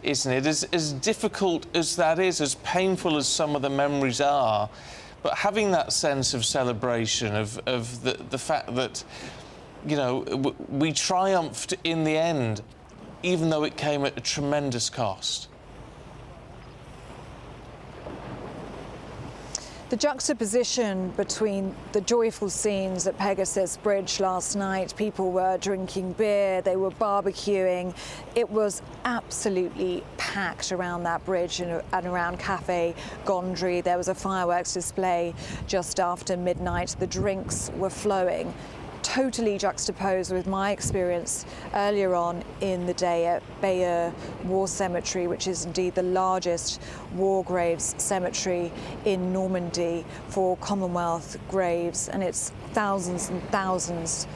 S14: isn't it? As difficult as that is, as painful as some of the memories are, but having that sense of celebration, of the fact that, you know, we triumphed in the end, even though it came at a tremendous cost.
S17: The juxtaposition between the joyful scenes at Pegasus Bridge last night, people were drinking beer, they were barbecuing. It was absolutely packed around that bridge and around Café Gondry. There was a fireworks display just after midnight. The drinks were flowing. Totally juxtaposed with my experience earlier on in the day at Bayeux War Cemetery, which is indeed the largest war graves cemetery in Normandy for Commonwealth graves. And it's thousands and thousands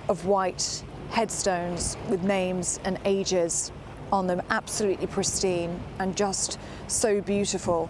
S17: of white headstones with names and ages on them, absolutely pristine and just so beautiful.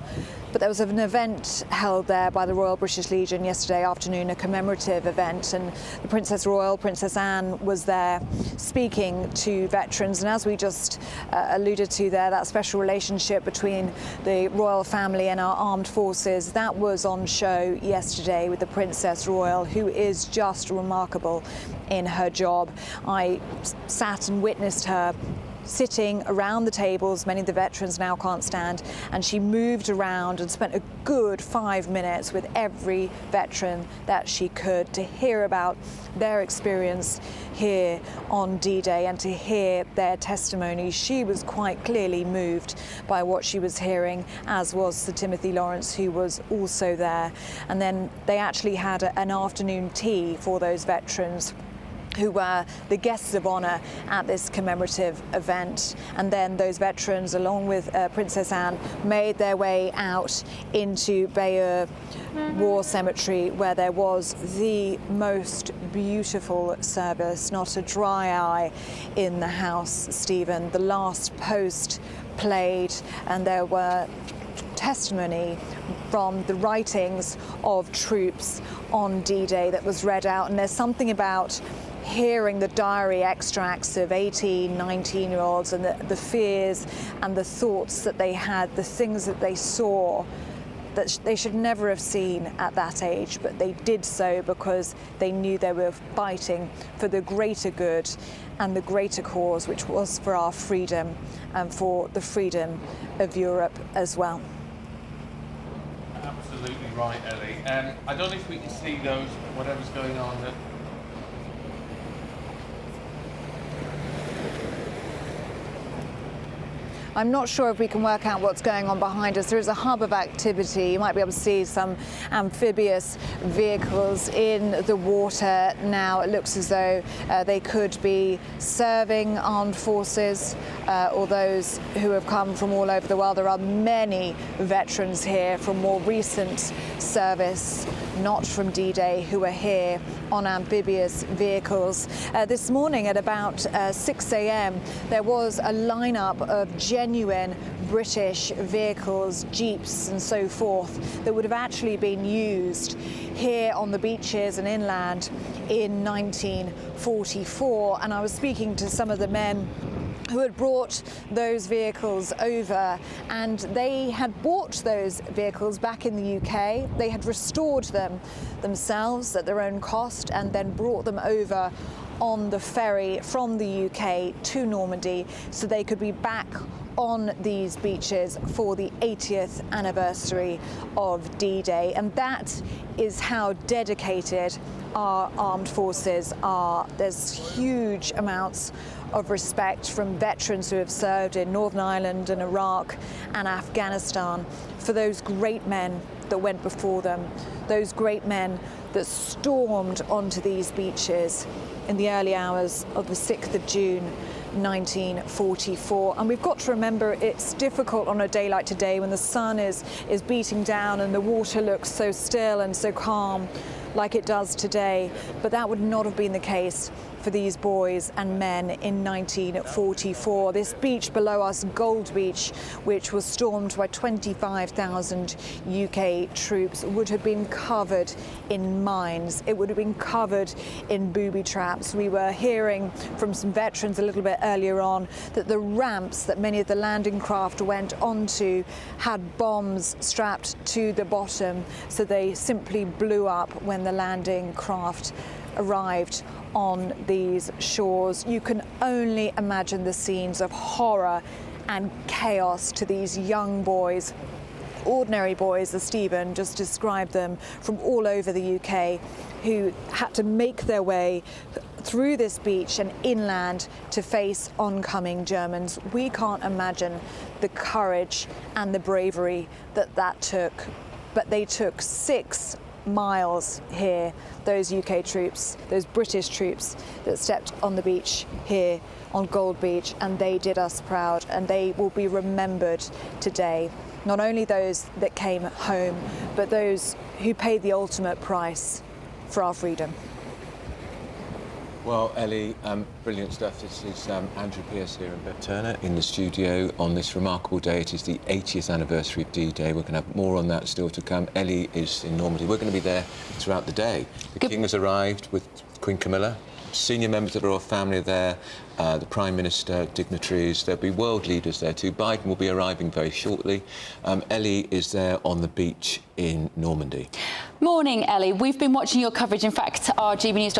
S17: But there was an event held there by the Royal British Legion yesterday afternoon, a commemorative event, and the Princess Royal, Princess Anne, was there speaking to veterans. And as we just alluded to there, that special relationship between the royal family and our armed forces, that was on show yesterday with the Princess Royal, who is just remarkable in her job. I sat and witnessed her sitting around the tables. Many of the veterans now can't stand, and she moved around and spent a good 5 minutes with every veteran that she could to hear about their experience here on D-Day and to hear their testimony. She was quite clearly moved by what she was hearing, as was Sir Timothy Lawrence, who was also there. And then they actually had an afternoon tea for those veterans who were the guests of honour at this commemorative event. And then those veterans, along with Princess Anne, made their way out into Bayeux War Cemetery, where there was the most beautiful service, not a dry eye in the house, Stephen. The last post played, and there were testimony from the writings of troops on D-Day that was read out. And there's something about hearing the diary extracts of 18, 19-year-olds and the fears and the thoughts that they had, the things that they saw that they should never have seen at that age, but they did so because they knew they were fighting for the greater good and the greater cause, which was for our freedom and for the freedom of Europe as well.
S14: Absolutely right, Ellie. I don't know if we can see those, whatever's going on.
S17: I'm not sure if we can work out what's going on behind us. There is a hub of activity. You might be able to see some amphibious vehicles in the water now. It looks as though they could be serving armed forces or those who have come from all over the world. There are many veterans here from more recent service, not from D-Day, who are here on amphibious vehicles. This morning at about 6 a.m. there was a lineup of genuine British vehicles, jeeps and so forth, that would have actually been used here on the beaches and inland in 1944. And I was speaking to some of the men who had brought those vehicles over, and they had bought those vehicles back in the UK. They had restored them themselves at their own cost and then brought them over on the ferry from the UK to Normandy so they could be back on these beaches for the 80th anniversary of D-Day. And that is how dedicated our armed forces are. There's huge amounts of respect from veterans who have served in Northern Ireland and Iraq and Afghanistan for those great men that went before them, those great men that stormed onto these beaches in the early hours of the 6th of June 1944. And we've got to remember it's difficult on a day like today when the sun is beating down and the water looks so still and so calm like it does today, but that would not have been the case for these boys and men in 1944. This beach below us, Gold Beach, which was stormed by 25,000 UK troops, would have been covered in mines. It would have been covered in booby traps. We were hearing from some veterans a little bit earlier on that the ramps that many of the landing craft went onto had bombs strapped to the bottom, so they simply blew up when the landing craft arrived on these shores. You can only imagine the scenes of horror and chaos to these young boys, ordinary boys, as Stephen just described them, from all over the UK, who had to make their way through this beach and inland to face oncoming Germans. We can't imagine the courage and the bravery that took, but they took 6 miles here, those UK troops, those British troops that stepped on the beach here on Gold Beach, and they did us proud, and they will be remembered today. Not only those that came home, but those who paid the ultimate price for our freedom.
S24: Well, Ellie, brilliant stuff. This is Andrew Pearce here and Beth Turner in the studio on this remarkable day. It is the 80th anniversary of D-Day. We're going to have more on that still to come. Ellie is in Normandy. We're going to be there throughout the day. The King has arrived with Queen Camilla. Senior members of the royal family are there, the Prime Minister, dignitaries. There'll be world leaders there too. Biden will be arriving very shortly. Ellie is there on the beach in Normandy.
S22: Morning, Ellie. We've been watching your coverage. In fact, our GBnews.com